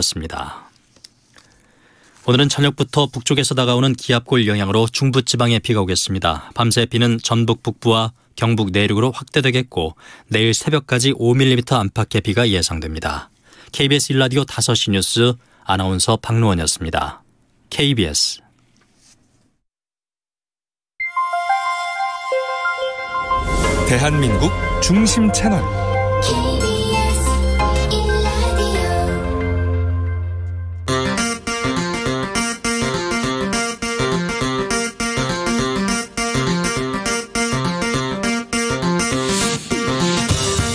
습니다. 오늘은 저녁부터 북쪽에서 다가오는 기압골 영향으로 중부지방에 비가 오겠습니다. 밤새 비는 전북 북부와 경북 내륙으로 확대되겠고 내일 새벽까지 5mm 안팎의 비가 예상됩니다. KBS 1라디오 5시 뉴스 아나운서 박노원이었습니다. KBS 대한민국 중심 채널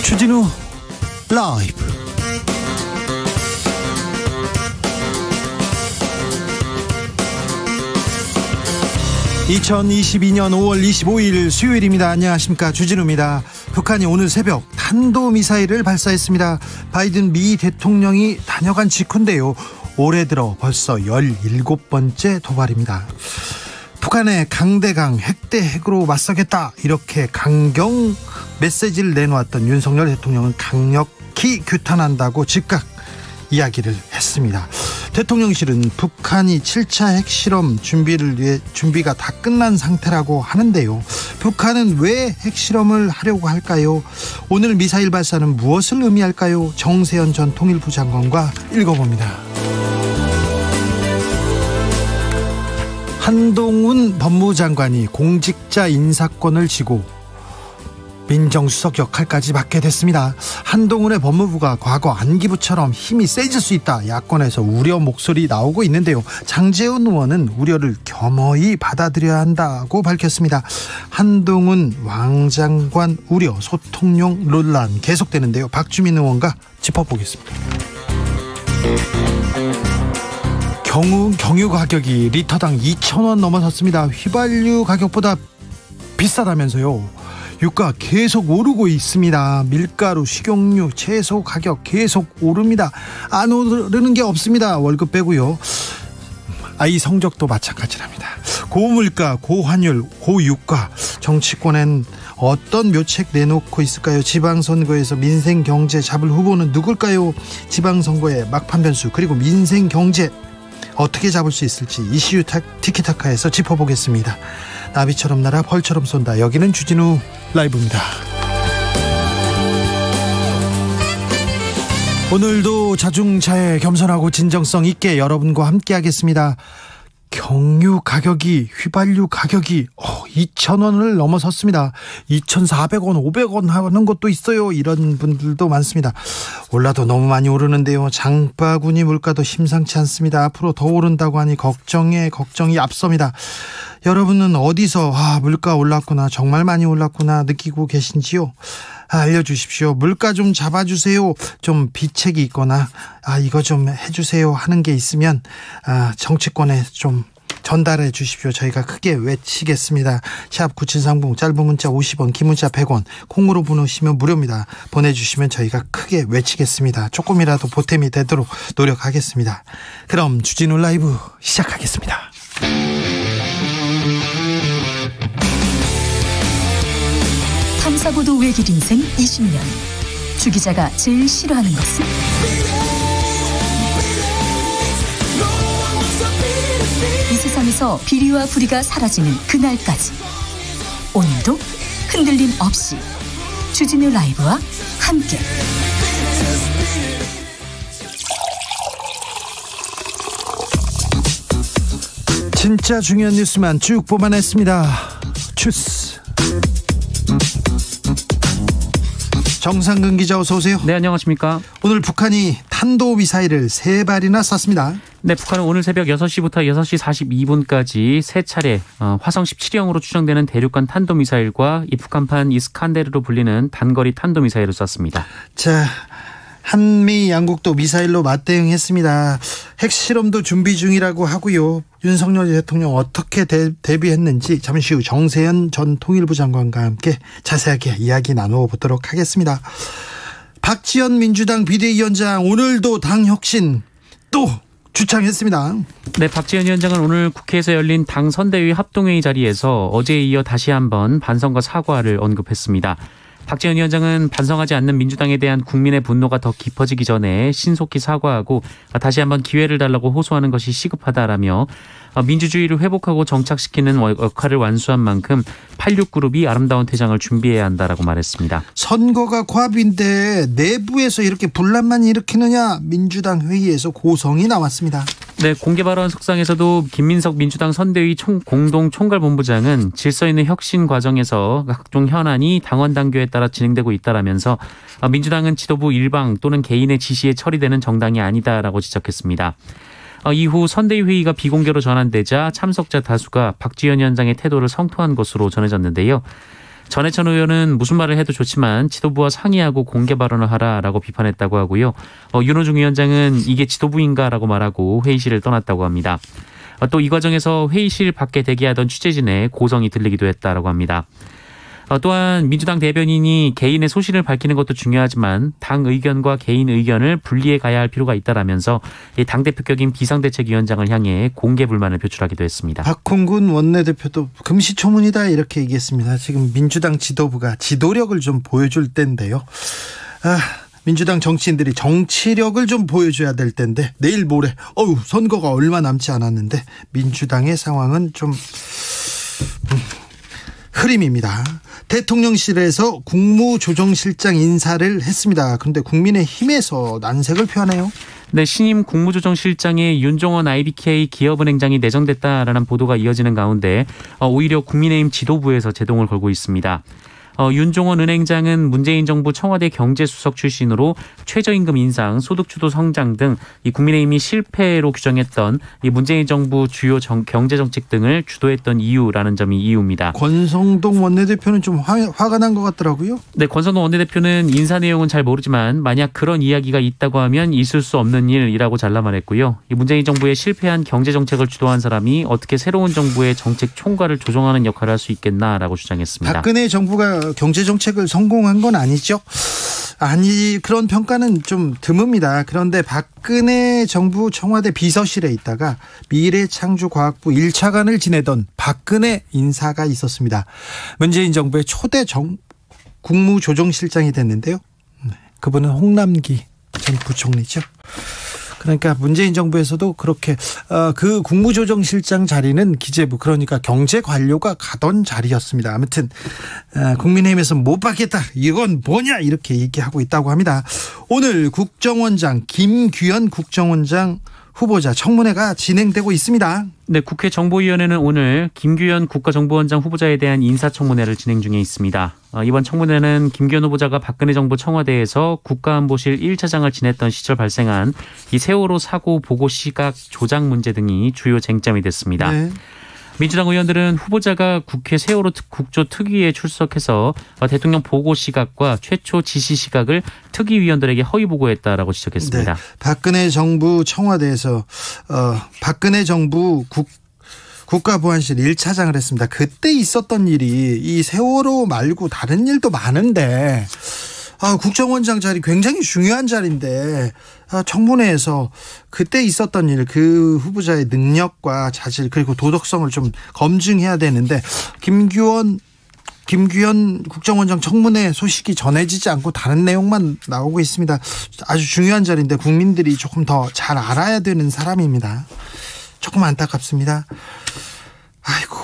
주진우 라이브. (2022년 5월 25일) 수요일입니다. 안녕하십니까, 주진우입니다. 북한이 오늘 새벽 탄도미사일을 발사했습니다. 바이든 미 대통령이 다녀간 직후인데요, 올해 들어 벌써 17번째 도발입니다. 북한의 강대강 핵대 핵으로 맞서겠다, 이렇게 강경 메시지를 내놓았던 윤석열 대통령은 강력히 규탄한다고 즉각 이야기를 했습니다. 대통령실은 북한이 7차 핵실험 준비를 위해 준비가 다 끝난 상태라고 하는데요, 북한은 왜 핵실험을 하려고 할까요? 오늘 미사일 발사는 무엇을 의미할까요? 정세현 전 통일부 장관과 읽어봅니다. 한동훈 법무장관이 공직자 인사권을 쥐고 민정수석 역할까지 맡게 됐습니다. 한동훈의 법무부가 과거 안기부처럼 힘이 세질 수 있다, 야권에서 우려 목소리 나오고 있는데요, 장제원 의원은 우려를 겸허히 받아들여야 한다고 밝혔습니다. 한동훈 왕장관 우려, 소통용 논란 계속되는데요, 박주민 의원과 짚어보겠습니다. 경유 가격이 리터당 2,000원 넘어섰습니다. 휘발유 가격보다 비싸다면서요. 유가 계속 오르고 있습니다. 밀가루, 식용유, 채소 가격 계속 오릅니다. 안 오르는 게 없습니다. 월급 빼고요. 아이 성적도 마찬가지랍니다. 고물가, 고환율, 고유가, 정치권엔 어떤 묘책 내놓고 있을까요? 지방선거에서 민생경제 잡을 후보는 누굴까요? 지방선거의 막판 변수, 그리고 민생경제 어떻게 잡을 수 있을지 이슈 티키타카에서 짚어보겠습니다. 나비처럼 날아 벌처럼 쏜다. 여기는 주진우 라이브입니다. 오늘도 자중차에 겸손하고 진정성 있게 여러분과 함께 하겠습니다. 경유 가격이, 휘발유 가격이 2,000원을 넘어섰습니다. 2,400원, 500원 하는 것도 있어요. 이런 분들도 많습니다. 올라도 너무 많이 오르는데요, 장바구니 물가도 심상치 않습니다. 앞으로 더 오른다고 하니 걱정이 앞섭니다. 여러분은 어디서 물가 올랐구나, 정말 많이 올랐구나 느끼고 계신지요? 알려주십시오. 물가 좀 잡아주세요, 좀 비책이 있거나 이거 좀 해주세요 하는 게 있으면 정치권에 좀 전달해 주십시오. 저희가 크게 외치겠습니다. 샵 9730, 짧은 문자 50원, 긴 문자 100원, 콩으로 보내시면 무료입니다. 보내주시면 저희가 크게 외치겠습니다. 조금이라도 보탬이 되도록 노력하겠습니다. 그럼 주진우 라이브 시작하겠습니다. 탐사보도 외길 인생 20년. 주 기자가 제일 싫어하는 것은? 이 세상에서 비리와 부리가 사라지는 그날까지, 오늘도 흔들림 없이 주진우 라이브와 함께 진짜 중요한 뉴스만 쭉 뽑아냈습니다. 주스 정상근 기자, 어서 오세요. 네, 안녕하십니까. 오늘 북한이 탄도미사일을 3발이나 쐈습니다. 네, 북한은 오늘 새벽 6시부터 6시 42분까지 3차례 화성 17형으로 추정되는 대륙간 탄도미사일과 이 북한판 이스칸데르로 불리는 단거리 탄도미사일을 쐈습니다. 자, 한미 양국도 미사일로 맞대응했습니다. 핵실험도 준비 중이라고 하고요. 윤석열 대통령 어떻게 대비했는지 잠시 후 정세현 전 통일부 장관과 함께 자세하게 이야기 나눠보도록 하겠습니다. 박지원 민주당 비대위원장, 오늘도 당 혁신 또 주창했습니다. 네, 박지원 위원장은 오늘 국회에서 열린 당 선대위 합동회의 자리에서 어제에 이어 다시 한번 반성과 사과를 언급했습니다. 박지원 위원장은 반성하지 않는 민주당에 대한 국민의 분노가 더 깊어지기 전에 신속히 사과하고 다시 한번 기회를 달라고 호소하는 것이 시급하다라며 민주주의를 회복하고 정착시키는 역할을 완수한 만큼 86그룹이 아름다운 퇴장을 준비해야 한다라고 말했습니다. 선거가 코앞인데 내부에서 이렇게 분란만 일으키느냐, 민주당 회의에서 고성이 나왔습니다. 네, 공개 발언 속상에서도 김민석 민주당 선대위 공동 총괄본부장은 질서 있는 혁신 과정에서 각종 현안이 당원 당규에 따라 진행되고 있다라면서 민주당은 지도부 일방 또는 개인의 지시에 처리되는 정당이 아니다라고 지적했습니다. 이후 선대위 회의가 비공개로 전환되자 참석자 다수가 박지원 위원장의 태도를 성토한 것으로 전해졌는데요. 전해천 의원은 무슨 말을 해도 좋지만 지도부와 상의하고 공개 발언을 하라라고 비판했다고 하고요. 윤호중 위원장은 이게 지도부인가라고 말하고 회의실을 떠났다고 합니다. 또 이 과정에서 회의실 밖에 대기하던 취재진의 고성이 들리기도 했다라고 합니다. 또한 민주당 대변인이 개인의 소신을 밝히는 것도 중요하지만 당 의견과 개인 의견을 분리해 가야 할 필요가 있다라면서 당대표격인 비상대책위원장을 향해 공개 불만을 표출하기도 했습니다. 박홍근 원내대표도 금시초문이다 이렇게 얘기했습니다. 지금 민주당 지도부가 지도력을 좀 보여줄 때인데요. 민주당 정치인들이 정치력을 좀 보여줘야 될 텐데 내일 모레 선거가 얼마 남지 않았는데 민주당의 상황은 좀 흐림입니다. 대통령실에서 국무조정실장 인사를 했습니다. 그런데 국민의힘에서 난색을 표하네요. 네, 신임 국무조정실장에 윤종원 IBK 기업은행장이 내정됐다라는 보도가 이어지는 가운데 오히려 국민의힘 지도부에서 제동을 걸고 있습니다. 윤종원 은행장은 문재인 정부 청와대 경제수석 출신으로 최저임금 인상, 소득주도 성장 등 이 국민의힘이 실패로 규정했던 이 문재인 정부 주요 경제정책 등을 주도했던 이유라는 점이 이유입니다. 권성동 원내대표는 좀 화가 난 것 같더라고요. 네, 권성동 원내대표는 인사 내용은 잘 모르지만 만약 그런 이야기가 있다고 하면 있을 수 없는 일이라고 잘라 말했고요. 이 문재인 정부의 실패한 경제정책을 주도한 사람이 어떻게 새로운 정부의 정책 총괄을 조정하는 역할을 할 수 있겠나라고 주장했습니다. 박근혜 정부가 경제정책을 성공한 건 아니죠? 그런 평가는 좀 드뭅니다. 그런데 박근혜 정부 청와대 비서실에 있다가 미래창조과학부 1차관을 지내던 박근혜 인사가 있었습니다. 문재인 정부의 초대 국무조정실장이 됐는데요. 그분은 홍남기 전 부총리죠. 그러니까 문재인 정부에서도 그렇게 그 국무조정실장 자리는 기재부, 그러니까 경제관료가 가던 자리였습니다. 아무튼 국민의힘에서 못 받겠다, 이건 뭐냐 이렇게 얘기하고 있다고 합니다. 오늘 국정원장 김규현 국정원장 후보자 청문회가 진행되고 있습니다. 네, 국회 정보위원회는 오늘 김규현 국가정보원장 후보자에 대한 인사청문회를 진행 중에 있습니다. 이번 청문회는 김규현 후보자가 박근혜 정부 청와대에서 국가안보실 1차장을 지냈던 시절 발생한 이 세월호 사고 보고 시각 조작 문제 등이 주요 쟁점이 됐습니다. 네. 민주당 의원들은 후보자가 국회 세월호 국조특위에 출석해서 대통령 보고 시각과 최초 지시 시각을 특위위원들에게 허위 보고했다라고 지적했습니다. 네, 박근혜 정부 청와대에서 박근혜 정부 국가보안실 1차장을 했습니다. 그때 있었던 일이 이 세월호 말고 다른 일도 많은데 국정원장 자리 굉장히 중요한 자리인데 청문회에서 그때 있었던 일, 그 후보자의 능력과 자질 그리고 도덕성을 좀 검증해야 되는데 김규현 국정원장 청문회 소식이 전해지지 않고 다른 내용만 나오고 있습니다. 아주 중요한 자리인데 국민들이 조금 더 잘 알아야 되는 사람입니다. 조금 안타깝습니다. 아이고,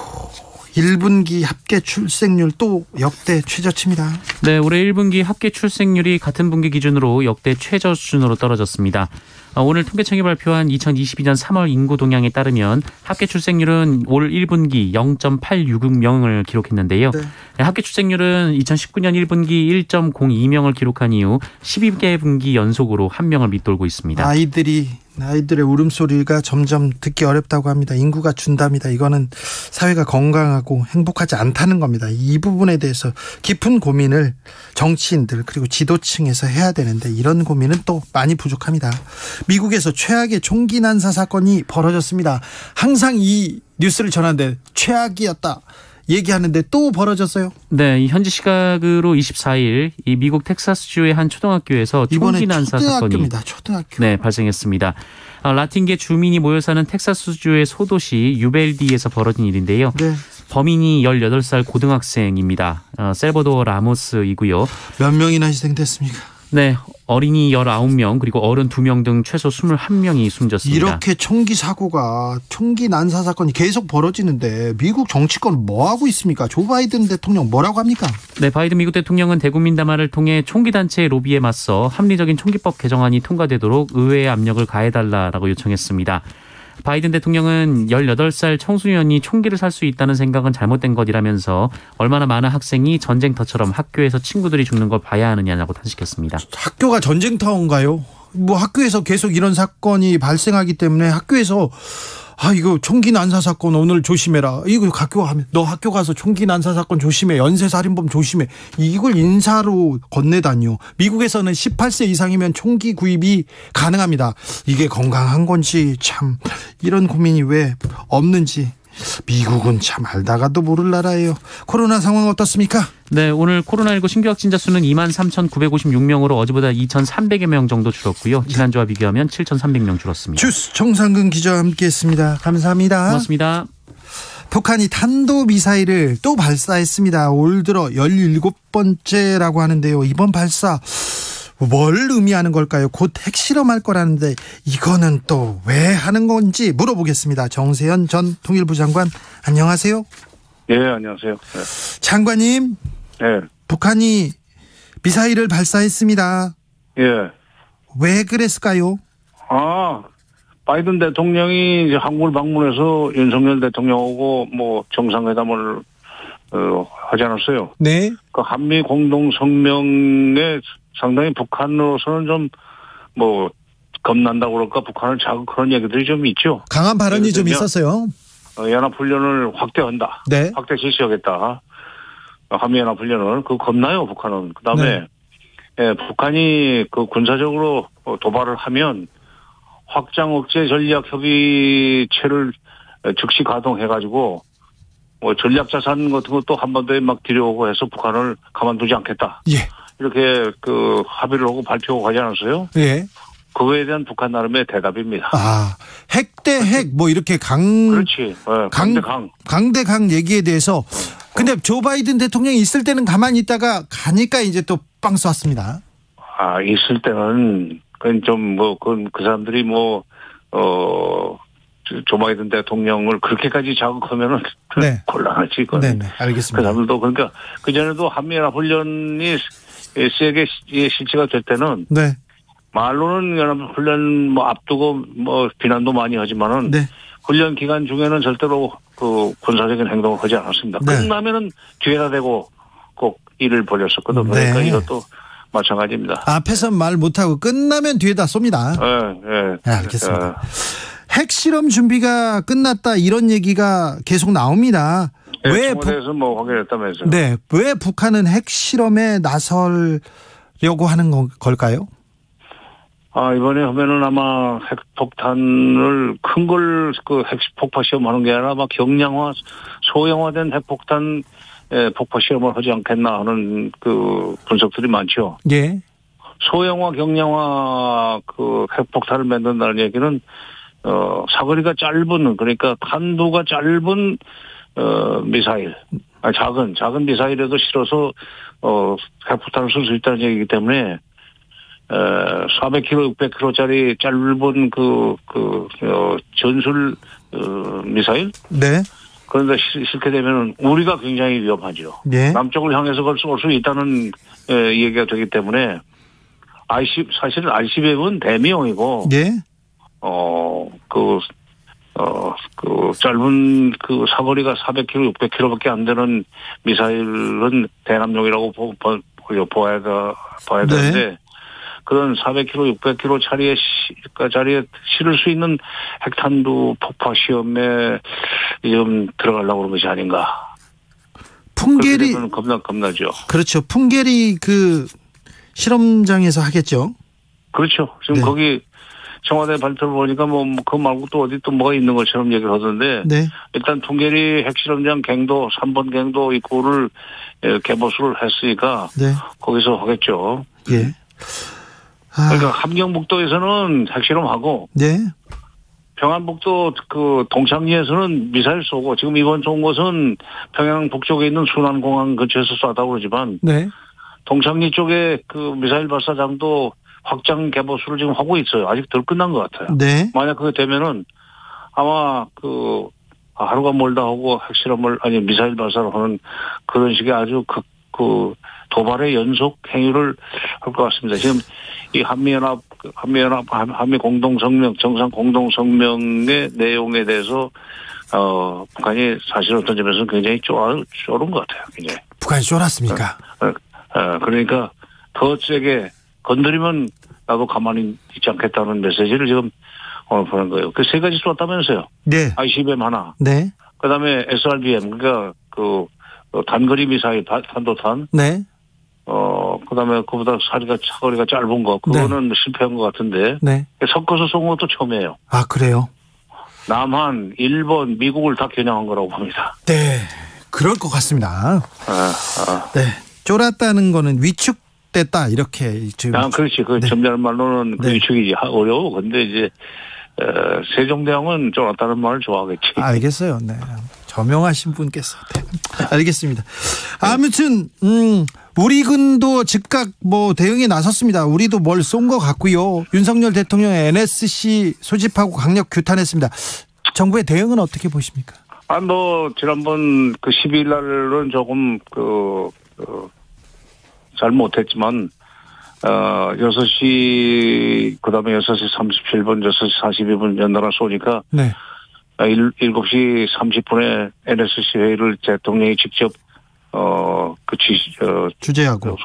1분기 합계 출생률 또 역대 최저치입니다. 네, 올해 1분기 합계 출생률이 같은 분기 기준으로 역대 최저 수준으로 떨어졌습니다. 오늘 통계청이 발표한 2022년 3월 인구 동향에 따르면 합계 출생률은 올 1분기 0.866명을 기록했는데요. 네. 합계 출생률은 2019년 1분기 1.02명을 기록한 이후 12개 분기 연속으로 1명을 밑돌고 있습니다. 아이들의 울음소리가 점점 듣기 어렵다고 합니다. 인구가 준답니다. 이거는 사회가 건강하고 행복하지 않다는 겁니다. 이 부분에 대해서 깊은 고민을 정치인들 그리고 지도층에서 해야 되는데 이런 고민은 또 많이 부족합니다. 미국에서 최악의 총기 난사 사건이 벌어졌습니다. 항상 이 뉴스를 전하는데 최악이었다 얘기하는데 또 벌어졌어요. 네, 현지 시각으로 24일 이 미국 텍사스주의 한 초등학교에서 총기 난사 사건이 발생했습니다. 라틴계 주민이 모여 사는 텍사스주의 소도시 유벨디에서 벌어진 일인데요. 네. 범인이 18살 고등학생입니다. 셀바도어 라모스이고요. 몇 명이나 희생됐습니까? 네, 어린이 19명 그리고 어른 2명 등 최소 21명이 숨졌습니다. 이렇게 총기 사고가 총기 난사 사건이 계속 벌어지는데 미국 정치권 뭐 하고 있습니까? 조 바이든 대통령 뭐라고 합니까? 네, 바이든 미국 대통령은 대국민담화를 통해 총기 단체의 로비에 맞서 합리적인 총기법 개정안이 통과되도록 의회에 압력을 가해달라라고 요청했습니다. 바이든 대통령은 18살 청소년이 총기를 살 수 있다는 생각은 잘못된 것이라면서 얼마나 많은 학생이 전쟁터처럼 학교에서 친구들이 죽는 걸 봐야 하느냐고 탄식했습니다. 학교가 전쟁터인가요? 뭐 학교에서 계속 이런 사건이 발생하기 때문에 학교에서 이거 총기 난사 사건 오늘 조심해라. 이거 너 학교 가서 총기 난사 사건 조심해. 연쇄살인범 조심해. 이걸 인사로 건네다니요. 미국에서는 18세 이상이면 총기 구입이 가능합니다. 이게 건강한 건지 참 이런 고민이 왜 없는지. 미국은 참 알다가도 모를 나라예요. 코로나 상황 어떻습니까? 네, 오늘 코로나19 신규 확진자 수는 23,956명으로 어제보다 2,300여 명 정도 줄었고요. 지난주와 비교하면 7,300명 줄었습니다. 주스 정상근 기자와 함께했습니다. 감사합니다. 고맙습니다. 북한이 탄도미사일을 또 발사했습니다. 올 들어 17번째라고 하는데요. 이번 발사 뭘 의미하는 걸까요? 곧 핵실험할 거라는데 이거는 또 왜 하는 건지 물어보겠습니다. 정세현 전 통일부 장관 안녕하세요. 예, 안녕하세요. 네. 장관님. 네. 북한이 미사일을 발사했습니다. 예. 왜 그랬을까요? 바이든 대통령이 이제 한국을 방문해서 윤석열 대통령하고 뭐 정상회담을 하지 않았어요. 네. 그 한미 공동 성명에 상당히 북한으로서는 좀 뭐 겁난다고 그럴까 북한을 자극 그런 얘기들이 좀 있죠. 강한 발언이 좀 있었어요. 연합훈련을 확대한다. 네. 확대 실시하겠다. 한미 연합훈련을 겁나요 북한은. 그다음에 예, 북한이 그 군사적으로 도발을 하면 확장 억제 전략 협의체를 즉시 가동해가지고 뭐 전략 자산 같은 것도 한반도에 막 들여오고 해서 북한을 가만두지 않겠다. 예. 이렇게 그 합의를 하고 발표하고 하지 않았어요? 예. 그거에 대한 북한 나름의 대답입니다. 핵 대 핵 뭐 이렇게 그렇지. 강대강 얘기에 대해서 근데 조 바이든 대통령이 있을 때는 가만히 있다가 가니까 이제 또 빵 쐈습니다. 있을 때는 그건 좀 뭐 그 사람들이 뭐 조 바이든 대통령을 그렇게까지 자극하면은 네. 곤란하지. 네, 알겠습니다. 그 사람들도 그러니까 그 전에도 한미연합 훈련이 세게 실시가 될 때는 네. 말로는 연합 훈련 뭐 앞두고 뭐 비난도 많이 하지만은 네. 훈련 기간 중에는 절대로 그 군사적인 행동을 하지 않았습니다. 네. 끝나면은 뒤에다 대고 꼭 일을 벌였었거든요. 네. 그러니까 이것도 마찬가지입니다. 앞에서 말 못하고 끝나면 뒤에다 쏩니다. 네, 알겠습니다. 핵실험 준비가 끝났다 이런 얘기가 계속 나옵니다. 네, 왜 청와대에서 뭐 확인했다면서요? 네, 왜 북한은 핵실험에 나서려고 하는 걸까요? 이번에 하면은 아마 핵폭탄을 큰 걸 그 핵폭파 시험하는 게 아니라 아마 경량화, 소형화된 핵폭탄 폭파 시험을 하지 않겠나 하는 그 분석들이 많죠. 예. 소형화, 경량화 그 핵폭탄을 만든다는 얘기는 사거리가 짧은 그러니까 탄두가 짧은 미사일, 작은 미사일에도 실어서 핵폭탄을 쓸 수 있다는 얘기이기 때문에 400km, 600km짜리 짧은 전술 미사일. 네. 그런데 실게 되면 우리가 굉장히 위험하죠. 네. 남쪽을 향해서 그걸 쏠 수 있다는 얘기가 되기 때문에 사실은 ICBM은 대미용이고. 네. 짧은 사거리가 400km, 600km밖에 안 되는 미사일은 대남용이라고 봐야 되는데, 그런 400km, 600km 자리에 실을 수 있는 핵탄두 폭파 시험에 좀 들어가려고 그런 것이 아닌가. 풍계리. 겁나죠. 그렇죠. 풍계리 실험장에서 하겠죠. 그렇죠. 지금 거기 청와대 발표를 보니까 그거 말고 또 어디 또 뭐가 있는 것처럼 얘기를 하던데. 네. 일단 풍계리 핵실험장 갱도 3번 갱도 입구를 개보수를 했으니까. 네. 거기서 하겠죠. 예. 그러니까 함경북도에서는 핵실험하고. 네. 평안북도 그 동창리에서는 미사일 쏘고 지금 이번 쏜 것은 평양 북쪽에 있는 순안공항 근처에서 쐈다고 그러지만 네. 동창리 쪽에 그 미사일 발사장도 확장 개보수를 지금 하고 있어요. 아직 덜 끝난 것 같아요. 네. 만약 그게 되면은 아마 그 하루가 멀다 하고 핵실험을 아니 미사일 발사를 하는 그런 식의 아주 그 도발의 연속 행위를 할 것 같습니다. 지금 이 한미 공동성명, 정상 공동성명의 내용에 대해서 북한이 사실 어떤 점에서는 굉장히 쫄은 것 같아요. 굉장히. 북한이 쫄았습니까? 그러니까 더 세게 건드리면 나도 가만히 있지 않겠다는 메시지를 지금 보낸 거예요. 그 세 가지 쏘았다면서요. 네. ICBM 하나. 네. 그다음에 SRBM 그러니까 그 단거리 미사일 탄도탄. 네. 그다음에 그보다 사거리가 짧은 거 그거는 실패한 것 같은데. 네. 섞어서 쏜 것도 처음이에요. 아, 그래요? 남한, 일본, 미국을 다 겨냥한 거라고 봅니다. 네. 그럴 것 같습니다. 네. 쫄았다는 거는 위축됐다 이렇게 지금. 그렇지. 그 점잖은 말로는 그 위축이지. 어려워. 근데 이제 세종대왕은 쫄았다는 말을 좋아하겠지. 알겠어요. 네. 저명하신 분께서. 네. 알겠습니다. 아무튼 우리 군도 즉각 대응에 나섰습니다. 우리도 뭘 쏜 것 같고요. 윤석열 대통령의 NSC 소집하고 강력 규탄했습니다. 정부의 대응은 어떻게 보십니까? 지난번 그 12일 날은 조금 잘 못했지만 6시 그다음에 6시 37분, 6시 42분 연달아 쏘니까 네. 7시 30분에 NSC 회의를 대통령이 직접 주재하고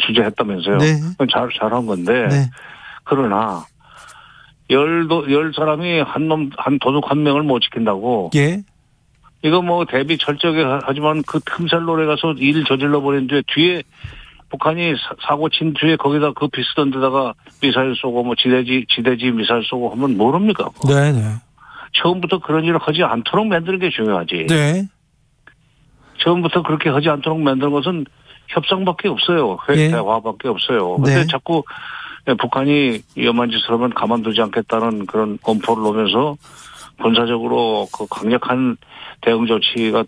주재했다면서요. 네. 잘한 건데. 네. 그러나 10사람이 한 도둑 한 명을 못 지킨다고. 예. 이거 대비 철저하게 하지만 그 틈살 노래 가서 일 저질러 버린 뒤에 북한이 사고 친 뒤에 거기다 그 비슷한 데다가 미사일 쏘고 지대지 미사일 쏘고 하면 모릅니까? 네, 네. 처음부터 그런 일을 하지 않도록 만드는 게 중요하지. 네. 처음부터 그렇게 하지 않도록 만드는 것은 협상밖에 없어요. 대화밖에 없어요. 그런데 자꾸 북한이 위험한 짓을 하면 가만두지 않겠다는 그런 엄포를 놓으면서 군사적으로 그 강력한 대응 조치가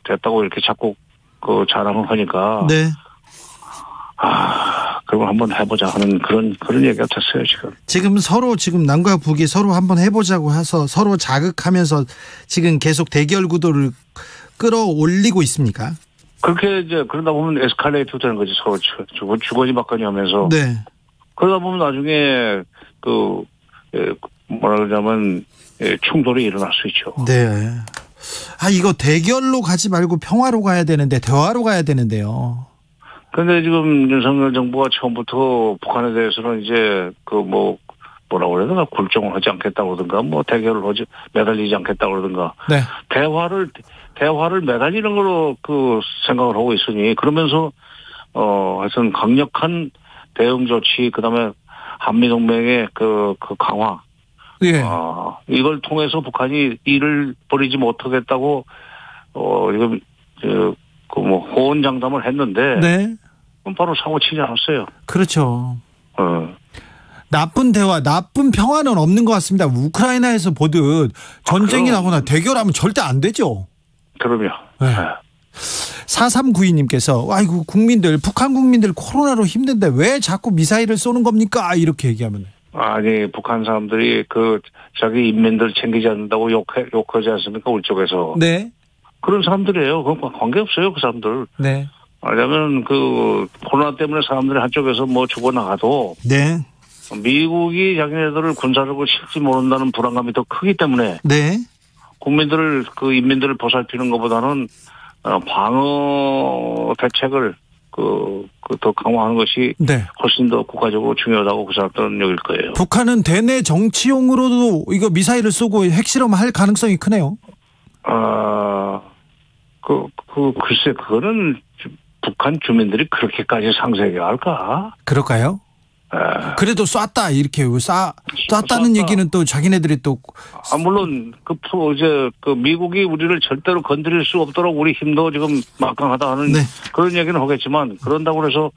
됐다고 이렇게 자꾸 자랑을 하니까. 네. 그럼 한번 해보자 하는 그런 얘기가 됐어요, 지금 서로 남과 북이 서로 한번 해보자고 해서 서로 자극하면서 지금 계속 대결 구도를 끌어올리고 있습니까? 그렇게 그러다 보면 에스컬레이터 되는 거지, 서로 주거니 받거니 하면서. 네. 그러다 보면 나중에 뭐라 그러냐면 충돌이 일어날 수 있죠. 네. 이거 대결로 가지 말고 평화로 가야 되는데 대화로 가야 되는데요. 근데 지금 윤석열 정부가 처음부터 북한에 대해서는 이제 뭐라고 그래야 되나 굴종을 하지 않겠다고 그러든가 대결을 매달리지 않겠다고 그러든가. 네. 대화를 매달리는 걸로 생각을 하고 있으니 그러면서 하여튼 강력한 대응 조치 그다음에 한미동맹의 그 강화. 예. 이걸 통해서 북한이 일을 벌이지 못하겠다고 호언장담을 했는데. 네. 그럼 바로 사고 치지 않았어요. 그렇죠. 나쁜 대화, 나쁜 평화는 없는 것 같습니다. 우크라이나에서 보듯 전쟁이 나거나 대결하면 절대 안 되죠. 그럼요. 네. 4392님께서 북한 국민들 코로나로 힘든데 왜 자꾸 미사일을 쏘는 겁니까? 이렇게 얘기하면. 아니, 북한 사람들이 자기 인민들 챙기지 않는다고 욕하지 않습니까? 우리 쪽에서. 네. 그런 사람들이에요. 그건 관계없어요, 그 사람들. 네. 왜냐면 코로나 때문에 사람들이 한쪽에서 죽어나가도. 네. 미국이 자기네들을 군사력을 실지 모른다는 불안감이 더 크기 때문에. 네. 인민들을 보살피는 것보다는 방어 대책을 더 강화하는 것이 훨씬 더 국가적으로 중요하다고 그 사람들은 여길 거예요. 북한은 대내 정치용으로도 이거 미사일을 쏘고 핵실험할 가능성이 크네요. 글쎄, 그거는 북한 주민들이 그렇게까지 상세하게 할까? 그럴까요? 그래도 쐈다, 이렇게 쐈다는 얘기는 또 자기네들이 또. 물론, 미국이 우리를 절대로 건드릴 수 없도록 우리 힘도 지금 막강하다 하는 그런 얘기는 하겠지만, 그런다고 해서,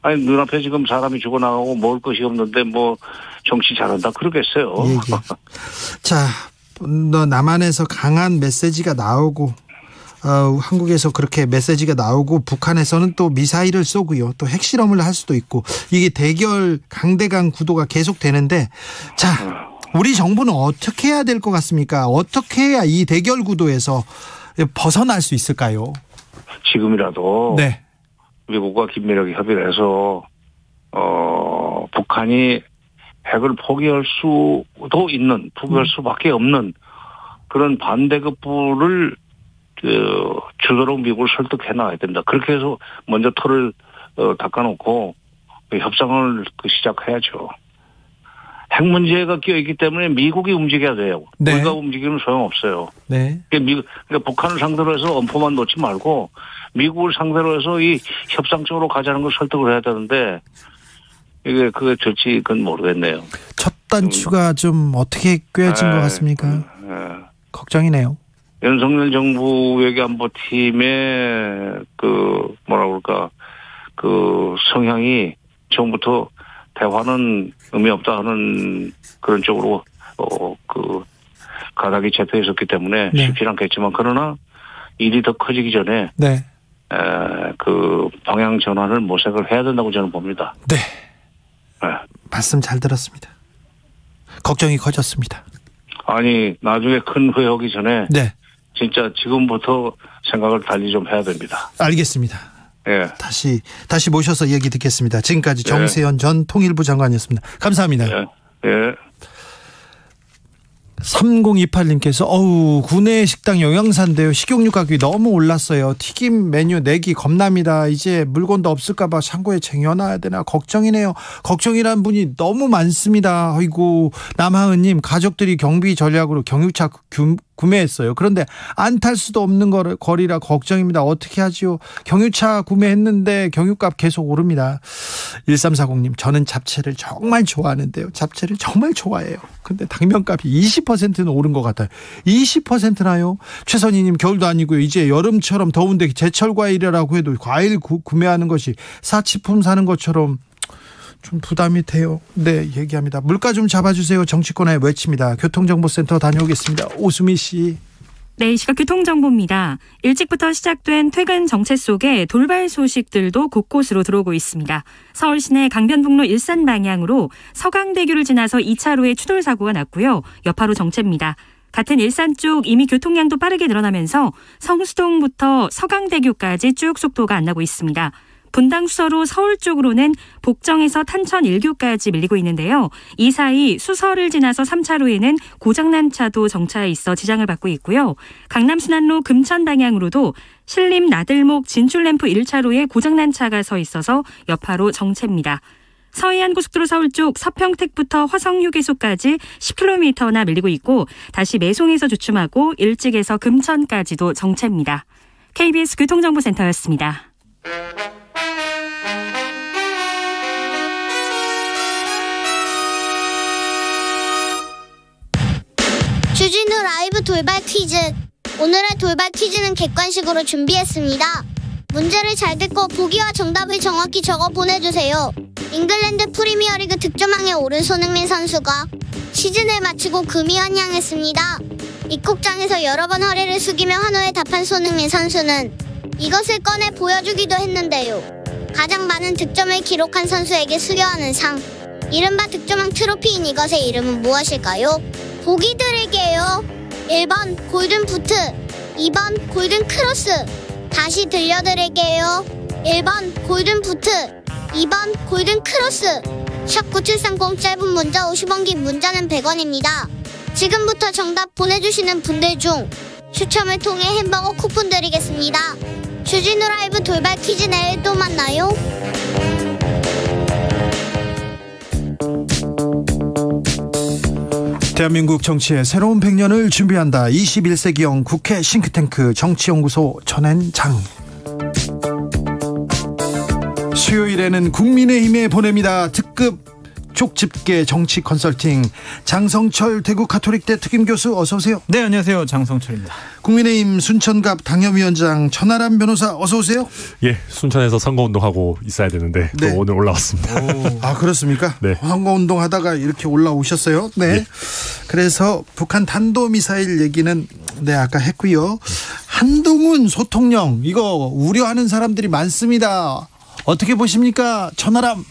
눈앞에 지금 사람이 죽어나가고 먹을 것이 없는데 정치 잘한다 그러겠어요. 자, 남한에서 강한 메시지가 나오고 한국에서 그렇게 메시지가 나오고 북한에서는 또 미사일을 쏘고요. 또 핵실험을 할 수도 있고 이게 대결 강대강 구도가 계속되는데 자, 우리 정부는 어떻게 해야 될 것 같습니까? 어떻게 해야 이 대결 구도에서 벗어날 수 있을까요? 지금이라도 네. 미국과 긴밀하게 협의를 해서 북한이 핵을 포기할 수도 있는, 포기할 수밖에 없는 그런 반대급부를 주도록 미국을 설득해 나가야 된다. 그렇게 해서 먼저 틀을 닦아놓고 협상을 시작해야죠. 핵 문제가 끼어있기 때문에 미국이 움직여야 돼요. 네. 우리가 움직이면 소용없어요. 네. 그러니까 북한을 상대로 해서 엄포만 놓지 말고 미국을 상대로 해서 이 협상적으로 가자는 걸 설득을 해야 되는데 그게 될지 그건 모르겠네요. 첫 단추가 좀 어떻게 꿰어진 것 같습니까? 걱정이네요. 윤석열 정부 외교안보팀의 성향이 처음부터 대화는 의미 없다 하는 그런 쪽으로 가닥이 잡혀 있었기 때문에 네. 쉽지 않겠지만 그러나 일이 더 커지기 전에 네. 방향 전환을 모색을 해야 된다고 저는 봅니다. 네. 네. 말씀 잘 들었습니다. 걱정이 커졌습니다. 아니 나중에 큰 후회 오기 전에 네. 진짜 지금부터 생각을 달리 좀 해야 됩니다. 알겠습니다. 예. 다시 모셔서 얘기 듣겠습니다. 지금까지 정세현 전 통일부 장관이었습니다. 감사합니다. 예. 예. 3028님께서 구내 식당 영양사인데요. 식용유 가격이 너무 올랐어요. 튀김 메뉴 내기 겁납니다. 이제 물건도 없을까 봐 창고에 쟁여놔야 되나 걱정이네요. 걱정이란 분이 너무 많습니다. 아이고, 남하은님, 가족들이 경비 전략으로 경유차 구매했어요. 그런데 안 탈 수도 없는 거리라 걱정입니다. 어떻게 하지요? 경유차 구매했는데 경유값 계속 오릅니다. 1340님, 저는 잡채를 정말 좋아하는데요. 잡채를 정말 좋아해요. 근데 당면값이 20%는 오른 것 같아요. 20%나요? 최선희님, 겨울도 아니고요. 이제 여름처럼 더운데 제철 과일이라고 해도 과일 구매하는 것이 사치품 사는 것처럼 좀 부담이 돼요. 네, 얘기합니다. 물가 좀 잡아주세요. 정치권에 외칩니다. 교통정보센터 다녀오겠습니다. 오수미 씨. 네, 이 시각 교통정보입니다. 일찍부터 시작된 퇴근 정체 속에 돌발 소식들도 곳곳으로 들어오고 있습니다. 서울 시내 강변북로 일산 방향으로 서강대교를 지나서 2차로에 추돌 사고가 났고요. 여파로 정체입니다. 같은 일산 쪽 이미 교통량도 빠르게 늘어나면서 성수동부터 서강대교까지 쭉 속도가 안 나고 있습니다. 분당 수서로 서울 쪽으로는 복정에서 탄천 1교까지 밀리고 있는데요. 이 사이 수서를 지나서 3차로에는 고장난 차도 정차해 있어 지장을 받고 있고요. 강남 순환로 금천 방향으로도 신림 나들목 진출램프 1차로에 고장난 차가 서 있어서 여파로 정체입니다. 서해안고속도로 서울 쪽 서평택부터 화성휴게소까지 10km나 밀리고 있고 다시 매송에서 주춤하고 일찍에서 금천까지도 정체입니다. KBS 교통정보센터였습니다. 주진우 라이브 돌발 퀴즈. 오늘의 돌발 퀴즈는 객관식으로 준비했습니다. 문제를 잘 듣고 보기와 정답을 정확히 적어 보내주세요. 잉글랜드 프리미어리그 득점왕에 오른 손흥민 선수가 시즌을 마치고 금이 환영했습니다. 입국장에서 여러 번 허리를 숙이며 환호에 답한 손흥민 선수는 이것을 꺼내 보여주기도 했는데요. 가장 많은 득점을 기록한 선수에게 수여하는 상, 이른바 득점왕 트로피인 이것의 이름은 무엇일까요? 보기 드릴게요. 1번 골든부트, 2번 골든크로스. 다시 들려드릴게요. 1번 골든부트, 2번 골든크로스. 샵9730 짧은 문자 50원, 긴 문자는 100원입니다. 지금부터 정답 보내주시는 분들 중 추첨을 통해 햄버거 쿠폰 드리겠습니다. 주진우 라이브 돌발 퀴즈 내일 또 만나요. 대한민국 정치의 새로운 100년을 준비한다. 21세기형 국회 싱크탱크 정치연구소 전앤장. 수요일에는 국민의힘에 보냅니다. 특급 족집게 정치 컨설팅 장성철 대구 가톨릭대 특임교수 어서 오세요. 네, 안녕하세요. 장성철입니다. 국민의힘 순천갑 당협위원장 천하람 변호사 어서 오세요. 예, 순천에서 선거운동하고 있어야 되는데 또 오늘 올라왔습니다. 아, 그렇습니까? 네. 선거운동 하다가 이렇게 올라오셨어요. 네. 예. 그래서 북한 탄도미사일 얘기는 아까 했고요. 한동훈 소통령 이거 우려하는 사람들이 많습니다. 어떻게 보십니까, 천하람?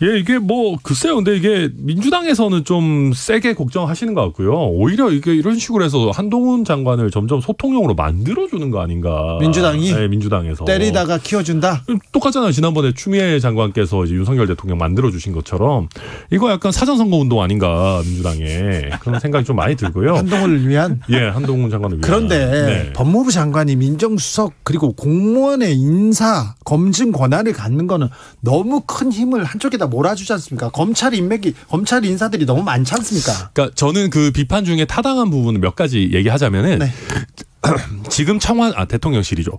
예, 이게 글쎄요. 근데 이게 민주당에서는 좀 세게 걱정하시는 것 같고요. 오히려 이게 이런 식으로 해서 한동훈 장관을 점점 소통용으로 만들어주는 거 아닌가. 민주당이? 네, 민주당에서. 때리다가 키워준다? 똑같잖아요. 지난번에 추미애 장관께서 이제 윤석열 대통령 만들어주신 것처럼 이거 약간 사전선거 운동 아닌가, 민주당에. 그런 생각이 좀 많이 들고요. 한동훈을 위한? 예, 한동훈 장관을 위한. 그런데 네. 법무부 장관이 민정수석 그리고 공무원의 인사 검증 권한을 갖는 거는 너무 큰 힘을 한쪽에다 몰아주지 않습니까? 검찰 인사들이 너무 많지 않습니까? 그러니까 저는 그 비판 중에 타당한 부분을 몇 가지 얘기하자면은 네. 지금 대통령실이죠.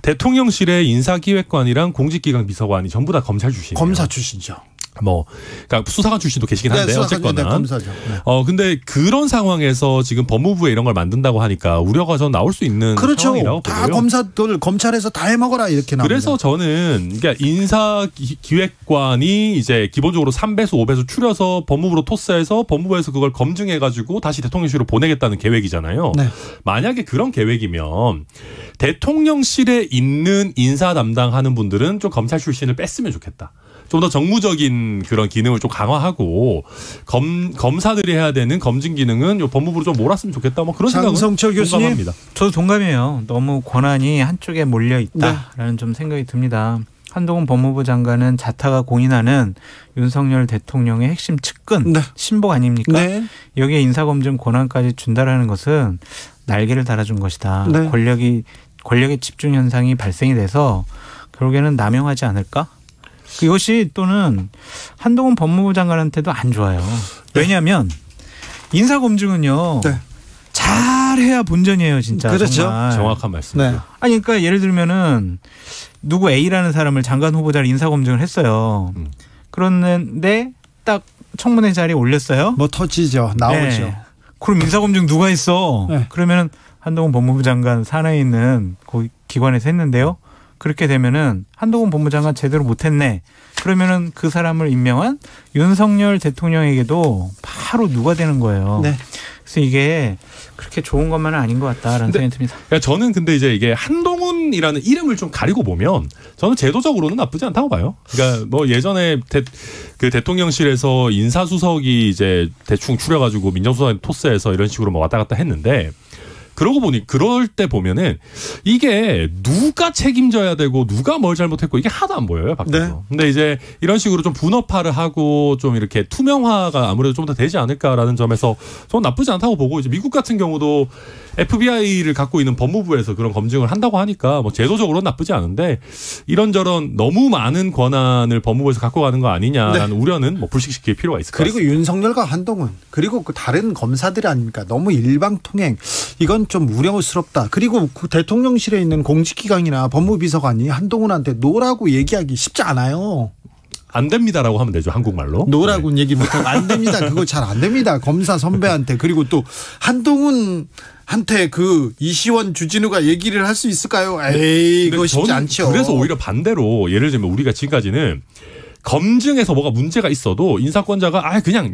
대통령실의 인사기획관이랑 공직기강 비서관이 전부 다 검찰 출신이에요. 검사 출신이죠. 그러니까 수사관 출신도 계시긴 한데 어쨌거나. 검사죠. 네. 근데 그런 상황에서 지금 법무부에 이런 걸 만든다고 하니까 우려가 전 나올 수 있는 상황이라고 다 보고요. 검사들 검찰에서 다 해먹어라 이렇게 나옵니다. 그래서 저는 그러니까 인사기획관이 이제 기본적으로 3배수 5배수 추려서 법무부로 토스해서 법무부에서 그걸 검증해가지고 다시 대통령실로 보내겠다는 계획이잖아요. 네. 만약에 그런 계획이면 대통령실에 있는 인사 담당하는 분들은 좀 검찰 출신을 뺐으면 좋겠다. 좀 더 정무적인 그런 기능을 좀 강화하고 검사들이 해야 되는 검증 기능은 요 법무부로 좀 몰았으면 좋겠다. 그런 생각은 장성철 교수님. 동감합니다. 저도 동감이에요. 너무 권한이 한쪽에 몰려 있다라는 좀 생각이 듭니다. 한동훈 법무부 장관은 자타가 공인하는 윤석열 대통령의 핵심 측근, 신복 아닙니까? 네. 여기에 인사검증 권한까지 준다라는 것은 날개를 달아준 것이다. 네. 권력의 집중 현상이 발생이 돼서 결국에는 남용하지 않을까? 이것이 또는 한동훈 법무부 장관한테도 안 좋아요. 왜냐하면 인사검증은요. 네. 잘해야 본전이에요, 진짜. 그렇죠. 정말. 정확한 말씀이죠. 네. 아니, 그러니까 예를 들면은 누구 A라는 사람을 장관 후보자를 인사검증을 했어요. 그런데 딱 청문회 자리에 올렸어요. 터지죠. 나오죠. 네. 그럼 인사검증 누가 했어? 네. 그러면은 한동훈 법무부 장관 산하에 있는 그 기관에서 했는데요. 그렇게 되면은 한동훈 법무부 장관 제대로 못했네. 그러면은 그 사람을 임명한 윤석열 대통령에게도 바로 누가 되는 거예요. 네. 그래서 이게 그렇게 좋은 것만은 아닌 것 같다라는 생각이 듭니다. 그러니까 저는 근데 이제 이게 한동훈이라는 이름을 좀 가리고 보면 저는 제도적으로는 나쁘지 않다고 봐요. 그러니까 예전에 그 대통령실에서 인사수석이 이제 대충 추려가지고 민정수석에 토스해서 이런 식으로 왔다 갔다 했는데. 그럴 때 보면은 이게 누가 책임져야 되고 누가 뭘 잘못했고 이게 하나도 안 보여요, 밖에서. 네. 근데 이제 이런 식으로 좀 분업화를 하고 좀 이렇게 투명화가 아무래도 좀 더 되지 않을까라는 점에서 저는 나쁘지 않다고 보고, 이제 미국 같은 경우도 FBI를 갖고 있는 법무부에서 그런 검증을 한다고 하니까 제도적으로는 나쁘지 않은데 이런저런 너무 많은 권한을 법무부에서 갖고 가는 거 아니냐라는 우려는 불식시킬 필요가 있을 것 같습니다. 그리고 윤석열과 한동훈 그리고 그 다른 검사들이 아닙니까? 너무 일방통행. 이건 좀 우려스럽다. 그리고 그 대통령실에 있는 공직기강이나 법무비서관이 한동훈한테 노라고 얘기하기 쉽지 않아요. 안 됩니다라고 하면 되죠, 한국말로. 노라고는 얘기 못하고 안 됩니다. 그거 잘 안 됩니다. 검사 선배한테. 그리고 또 한동훈한테 그 이시원 주진우가 얘기를 할 수 있을까요? 에이, 그거 쉽지 않죠. 그래서 오히려 반대로 예를 들면 우리가 지금까지는 검증에서 뭐가 문제가 있어도 인사권자가 그냥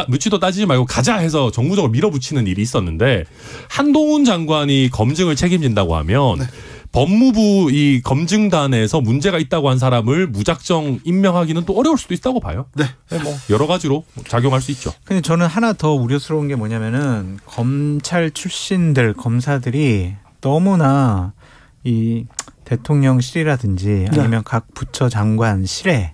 묻지도 따지지 말고 가자 해서 정무적으로 밀어붙이는 일이 있었는데, 한동훈 장관이 검증을 책임진다고 하면 법무부 이 검증단에서 문제가 있다고 한 사람을 무작정 임명하기는 또 어려울 수도 있다고 봐요. 네. 여러 가지로 작용할 수 있죠. 근데 저는 하나 더 우려스러운 게 뭐냐면은 검찰 출신들 검사들이 너무나 이 대통령실이라든지 아니면 각 부처 장관실에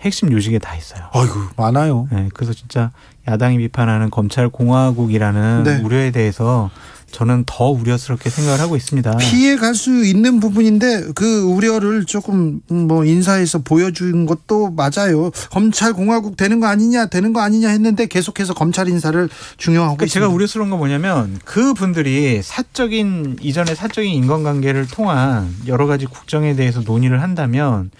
핵심 요직에 다 있어요. 아이고, 많아요. 네, 그래서 진짜 야당이 비판하는 검찰 공화국이라는 우려에 대해서 저는 더 우려스럽게 생각을 하고 있습니다. 피해갈 수 있는 부분인데 그 우려를 조금 인사에서 보여준 것도 맞아요. 검찰 공화국 되는 거 아니냐 했는데 계속해서 검찰 인사를 중용하고 있습니다. 제가 우려스러운 건 뭐냐면 그분들이 이전의 사적인 인간관계를 통한 여러 가지 국정에 대해서 논의를 한다면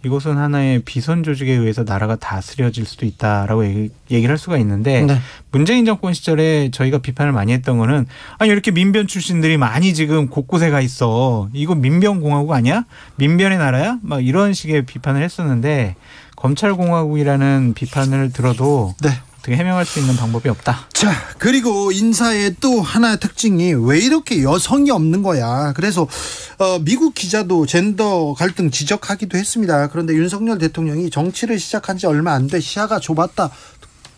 이것은 하나의 비선 조직에 의해서 나라가 다스려질 수도 있다라고 얘기를 할 수가 있는데 네. 문재인 정권 시절에 저희가 비판을 많이 했던 거는 아니 이렇게 민변 출신들이 많이 지금 곳곳에 가 있어. 이거 민변공화국 아니야? 민변의 나라야? 막 이런 식의 비판을 했었는데 검찰공화국이라는 비판을 들어도 네. 어떻게 해명할 수 있는 방법이 없다. 자, 그리고 인사의 또 하나의 특징이 왜 이렇게 여성이 없는 거야. 그래서 미국 기자도 젠더 갈등 지적하기도 했습니다. 그런데 윤석열 대통령이 정치를 시작한 지 얼마 안 돼 시야가 좁았다.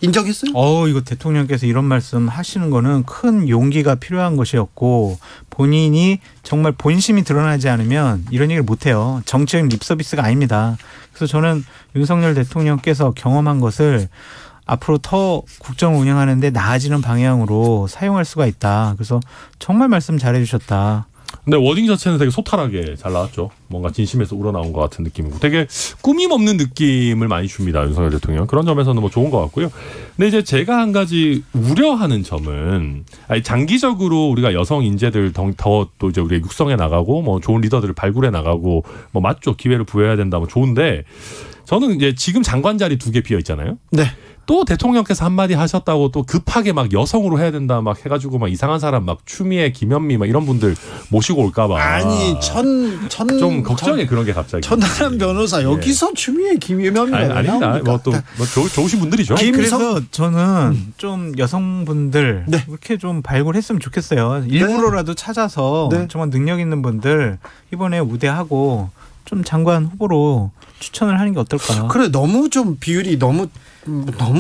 인정했어요? 이거 대통령께서 이런 말씀 하시는 거는 큰 용기가 필요한 것이었고 본인이 정말 본심이 드러나지 않으면 이런 얘기를 못해요. 정치적인 립서비스가 아닙니다. 그래서 저는 윤석열 대통령께서 경험한 것을 앞으로 더 국정을 운영하는데 나아지는 방향으로 사용할 수가 있다. 그래서 정말 말씀 잘해 주셨다. 근데 워딩 자체는 되게 소탈하게 잘 나왔죠. 뭔가 진심에서 우러나온 것 같은 느낌이고 되게 꾸밈 없는 느낌을 많이 줍니다. 윤석열 대통령. 그런 점에서는 뭐 좋은 것 같고요. 근데 이제 제가 한 가지 우려하는 점은 장기적으로 우리가 여성 인재들 더 또 이제 우리 육성해 나가고 뭐 좋은 리더들을 발굴해 나가고 뭐 맞죠. 기회를 부여해야 된다면 좋은데 저는 이제 지금 장관 자리 2개 비어 있잖아요. 네. 또 대통령께서 한마디 하셨다고 또 급하게 막 여성으로 해야 된다 막 해가지고 막 이상한 사람 막 추미애 김현미 막 이런 분들 모시고 올까봐 아니 좀 걱정해 그런 게 갑자기 천하람 변호사 여기서 추미애 김현미가 아닙니다. 뭐 또 뭐 좋으신 분들이죠. 그래서 저는 좀 여성분들 네. 이렇게 좀 발굴했으면 좋겠어요. 일부러라도 찾아서 네. 정말 능력 있는 분들 이번에 우대하고 좀 장관 후보로 추천을 하는 게 어떨까요? 그래 너무 좀 비율이 너무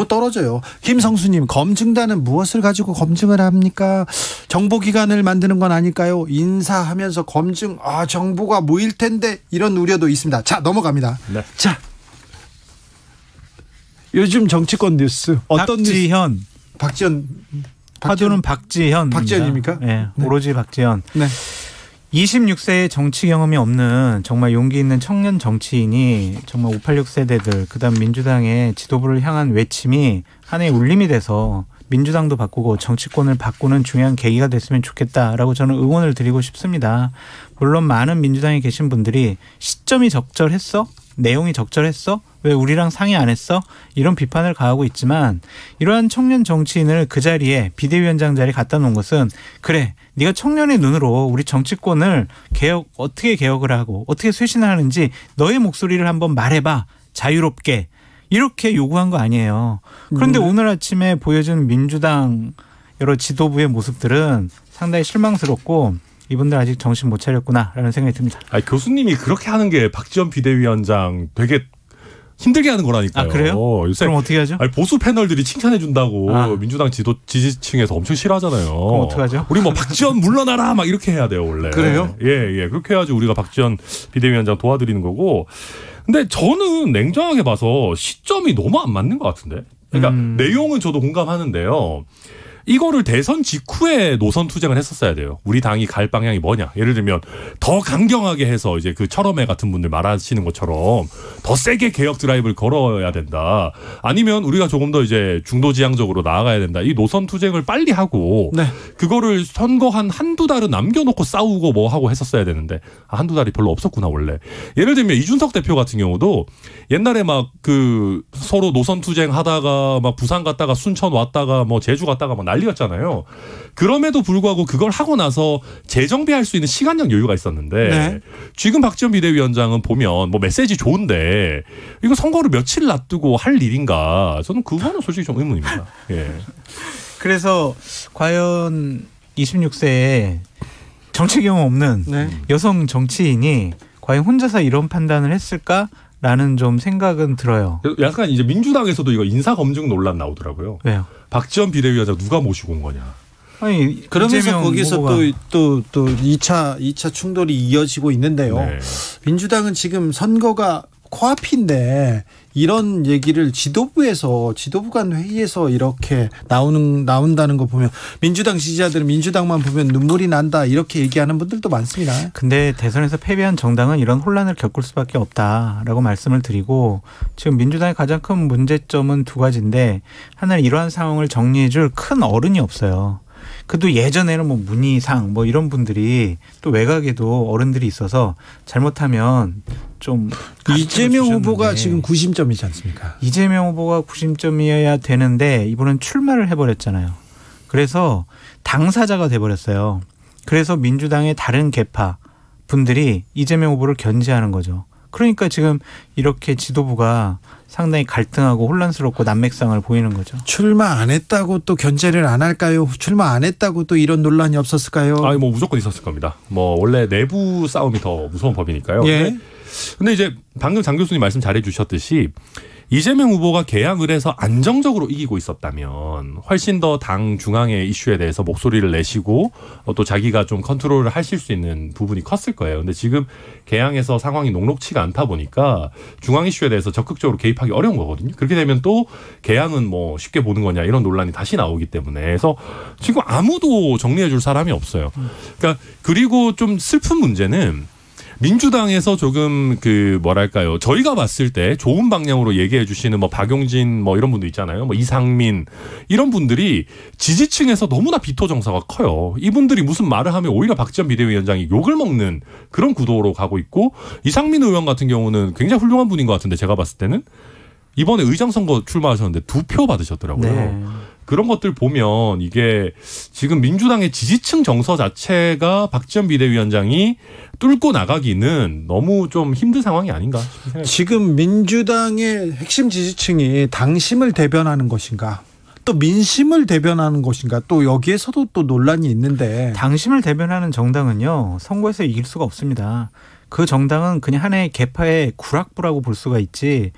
떨어져요. 김성수님 검증단은 무엇을 가지고 검증을 합니까? 정보기관을 만드는 건 아닐까요? 인사하면서 검증 정보가 모일 텐데 이런 우려도 있습니다. 자 넘어갑니다. 네. 자 요즘 정치권 뉴스 어떤 박지현 화두는 박지현입니까? 네, 오로지 박지현. 네. 26세의 정치 경험이 없는 정말 용기 있는 청년 정치인이 정말 586 세대들 그다음 민주당의 지도부를 향한 외침이 하나의 울림이 돼서 민주당도 바꾸고 정치권을 바꾸는 중요한 계기가 됐으면 좋겠다라고 저는 응원을 드리고 싶습니다. 물론 많은 민주당에 계신 분들이 시점이 적절했어? 내용이 적절했어? 왜 우리랑 상의 안 했어? 이런 비판을 가하고 있지만 이러한 청년 정치인을 그 자리에 비대위원장 자리에 갖다 놓은 것은 그래 네가 청년의 눈으로 우리 정치권을 어떻게 개혁을 하고 어떻게 쇄신을 하는지 너의 목소리를 한번 말해봐. 자유롭게. 이렇게 요구한 거 아니에요. 그런데 오늘 아침에 보여준 민주당 여러 지도부의 모습들은 상당히 실망스럽고 이분들 아직 정신 못 차렸구나라는 생각이 듭니다. 교수님이 그렇게 하는 게 박지원 비대위원장 되게 힘들게 하는 거라니까요. 그래요? 요새 그럼 어떻게 하죠? 보수 패널들이 칭찬해 준다고 민주당 지지층에서 엄청 싫어하잖아요. 그럼 어떻게 하죠? 우리 뭐 박지원 물러나라 막 이렇게 해야 돼요 원래. 그래요? 예. 그렇게 해야지 우리가 박지원 비대위원장 도와드리는 거고. 근데 저는 냉정하게 봐서 시점이 너무 안 맞는 것 같은데. 그러니까 내용은 저도 공감하는데요. 이거를 대선 직후에 노선 투쟁을 했었어야 돼요. 우리 당이 갈 방향이 뭐냐. 예를 들면 더 강경하게 해서 이제 그 철험회 같은 분들 말하시는 것처럼 더 세게 개혁 드라이브를 걸어야 된다. 아니면 우리가 조금 더 이제 중도지향적으로 나아가야 된다. 이 노선 투쟁을 빨리 하고 네. 그거를 선거 한두 달은 남겨놓고 싸우고 뭐 하고 했었어야 되는데 한두 달이 별로 없었구나 원래. 예를 들면 이준석 대표 같은 경우도 옛날에 막 그 서로 노선 투쟁 하다가 막 부산 갔다가 순천 왔다가 뭐 제주 갔다가 막 난리였잖아요. 그럼에도 불구하고 그걸 하고 나서 재정비할 수 있는 시간적 여유가 있었는데 네. 지금 박지원 비대위원장은 보면 뭐 메시지 좋은데 이거 선거를 며칠 놔두고 할 일인가? 저는 그거는 솔직히 좀 의문입니다. 예. 그래서 과연 26세에 정치 경험 없는 네. 여성 정치인이 과연 혼자서 이런 판단을 했을까? 라는 좀 생각은 들어요. 약간 이제 민주당에서도 이거 인사 검증 논란 나오더라고요. 왜요? 박지원 비대위원장 누가 모시고 온 거냐. 아니 그러면서 거기서 또 2차 충돌이 이어지고 있는데요. 네. 민주당은 지금 선거가 코앞인데 이런 얘기를 지도부 간 회의에서 이렇게 나온다는 거 보면 민주당 지지자들은 민주당만 보면 눈물이 난다 이렇게 얘기하는 분들도 많습니다. 근데 대선에서 패배한 정당은 이런 혼란을 겪을 수밖에 없다라고 말씀을 드리고 지금 민주당의 가장 큰 문제점은 두 가지인데 하나는 이러한 상황을 정리해 줄 큰 어른이 없어요. 그래도 예전에는 뭐 문희상 뭐 이런 분들이 또 외곽에도 어른들이 있어서 잘못하면 좀 이재명 후보가 지금 구심점이지 않습니까? 이재명 후보가 구심점이어야 되는데 이번엔 출마를 해버렸잖아요. 그래서 당사자가 돼버렸어요. 그래서 민주당의 다른 계파 분들이 이재명 후보를 견제하는 거죠. 그러니까 지금 이렇게 지도부가 상당히 갈등하고 혼란스럽고 난맥상을 보이는 거죠. 출마 안 했다고 또 견제를 안 할까요? 출마 안 했다고 또 이런 논란이 없었을까요? 아니 뭐 무조건 있었을 겁니다. 뭐 원래 내부 싸움이 더 무서운 법이니까요. 예. 근데 이제 방금 장 교수님 말씀 잘해 주셨듯이 이재명 후보가 개항을 해서 안정적으로 이기고 있었다면 훨씬 더 당 중앙의 이슈에 대해서 목소리를 내시고 또 자기가 좀 컨트롤을 하실 수 있는 부분이 컸을 거예요. 근데 지금 개항에서 상황이 녹록치가 않다 보니까 중앙 이슈에 대해서 적극적으로 개입하기 어려운 거거든요. 그렇게 되면 또 개항은 뭐 쉽게 보는 거냐 이런 논란이 다시 나오기 때문에 그래서 지금 아무도 정리해 줄 사람이 없어요. 그러니까 그리고 좀 슬픈 문제는 민주당에서 조금 뭐랄까요. 저희가 봤을 때 좋은 방향으로 얘기해 주시는 뭐 박용진 뭐 이런 분도 있잖아요. 뭐 이상민 이런 분들이 지지층에서 너무나 비토정서가 커요. 이분들이 무슨 말을 하면 오히려 박지원 비대위원장이 욕을 먹는 그런 구도로 가고 있고 이상민 의원 같은 경우는 굉장히 훌륭한 분인 것 같은데 제가 봤을 때는 이번에 의장 선거 출마하셨는데 2표 받으셨더라고요. 네. 그런 것들 보면 이게 지금 민주당의 지지층 정서 자체가 박지원 비대위원장이 뚫고 나가기는 너무 좀 힘든 상황이 아닌가 싶은 생각이 듭니다. 지금 민주당의 핵심 지지층이 당심을 대변하는 것인가? 또 민심을 대변하는 것인가? 또 여기에서도 또 논란이 있는데 당심을 대변하는 정당은요. 선거에서 이길 수가 없습니다. 그 정당은 그냥 하나의 계파의 구락부라고 볼 수가 있지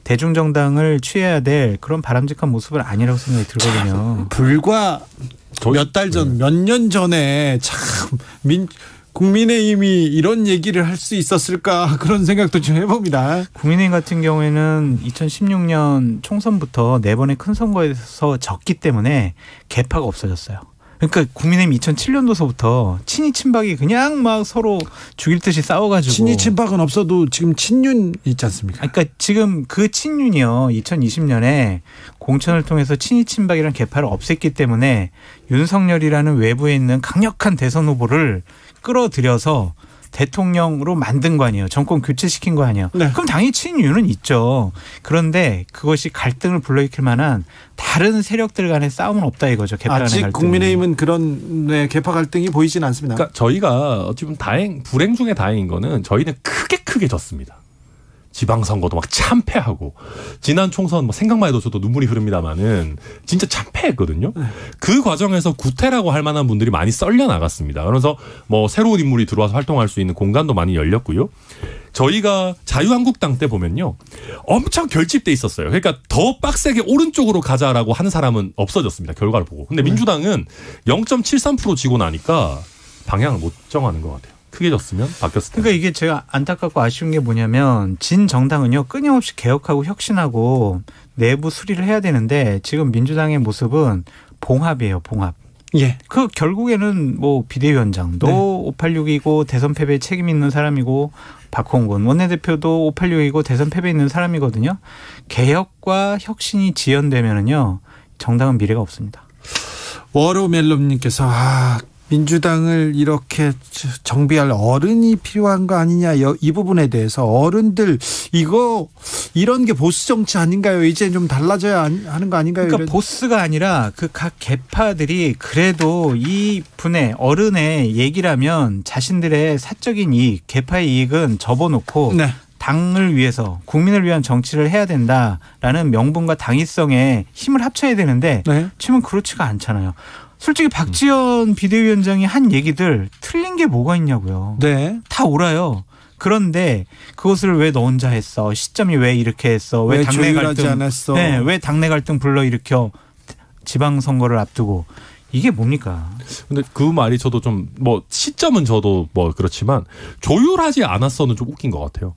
대중정당을 취해야 될 그런 바람직한 모습은 아니라고 생각이 들거든요. 불과 몇 달 전, 몇 년 전에 참 국민의힘이 이런 얘기를 할 수 있었을까 그런 생각도 좀 해봅니다. 국민의힘 같은 경우에는 2016년 총선부터 4번의 큰 선거에서 졌기 때문에 계파가 없어졌어요. 그러니까 국민의힘 2007년도서부터 친이 친박이 그냥 막 서로 죽일 듯이 싸워가지고 친이 친박은 없어도 지금 친윤 있지 않습니까? 그러니까 지금 그 친윤이요 2020년에 공천을 통해서 친이 친박이라는 계파를 없앴기 때문에 윤석열이라는 외부에 있는 강력한 대선 후보를 끌어들여서 대통령으로 만든 거 아니에요. 정권 교체시킨 거 아니에요. 네. 그럼 당연히 친윤은 있죠. 그런데 그것이 갈등을 불러일으킬 만한 다른 세력들 간의 싸움은 없다 이거죠. 계파 간의 아직 갈등. 국민의힘은 그런 계파 갈등이 보이진 않습니다. 그러니까 저희가 어찌 보면 불행 중에 다행인 거는 저희는 크게 졌습니다. 지방선거도 막 참패하고 지난 총선 뭐 생각만 해도 저도 눈물이 흐릅니다마는 진짜 참패했거든요. 그 과정에서 구태라고 할 만한 분들이 많이 썰려 나갔습니다. 그래서 뭐 새로운 인물이 들어와서 활동할 수 있는 공간도 많이 열렸고요. 저희가 자유한국당 때 보면요. 엄청 결집돼 있었어요. 그러니까 더 빡세게 오른쪽으로 가자라고 하는 사람은 없어졌습니다. 결과를 보고. 근데 민주당은 0.73% 지고 나니까 방향을 못 정하는 것 같아요. 크게 졌으면 바뀌었을 텐데. 그러니까 이게 제가 안타깝고 아쉬운 게 뭐냐면 진 정당은요 끊임없이 개혁하고 혁신하고 내부 수리를 해야 되는데 지금 민주당의 모습은 봉합이에요. 봉합. 예. 그 결국에는 뭐 비대위원장도 586이고 대선 패배에 책임 있는 사람이고 박홍근 원내대표도 586이고 대선 패배에 있는 사람이거든요. 개혁과 혁신이 지연되면은요 정당은 미래가 없습니다. 워로멜론님께서 민주당을 이렇게 정비할 어른이 필요한 거 아니냐 이 부분에 대해서 어른들 이런 게 보수 정치 아닌가요? 이제 좀 달라져야 하는 거 아닌가요? 그러니까 보스가 아니라 그 각 계파들이 그래도 이 분의 어른의 얘기라면 자신들의 사적인 이익, 계파의 이익은 접어놓고 네. 당을 위해서 국민을 위한 정치를 해야 된다라는 명분과 당위성에 힘을 합쳐야 되는데 네. 지금은 그렇지가 않잖아요. 솔직히 박지원 비대위원장이 한 얘기들 틀린 게 뭐가 있냐고요. 네. 다 옳아요. 그런데 그것을 왜 너 혼자 했어? 시점이 왜 이렇게 했어? 왜 당내 조율하지 갈등 않았어? 네, 왜 당내 갈등 불러일으켜? 지방선거를 앞두고 이게 뭡니까? 근데 그 말이 저도 좀 뭐 시점은 저도 뭐 그렇지만 조율하지 않았어는 좀 웃긴 것 같아요.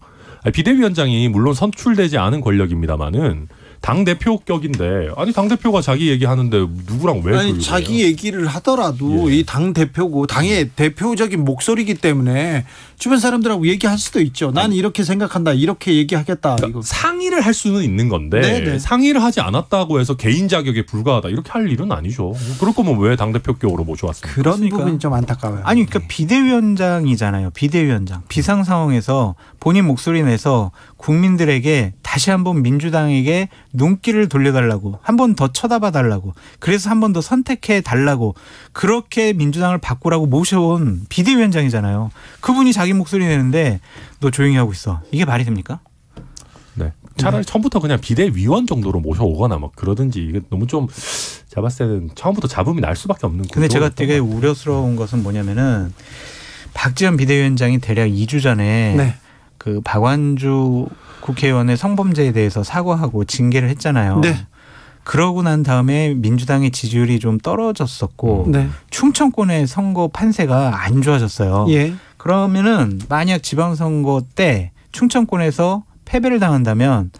비대위원장이 물론 선출되지 않은 권력입니다만은 당 대표격인데 아니 당 대표가 자기 얘기하는데 누구랑 왜? 아니 자기 얘기를 하더라도 이 당 대표고 당의 대표적인 목소리이기 때문에 주변 사람들하고 얘기할 수도 있죠. 난 이렇게 생각한다. 이렇게 얘기하겠다. 그러니까 이거. 상의를 할 수는 있는 건데 네네. 상의를 하지 않았다고 해서 개인 자격에 불과하다 이렇게 할 일은 아니죠. 그럴 거면 왜 당 대표격으로 모셔왔습니까? 그런 그렇습니까? 부분이 좀 안타까워요. 아니 그러니까 비대위원장이잖아요. 비대위원장. 비상 상황에서 본인 목소리 내서 국민들에게 다시 한번 민주당에게 눈길을 돌려달라고 한 번 더 쳐다봐 달라고 그래서 한 번 더 선택해 달라고 그렇게 민주당을 바꾸라고 모셔온 비대위원장이잖아요. 그분이 자기 목소리 내는데 너 조용히 하고 있어. 이게 말이 됩니까? 네. 차라리 처음부터 그냥 비대위원 정도로 모셔오거나 뭐 그러든지 이게 너무 좀 제가 봤을 때는 처음부터 잡음이 날 수밖에 없는 근데 제가 되게 우려스러운 것은 뭐냐면은 박지원 비대위원장이 대략 2주 전에 네. 그 박완주 국회의원의 성범죄에 대해서 사과하고 징계를 했잖아요. 네. 그러고 난 다음에 민주당의 지지율이 좀 떨어졌었고 네. 충청권의 선거 판세가 안 좋아졌어요. 예. 그러면은 만약 지방선거 때 충청권에서 패배를 당한다면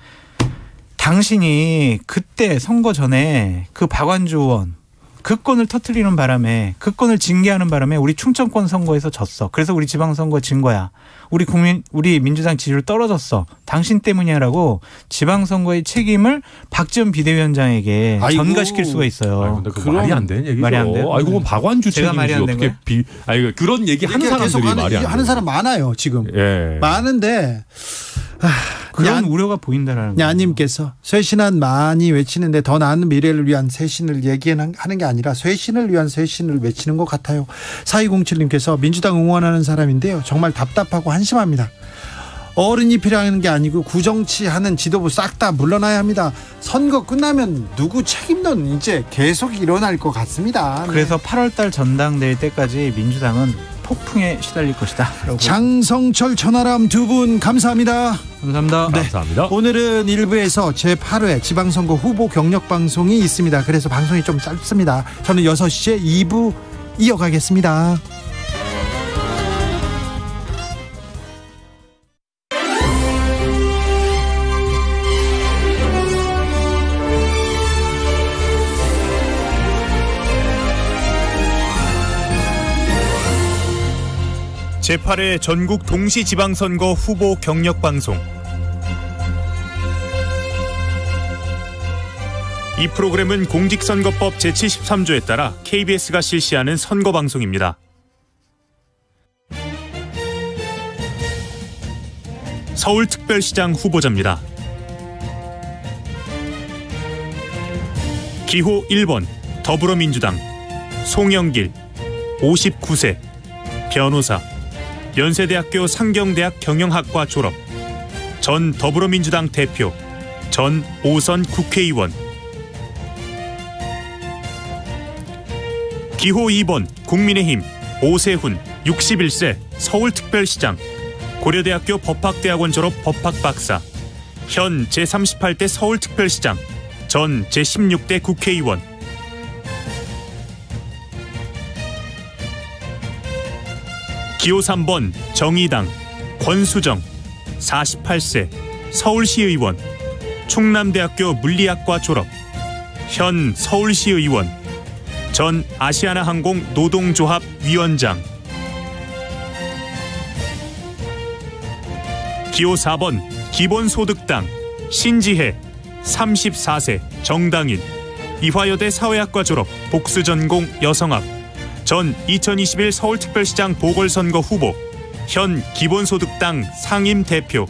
당신이 그때 선거 전에 그 박완주 의원 그 건을 터뜨리는 바람에 그 건을 징계하는 바람에 우리 충청권 선거에서 졌어. 그래서 우리 지방선거 진 거야. 우리 민주당 지지율 떨어졌어. 당신 때문이야라고 지방선거의 책임을 박지원 비대위원장에게 전가시킬 수가 있어요. 근데 그거 말이 안 되는 얘기죠. 말이 안 돼요. 아이고 그건 박완주 제가 말이 책임이지 안 된 어떻게 아니 그런 얘기 하는 사람들이 말이 안 돼. 하는 사람 많아요 지금. 예. 많은데 그런 우려가 보인다라는 거예요. 야님께서 쇄신안 많이 외치는데 더 나은 미래를 위한 쇄신을 얘기하는 게 아니라 쇄신을 위한 쇄신을 외치는 것 같아요. 4207님께서 민주당 응원하는 사람인데요. 정말 답답하고 한심합니다. 어른이 필요한 게 아니고 구정치하는 지도부 싹 다 물러나야 합니다. 선거 끝나면 누구 책임론 이제 계속 일어날 것 같습니다. 그래서 8월달 전당대회 때까지 민주당은 폭풍에 시달릴 것이다. 장성철 천하람 두 분 감사합니다. 감사합니다. 네. 감사합니다. 오늘은 1부에서 제8회 지방선거 후보 경력 방송이 있습니다. 그래서 방송이 좀 짧습니다. 저는 6시에 2부 이어가겠습니다. 제8회 전국 동시지방선거 후보 경력방송. 이 프로그램은 공직선거법 제73조에 따라 KBS가 실시하는 선거방송입니다. 서울특별시장 후보자입니다. 기호 1번 더불어민주당 송영길 59세 변호사 연세대학교 상경대학 경영학과 졸업 전 더불어민주당 대표 전 5선 국회의원 기호 2번 국민의힘 오세훈 61세 서울특별시장 고려대학교 법학대학원 졸업 법학박사 현 제38대 서울특별시장 전 제16대 국회의원 기호 3번 정의당 권수정 48세 서울시의원 충남대학교 물리학과 졸업 현 서울시의원 전 아시아나항공 노동조합 위원장 기호 4번 기본소득당 신지혜 34세 정당인 이화여대 사회학과 졸업 복수전공 여성학 전 2021 서울특별시장 보궐선거 후보 현 기본소득당 상임대표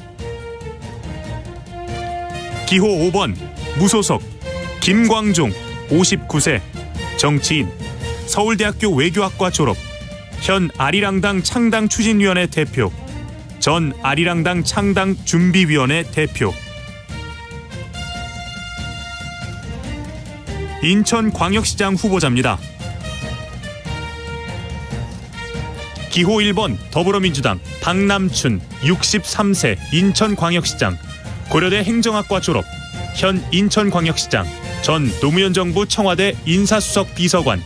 기호 5번 무소속 김광종 59세 정치인 서울대학교 외교학과 졸업 현 아리랑당 창당추진위원회 대표 전 아리랑당 창당준비위원회 대표 인천광역시장 후보자입니다. 기호 1번 더불어민주당 박남춘 63세 인천광역시장 고려대 행정학과 졸업 현 인천광역시장 전 노무현 정부 청와대 인사수석 비서관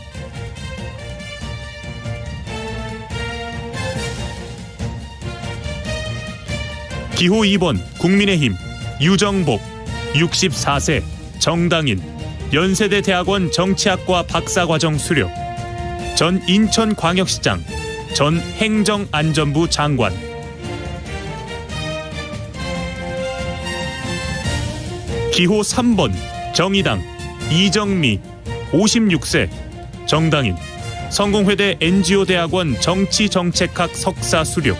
기호 2번 국민의힘 유정복 64세 정당인, 연세대 대학원 정치학과 박사과정 수료, 전 인천광역시장, 전 행정안전부 장관. 기호 3번 정의당 이정미, 56세 정당인, 성공회대 NGO 정치정책학 석사 수료,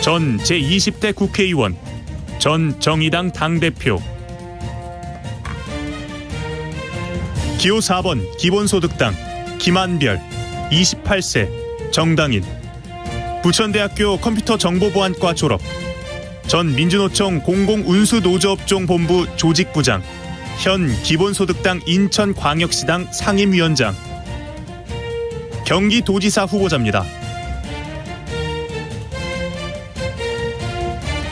전 제20대 국회의원, 전 정의당 당대표. 기호 4번 기본소득당 김한별, 28세 정당인, 부천대학교 컴퓨터정보보안과 졸업, 전 민주노총 공공운수노조업종본부 조직부장, 현 기본소득당 인천광역시당 상임위원장. 경기도지사 후보자입니다.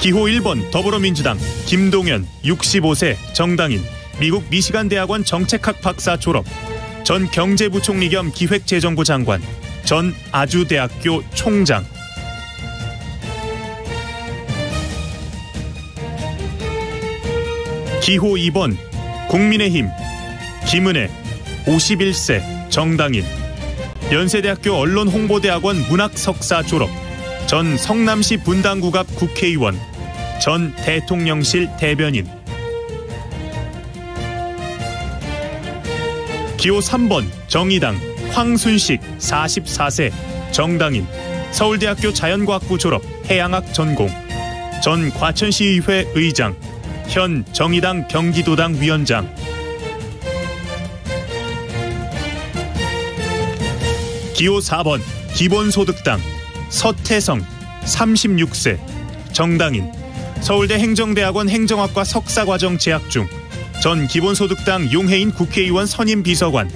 기호 1번 더불어민주당 김동연, 65세 정당인, 미국 미시간 대학원 정책학 박사 졸업, 전 경제부총리 겸 기획재정부 장관, 전 아주대학교 총장. 기호 2번 국민의힘 김은혜, 51세 정당인, 연세대학교 언론홍보대학원 문학석사 졸업, 전 성남시 분당구갑 국회의원, 전 대통령실 대변인. 기호 3번 정의당 황순식, 44세 정당인, 서울대학교 자연과학부 졸업, 해양학 전공, 전 과천시의회 의장, 현 정의당 경기도당 위원장. 기호 4번 기본소득당 서태성, 36세 정당인, 서울대 행정대학원 행정학과 석사과정 재학 중, 전 기본소득당 용해인 국회의원 선임 비서관,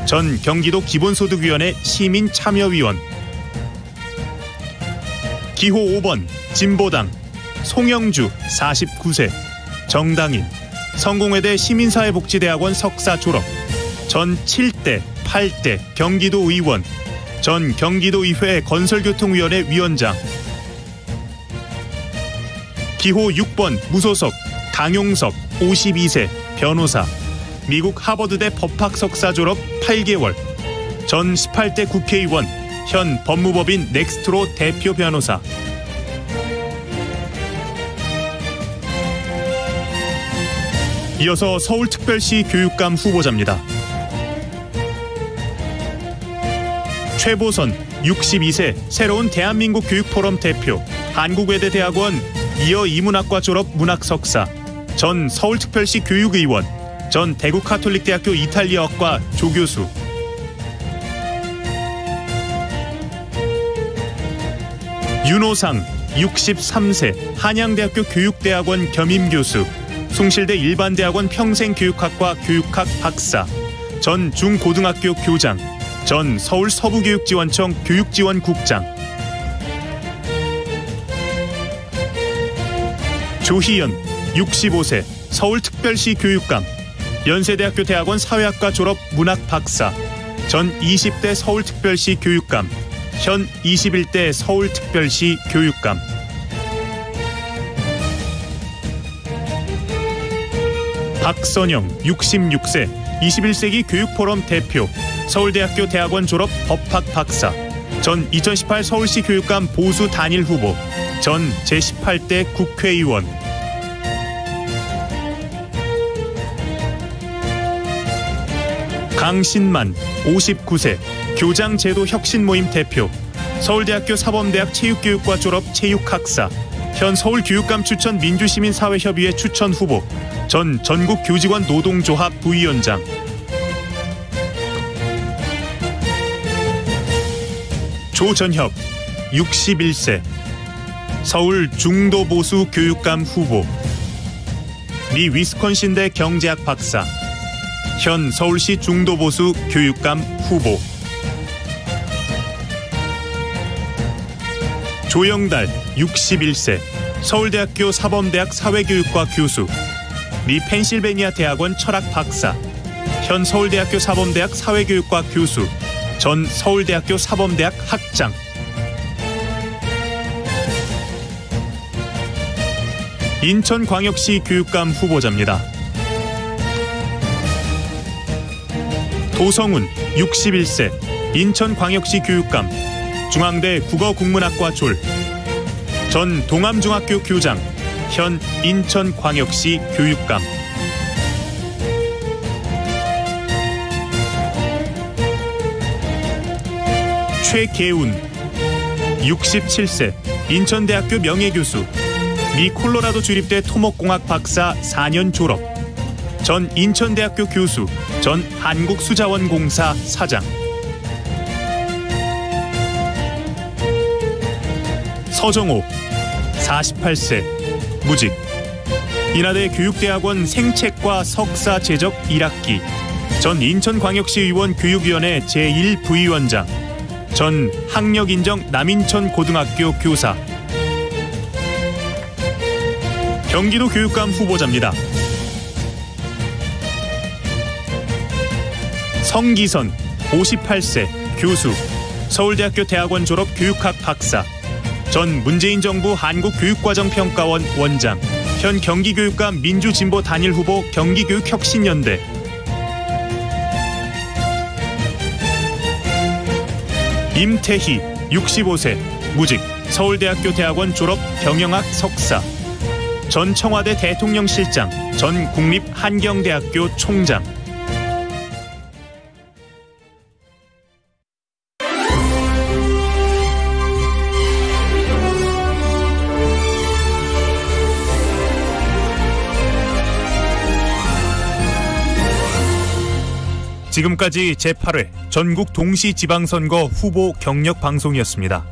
전 경기도 기본소득위원회 시민참여위원. 기호 5번 진보당 송영주, 49세 정당인, 성공회대 시민사회복지대학원 석사 졸업, 전 7대, 8대 경기도 의원, 전 경기도의회 건설교통위원회 위원장. 기호 6번 무소속 강용석, 52세 변호사, 미국 하버드대 법학 석사 졸업 8개월, 전 18대 국회의원, 현 법무법인 넥스트로 대표 변호사. 이어서 서울특별시 교육감 후보자입니다. 최보선, 62세 새로운 대한민국 교육포럼 대표, 한국외대대학원 이어 이문학과 졸업 문학석사, 전 서울특별시 교육의원, 전 대구카톨릭대학교 이탈리아학과 조교수. 윤호상, 63세 한양대학교 교육대학원 겸임교수, 숭실대 일반대학원 평생교육학과 교육학 박사, 전 중고등학교 교장, 전 서울 서부교육지원청 교육지원국장. 조희연, 65세 서울특별시 교육감, 연세대학교 대학원 사회학과 졸업 문학 박사, 전 20대 서울특별시 교육감, 현 21대 서울특별시 교육감. 박선영, 66세 21세기 교육포럼 대표, 서울대학교 대학원 졸업 법학 박사, 전 2018 서울시 교육감 보수 단일 후보, 전 제18대 국회의원. 강신만, 59세 교장제도 혁신모임 대표, 서울대학교 사범대학 체육교육과 졸업 체육학사, 현 서울교육감 추천 민주시민사회협의회 추천 후보, 전 전국교직원 노동조합 부위원장. 조전협, 61세 서울 중도보수 교육감 후보, 미 위스콘신대 경제학 박사, 현 서울시 중도보수 교육감 후보. 조영달, 61세 서울대학교 사범대학 사회교육과 교수, 미 펜실베니아 대학원 철학 박사, 현 서울대학교 사범대학 사회교육과 교수, 전 서울대학교 사범대학 학장. 인천광역시 교육감 후보자입니다. 도성훈 61세 인천광역시 교육감, 중앙대 국어국문학과 졸, 전 동암중학교 교장, 현 인천광역시 교육감. 최계운 67세 인천대학교 명예교수, 미 콜로라도 주립대 토목공학 박사 4년 졸업, 전 인천대학교 교수, 전 한국수자원공사 사장. 서정호 48세 무직, 인하대 교육대학원 생체과 석사 재적 1학기, 전 인천광역시 의원 교육위원회 제1부위원장, 전 학력인정 남인천 고등학교 교사. 경기도 교육감 후보자입니다. 성기선 58세 교수, 서울대학교 대학원 졸업 교육학 박사, 전 문재인 정부 한국교육과정평가원 원장, 현 경기교육감 민주진보 단일 후보 경기교육혁신연대. 임태희 65세 무직, 서울대학교 대학원 졸업 경영학 석사, 전 청와대 대통령실장, 전 국립한경대학교 총장. 지금까지 제8회 전국 동시지방선거 후보 경력 방송이었습니다.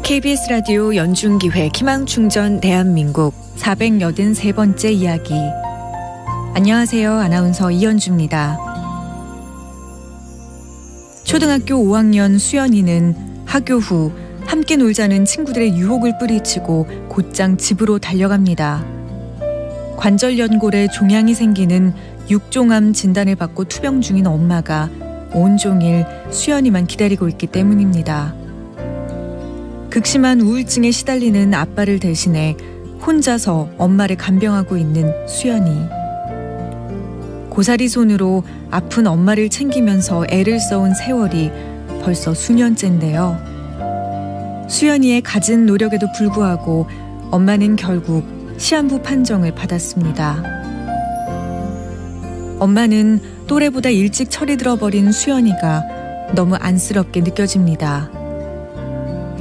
KBS 라디오 연중기획 희망충전 대한민국 483번째 이야기. 안녕하세요. 아나운서 이현주입니다. 초등학교 5학년 수연이는 학교 후 함께 놀자는 친구들의 유혹을 뿌리치고 곧장 집으로 달려갑니다. 관절 연골에 종양이 생기는 육종암 진단을 받고 투병 중인 엄마가 온종일 수연이만 기다리고 있기 때문입니다. 극심한 우울증에 시달리는 아빠를 대신해 혼자서 엄마를 간병하고 있는 수연이. 고사리 손으로 아픈 엄마를 챙기면서 애를 써온 세월이 벌써 수년째인데요. 수연이의 갖은 노력에도 불구하고 엄마는 결국 시한부 판정을 받았습니다. 엄마는 또래보다 일찍 철이 들어버린 수연이가 너무 안쓰럽게 느껴집니다.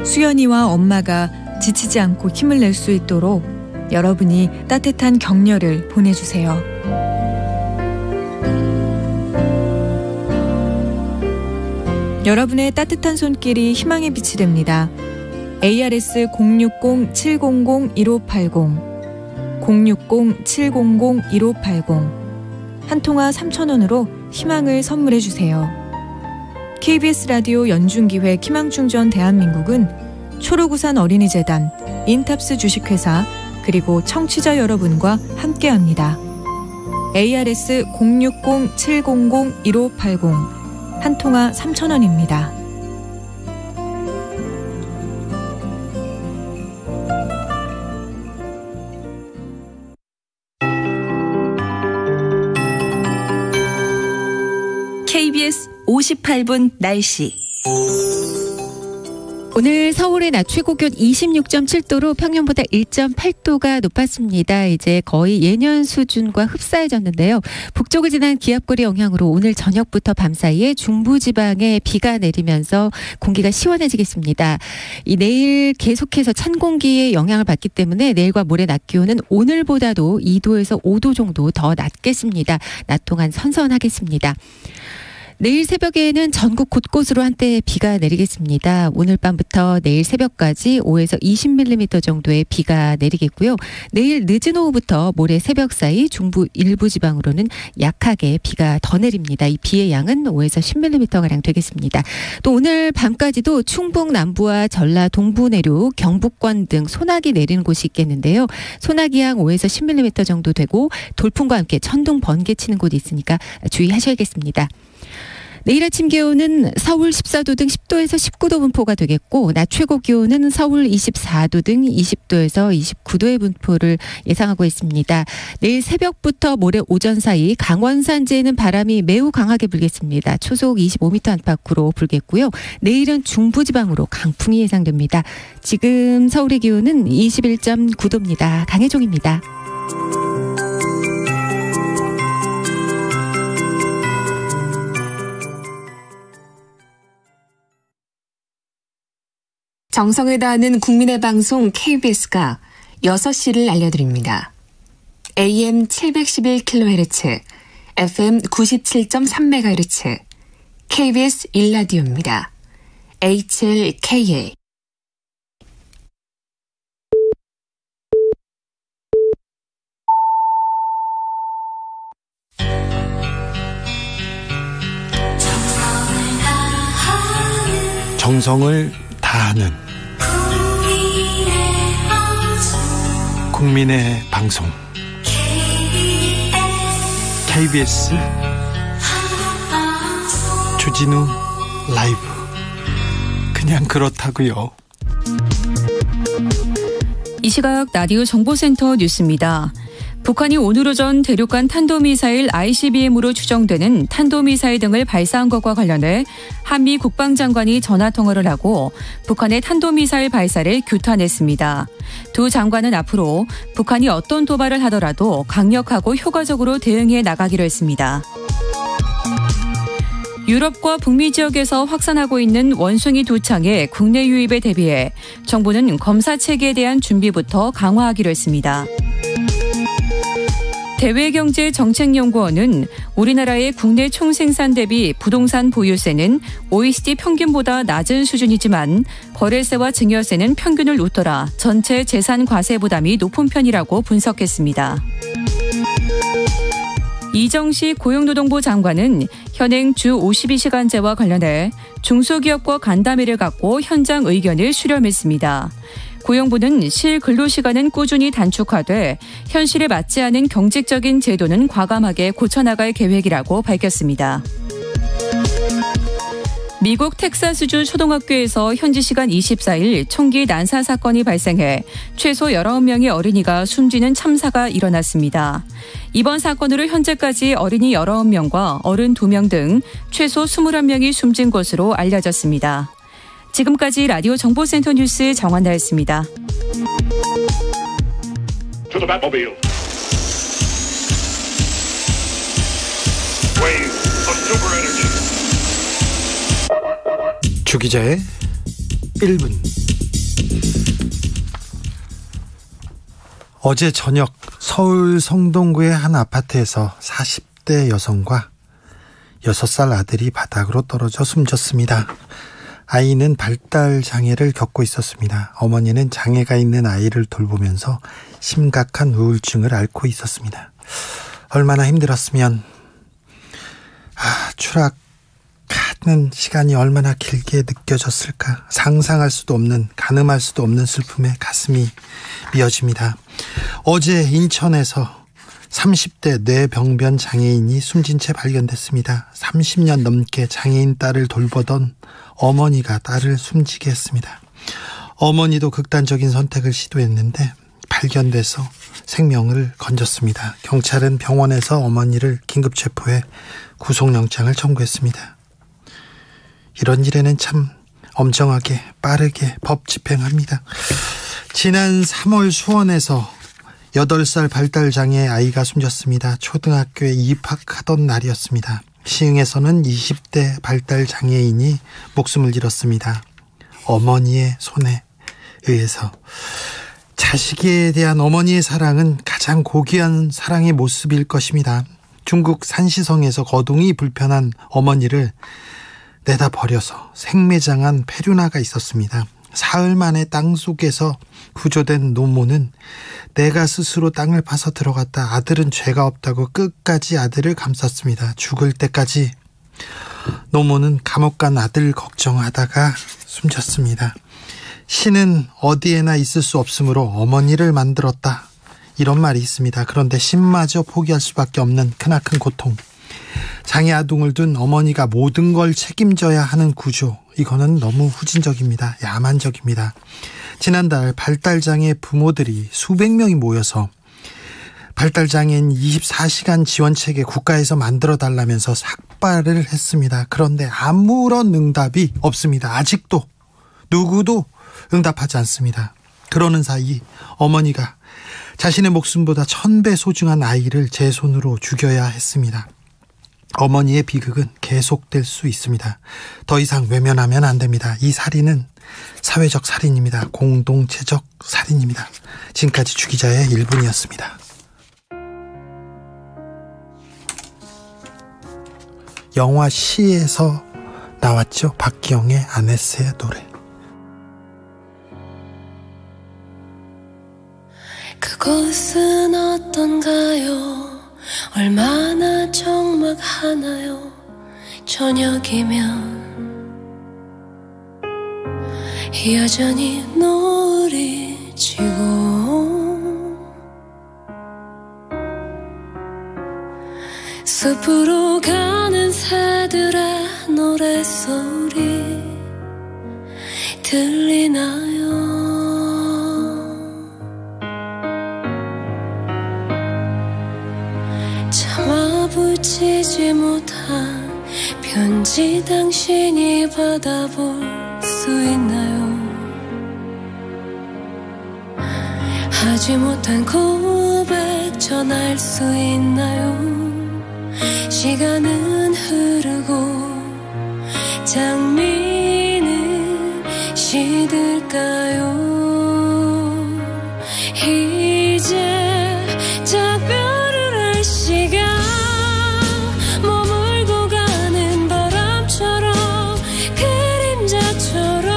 수연이와 엄마가 지치지 않고 힘을 낼 수 있도록 여러분이 따뜻한 격려를 보내주세요. 여러분의 따뜻한 손길이 희망의 빛이 됩니다. ARS 060-700-1580 060-700-1580 한 통화 3,000원으로 희망을 선물해 주세요. KBS 라디오 연중기획 희망충전 대한민국은 초록우산 어린이재단, 인탑스 주식회사, 그리고 청취자 여러분과 함께합니다. ARS 060-700-1580 한 통화 3,000원입니다. KBS 58분 날씨. 오늘 서울의 낮 최고 기온 26.7도로 평년보다 1.8도가 높았습니다. 이제 거의 예년 수준과 흡사해졌는데요. 북쪽을 지난 기압골의 영향으로 오늘 저녁부터 밤 사이에 중부지방에 비가 내리면서 공기가 시원해지겠습니다. 내일 계속해서 찬 공기의 영향을 받기 때문에 내일과 모레 낮 기온은 오늘보다도 2도에서 5도 정도 더 낮겠습니다. 낮 동안 선선하겠습니다. 내일 새벽에는 전국 곳곳으로 한때 비가 내리겠습니다. 오늘 밤부터 내일 새벽까지 5에서 20mm 정도의 비가 내리겠고요. 내일 늦은 오후부터 모레 새벽 사이 중부 일부 지방으로는 약하게 비가 더 내립니다. 이 비의 양은 5에서 10mm가량 되겠습니다. 또 오늘 밤까지도 충북 남부와 전라 동부 내륙, 경북권 등 소나기 내리는 곳이 있겠는데요. 소나기 양 5에서 10mm 정도 되고 돌풍과 함께 천둥, 번개 치는 곳이 있으니까 주의하셔야겠습니다. 내일 아침 기온은 서울 14도 등 10도에서 19도 분포가 되겠고 낮 최고 기온은 서울 24도 등 20도에서 29도의 분포를 예상하고 있습니다. 내일 새벽부터 모레 오전 사이 강원 산지에는 바람이 매우 강하게 불겠습니다. 초속 25m 안팎으로 불겠고요. 내일은 중부지방으로 강풍이 예상됩니다. 지금 서울의 기온은 21.9도입니다. 강혜종입니다. 정성을 다하는 국민의 방송 KBS가 6시를 알려드립니다. AM 711kHz, FM 97.3MHz, KBS 1라디오입니다. HLKA. 정성을 다하는 국민의 방송 KBS 주진우 라이브. 그냥 그렇다고요. 이 시각 라디오 정보센터 뉴스입니다. 북한이 오늘 오전 대륙간 탄도미사일 ICBM으로 추정되는 탄도미사일 등을 발사한 것과 관련해 한미 국방장관이 전화통화를 하고 북한의 탄도미사일 발사를 규탄했습니다. 두 장관은 앞으로 북한이 어떤 도발을 하더라도 강력하고 효과적으로 대응해 나가기로 했습니다. 유럽과 북미 지역에서 확산하고 있는 원숭이 두창의 국내 유입에 대비해 정부는 검사 체계에 대한 준비부터 강화하기로 했습니다. 대외경제정책연구원은 우리나라의 국내 총생산 대비 부동산 보유세는 OECD 평균보다 낮은 수준이지만 거래세와 증여세는 평균을 웃돌아 전체 재산 과세 부담이 높은 편이라고 분석했습니다. 이정식 고용노동부 장관은 현행 주 52시간제와 관련해 중소기업과 간담회를 갖고 현장 의견을 수렴했습니다. 고용부는 실근로시간은 꾸준히 단축하되 현실에 맞지 않은 경직적인 제도는 과감하게 고쳐나갈 계획이라고 밝혔습니다. 미국 텍사스주 초등학교에서 현지 시간 24일 총기 난사 사건이 발생해 최소 19명의 어린이가 숨지는 참사가 일어났습니다. 이번 사건으로 현재까지 어린이 19명과 어른 2명 등 최소 21명이 숨진 것으로 알려졌습니다. 지금까지 라디오 정보센터 뉴스 정한나였습니다. 주 기자의 1분. 어제 저녁 서울 성동구의 한 아파트에서 40대 여성과 6살 아들이 바닥으로 떨어져 숨졌습니다. 아이는 발달 장애를 겪고 있었습니다. 어머니는 장애가 있는 아이를 돌보면서 심각한 우울증을 앓고 있었습니다. 얼마나 힘들었으면, 추락하는 시간이 얼마나 길게 느껴졌을까. 상상할 수도 없는, 가늠할 수도 없는 슬픔에 가슴이 미어집니다. 어제 인천에서 30대 뇌병변 장애인이 숨진 채 발견됐습니다. 30년 넘게 장애인 딸을 돌보던 어머니가 딸을 숨지게 했습니다. 어머니도 극단적인 선택을 시도했는데 발견돼서 생명을 건졌습니다. 경찰은 병원에서 어머니를 긴급 체포해 구속영장을 청구했습니다. 이런 일에는 참 엄정하게 빠르게 법 집행합니다. 지난 3월 수원에서 8살 발달장애 아이가 숨졌습니다. 초등학교에 입학하던 날이었습니다. 시흥에서는 20대 발달장애인이 목숨을 잃었습니다. 어머니의 손에 의해서. 자식에 대한 어머니의 사랑은 가장 고귀한 사랑의 모습일 것입니다. 중국 산시성에서 거동이 불편한 어머니를 내다 버려서 생매장한 페류나가 있었습니다. 사흘 만에 땅속에서 구조된 노모는 내가 스스로 땅을 파서 들어갔다. 아들은 죄가 없다고 끝까지 아들을 감쌌습니다. 죽을 때까지 노모는 감옥 간 아들 걱정하다가 숨졌습니다. 신은 어디에나 있을 수 없으므로 어머니를 만들었다. 이런 말이 있습니다. 그런데 신마저 포기할 수밖에 없는 크나큰 고통. 장애 아동을 둔 어머니가 모든 걸 책임져야 하는 구조. 이거는 너무 후진적입니다. 야만적입니다. 지난달 발달장애 부모들이 수백 명이 모여서 발달장애인 24시간 지원체계 국가에서 만들어달라면서 삭발을 했습니다. 그런데 아무런 응답이 없습니다. 아직도 누구도 응답하지 않습니다. 그러는 사이 어머니가 자신의 목숨보다 1000배 소중한 아이를 제 손으로 죽여야 했습니다. 어머니의 비극은 계속될 수 있습니다. 더 이상 외면하면 안 됩니다. 이 살인은 사회적 살인입니다. 공동체적 살인입니다. 지금까지 주기자의 1분이었습니다. 영화 시에서 나왔죠. 박기영의 아네스의 노래. 그곳은 어떤가요? 얼마나 적막하나요? 저녁이면 여전히 노을이 지고 숲으로 가는 새들의 노랫소리 들리나요? 참아붙이지 못한 편지 당신이 받아볼 수 있나요? 하지 못한 고백 전할 수 있나요? 시간은 흐르고 장미는 시들까요? 이제 작별을 할 시간 머물고 가는 바람처럼 그림자처럼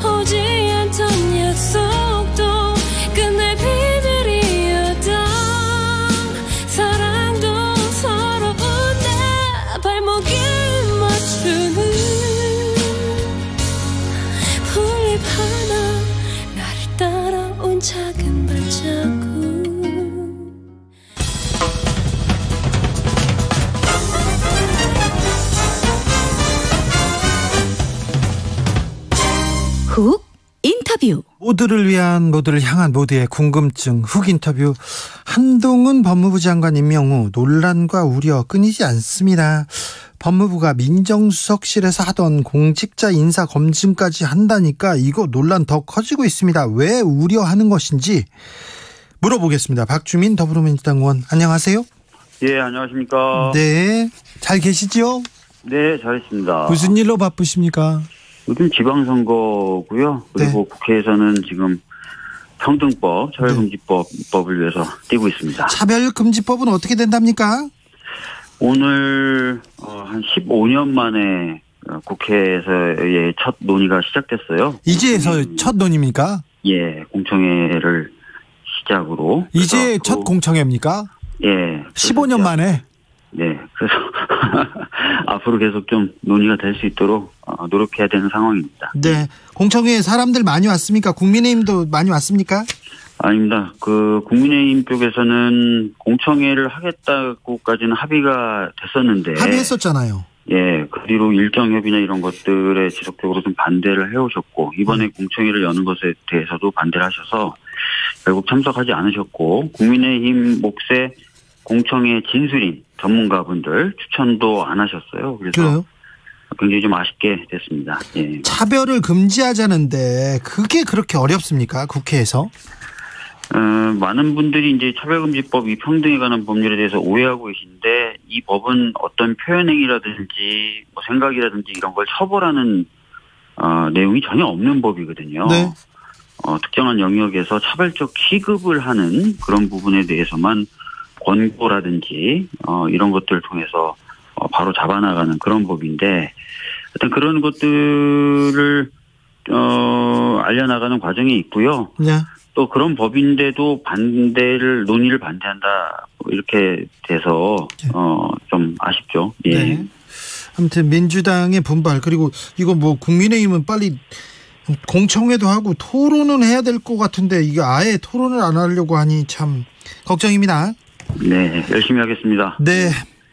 오지 않던 약속도 끝내 비밀이었던 사랑도 서러운 내 발목에 맞추는 풀잎 하나 나를 따라온 작은 발자국. 훅 인터뷰. 모두를 위한, 모두를 향한 모두의 궁금증 훅 인터뷰. 한동훈 법무부 장관 임명 후 논란과 우려 끊이지 않습니다. 법무부가 민정수석실에서 하던 공직자 인사 검증까지 한다니까 이거 논란 더 커지고 있습니다. 왜 우려하는 것인지 물어보겠습니다. 박주민 더불어민주당 의원, 안녕하세요. 예, 안녕하십니까. 네, 잘 계시죠? 네, 잘 있습니다. 무슨 일로 바쁘십니까? 요즘 지방선거고요. 그리고 네. 국회에서는 지금 평등법, 차별금지법을 위해서 뛰고 있습니다. 차별금지법은 어떻게 된답니까? 오늘 한 15년 만에 국회에서의 첫 논의가 시작됐어요. 이제서 첫 논의입니까? 예, 공청회를 시작으로. 이제 첫 공청회입니까? 예. 15년 만에? 네, 그래서 앞으로 계속 좀 논의가 될 수 있도록 노력해야 되는 상황입니다. 네, 공청회에 사람들 많이 왔습니까? 국민의힘도 많이 왔습니까? 아닙니다. 국민의힘 쪽에서는 공청회를 하겠다고까지는 합의가 됐었는데. 합의했었잖아요. 예, 그 뒤로 일정 협의나 이런 것들에 지속적으로 좀 반대를 해오셨고, 이번에 공청회를 여는 것에 대해서도 반대를 하셔서 결국 참석하지 않으셨고, 국민의힘 몫의 공청회 진술인 전문가분들 추천도 안 하셨어요. 그래서 그래요? 굉장히 좀 아쉽게 됐습니다. 예. 차별을 금지하자는데 그게 그렇게 어렵습니까? 국회에서? 많은 분들이 이제 차별금지법 이 평등에 관한 법률에 대해서 오해하고 계신데, 이 법은 어떤 표현행위라든지 뭐 생각이라든지 이런 걸 처벌하는 내용이 전혀 없는 법이거든요. 네. 특정한 영역에서 차별적 취급을 하는 그런 부분에 대해서만 권고라든지 이런 것들을 통해서 바로 잡아나가는 그런 법인데 하여튼 그런 것들을 알려나가는 과정이 있고요. 네. 또 그런 법인데도 논의를 반대한다 이렇게 돼서 좀 아쉽죠. 예. 네. 아무튼 민주당의 분발 그리고 이거 뭐 국민의힘은 빨리 공청회도 하고 토론은 해야 될 것 같은데 이게 아예 토론을 안 하려고 하니 참 걱정입니다. 네, 열심히 하겠습니다. 네.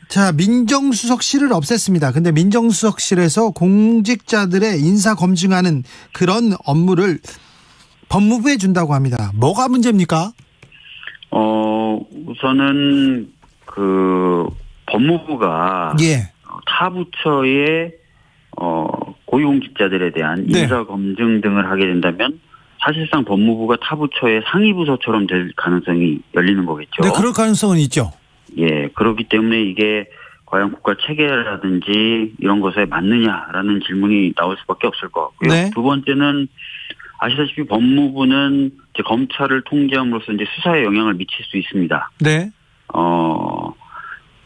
자, 민정수석실을 없앴습니다. 근데 민정수석실에서 공직자들의 인사 검증하는 그런 업무를 법무부에 준다고 합니다. 뭐가 문제입니까? 우선은 그 법무부가 타 부처의 고위공직자들에 대한 인사 검증 등을 하게 된다면 사실상 법무부가 타 부처의 상위 부서처럼 될 가능성이 열리는 거겠죠. 네, 그럴 가능성은 있죠. 예, 그렇기 때문에 이게 과연 국가 체계라든지 이런 것에 맞느냐라는 질문이 나올 수밖에 없을 것 같고요. 네. 두 번째는 아시다시피 법무부는 이제 검찰을 통제함으로써 이제 수사에 영향을 미칠 수 있습니다. 네.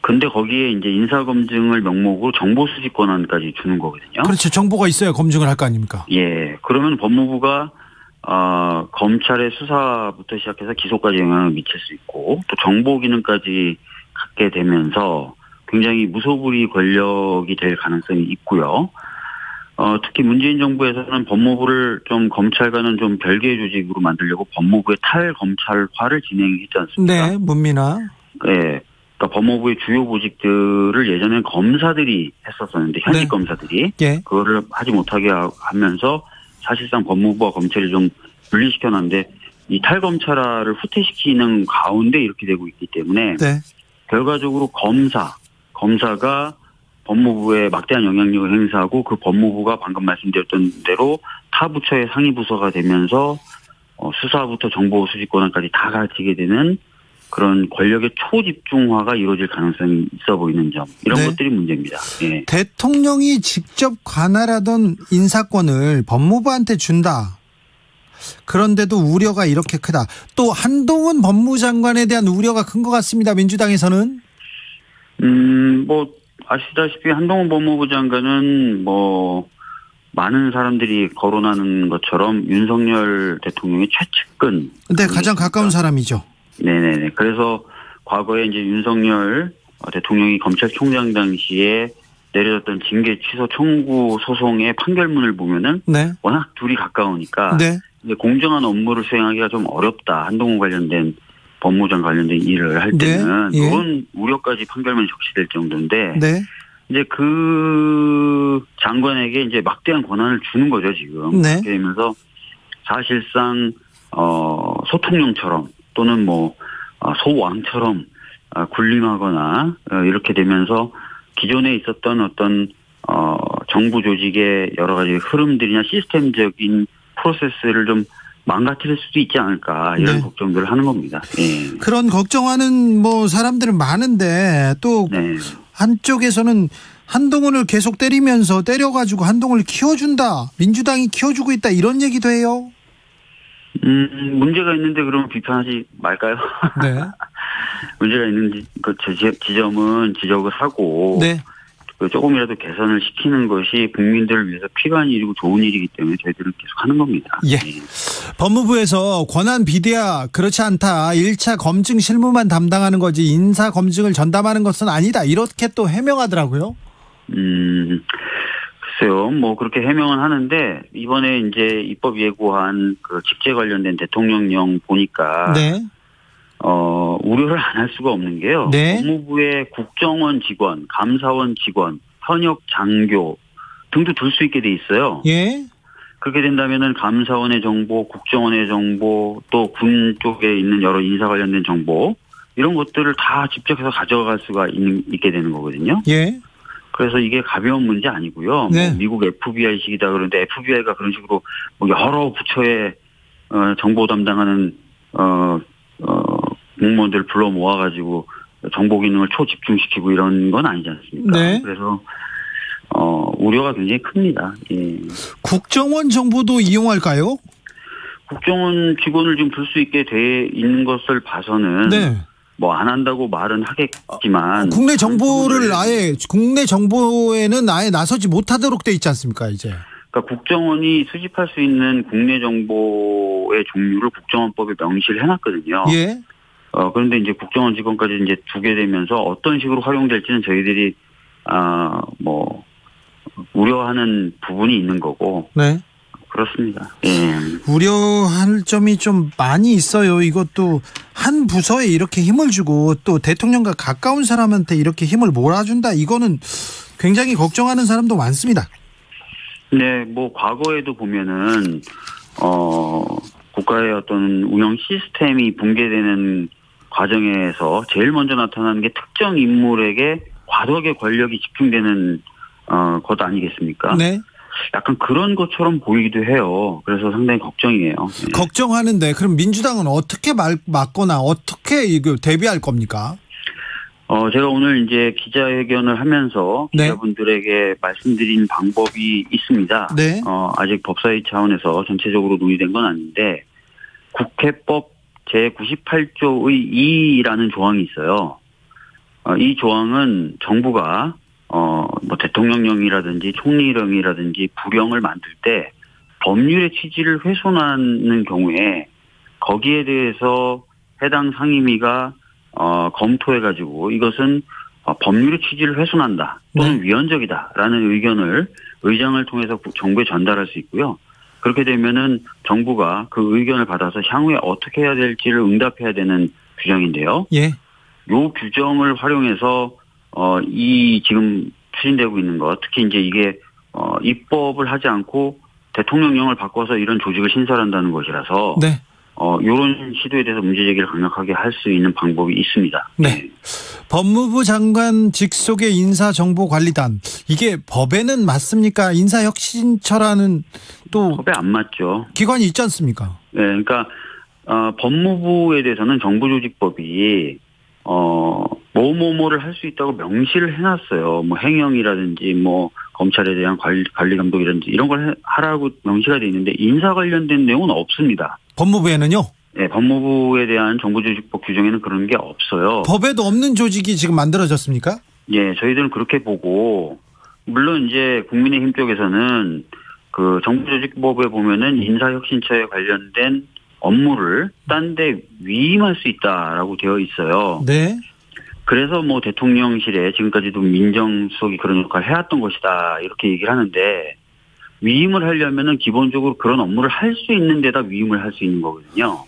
근데 거기에 이제 인사검증을 명목으로 정보 수집 권한까지 주는 거거든요. 그렇죠. 정보가 있어야 검증을 할 거 아닙니까? 예. 그러면 법무부가 검찰의 수사부터 시작해서 기소까지 영향을 미칠 수 있고 또 정보 기능까지 갖게 되면서 굉장히 무소불위 권력이 될 가능성이 있고요. 특히 문재인 정부에서는 법무부를 좀 검찰과는 좀 별개의 조직으로 만들려고 법무부의 탈검찰화를 진행했지 않습니까? 네, 문민화. 네. 그러니까 법무부의 주요 보직들을 예전에는 검사들이 했었었는데 현직 네. 검사들이 예. 그거를 하지 못하게 하면서 사실상 법무부와 검찰이 좀 분리시켜놨는데 이 탈검찰화를 후퇴시키는 가운데 이렇게 되고 있기 때문에 네. 결과적으로 검사가 법무부에 막대한 영향력을 행사하고 그 법무부가 방금 말씀드렸던 대로 타 부처의 상위 부서가 되면서 수사부터 정보 수집 권한까지 다 가지게 되는 그런 권력의 초집중화가 이루어질 가능성이 있어 보이는 점 이런 네. 것들이 문제입니다. 예. 대통령이 직접 관할하던 인사권을 법무부한테 준다. 그런데도 우려가 이렇게 크다. 또 한동훈 법무장관에 대한 우려가 큰 것 같습니다. 민주당에서는. 뭐 아시다시피 한동훈 법무부 장관은 뭐 많은 사람들이 거론하는 것처럼 윤석열 대통령의 최측근. 네, 가장 가까운 사람이죠. 네네네. 그래서 과거에 이제 윤석열 대통령이 검찰총장 당시에 내려졌던 징계 취소 청구 소송의 판결문을 보면은 네. 워낙 둘이 가까우니까 네. 이제 공정한 업무를 수행하기가 좀 어렵다. 한동훈 관련된 법무장 관련된 일을 할 때는 네. 예. 그런 우려까지 판결문이 적시될 정도인데 네. 이제 그 장관에게 이제 막대한 권한을 주는 거죠 지금. 네. 그렇게 되면서 사실상 소통령처럼 또는 뭐 소왕처럼 군림하거나 이렇게 되면서 기존에 있었던 어떤 정부 조직의 여러 가지 흐름들이나 시스템적인 프로세스를 좀 망가뜨릴 수도 있지 않을까 이런 네. 걱정들을 하는 겁니다. 예. 그런 걱정하는 뭐 사람들은 많은데 또 네. 한쪽에서는 한동훈을 계속 때려가지고 한동훈을 키워준다. 민주당이 키워주고 있다. 이런 얘기도 해요. 문제가 있는데 그러면 비판하지 말까요? 네. 문제가 있는 그 지점은 지적을 하고 네. 조금이라도 개선을 시키는 것이 국민들을 위해서 필요한 일이고 좋은 일이기 때문에 저희들은 계속 하는 겁니다. 예. 법무부에서 권한 비대화 그렇지 않다. 1차 검증 실무만 담당하는 거지 인사 검증을 전담하는 것은 아니다. 이렇게 또 해명하더라고요. 글쎄요. 뭐 그렇게 해명은 하는데 이번에 이제 입법 예고한 그 직제 관련된 대통령령 보니까 네. 우려를 안 할 수가 없는 게요. 네. 법무부의 국정원 직원, 감사원 직원, 현역 장교 등도 둘 수 있게 돼 있어요. 예. 그렇게 된다면은 감사원의 정보, 국정원의 정보, 또 군 쪽에 있는 여러 인사 관련된 정보 이런 것들을 다 집적해서 가져갈 수가 있게 되는 거거든요. 예. 그래서 이게 가벼운 문제 아니고요. 네. 뭐 미국 FBI식이다 그러는데 FBI가 그런 식으로 뭐 여러 부처의 정보 담당하는 공무원들 불러 모아가지고 정보 기능을 초집중시키고 이런 건 아니지 않습니까? 네. 그래서 우려가 굉장히 큽니다. 예. 국정원 정보도 이용할까요? 국정원 직원을 좀 둘 수 있게 돼 있는 것을 봐서는 네. 뭐 안 한다고 말은 하겠지만 국내 정보를 아예 국내 정보에는 아예 나서지 못하도록 돼 있지 않습니까 이제? 그러니까 국정원이 수집할 수 있는 국내 정보의 종류를 국정원법에 명시를 해놨거든요. 예. 그런데 이제 국정원 직원까지 이제 두게 되면서 어떤 식으로 활용될지는 저희들이 뭐 우려하는 부분이 있는 거고. 네. 그렇습니다. 예. 우려할 점이 좀 많이 있어요. 이것도 한 부서에 이렇게 힘을 주고 또 대통령과 가까운 사람한테 이렇게 힘을 몰아준다. 이거는 굉장히 걱정하는 사람도 많습니다. 네, 뭐 과거에도 보면은 국가의 어떤 운영 시스템이 붕괴되는 과정에서 제일 먼저 나타나는 게 특정 인물에게 과도하게 권력이 집중되는 것 아니겠습니까? 네. 약간 그런 것처럼 보이기도 해요. 그래서 상당히 걱정이에요. 네. 걱정하는데 그럼 민주당은 어떻게 막거나 어떻게 이거 대비할 겁니까? 제가 오늘 이제 기자회견을 하면서 네. 기자분들에게 말씀드린 방법이 있습니다. 네. 아직 법사위 차원에서 전체적으로 논의된 건 아닌데 국회법 제98조의 2라는 조항이 있어요. 이 조항은 정부가 뭐 대통령령이라든지 총리령이라든지 부령을 만들 때 법률의 취지를 훼손하는 경우에 거기에 대해서 해당 상임위가 검토해가지고 이것은 법률의 취지를 훼손한다 또는 위헌적이다라는 의견을 의장을 통해서 정부에 전달할 수 있고요. 그렇게 되면은 정부가 그 의견을 받아서 향후에 어떻게 해야 될지를 응답해야 되는 규정인데요. 예. 요 규정을 활용해서 이 지금 추진되고 있는 것, 특히 이제 이게 입법을 하지 않고 대통령령을 바꿔서 이런 조직을 신설한다는 것이라서 네. 이런 시도에 대해서 문제제기를 강력하게 할 수 있는 방법이 있습니다. 네. 법무부 장관 직속의 인사정보관리단 이게 법에는 맞습니까? 인사혁신처라는 또 법에 안 맞죠. 기관이 있지 않습니까? 네, 그러니까 법무부에 대해서는 정부조직법이 뭐를 할 수 있다고 명시를 해놨어요. 뭐 행영이라든지 뭐 검찰에 대한 관리 감독이라든지 이런 걸 하라고 명시가 돼 있는데 인사 관련된 내용은 없습니다. 법무부에는요? 네, 법무부에 대한 정부조직법 규정에는 그런 게 없어요. 법에도 없는 조직이 지금 만들어졌습니까? 예, 저희들은 그렇게 보고 물론 이제 국민의힘 쪽에서는 그 정부조직법에 보면은 인사혁신처에 관련된 업무를 딴 데 위임할 수 있다라고 되어 있어요. 네. 그래서 뭐 대통령실에 지금까지도 민정수석이 그런 역할을 해왔던 것이다 이렇게 얘기를 하는데 위임을 하려면은 기본적으로 그런 업무를 할 수 있는 데다 위임을 할 수 있는 거거든요.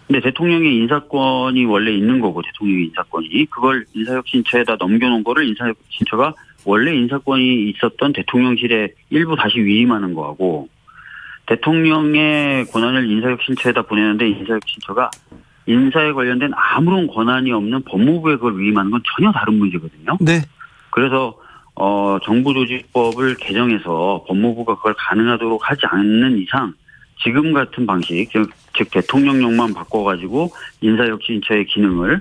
근데 대통령의 인사권이 원래 있는 거고 대통령의 인사권이 그걸 인사혁신처에다 넘겨놓은 거를 인사혁신처가 원래 인사권이 있었던 대통령실에 일부 다시 위임하는 거하고 대통령의 권한을 인사혁신처에다 보내는데 인사혁신처가 인사에 관련된 아무런 권한이 없는 법무부에 그걸 위임하는 건 전혀 다른 문제거든요. 네. 그래서 정부조직법을 개정해서 법무부가 그걸 가능하도록 하지 않는 이상 지금 같은 방식, 즉 대통령령만 바꿔가지고 인사혁신처의 기능을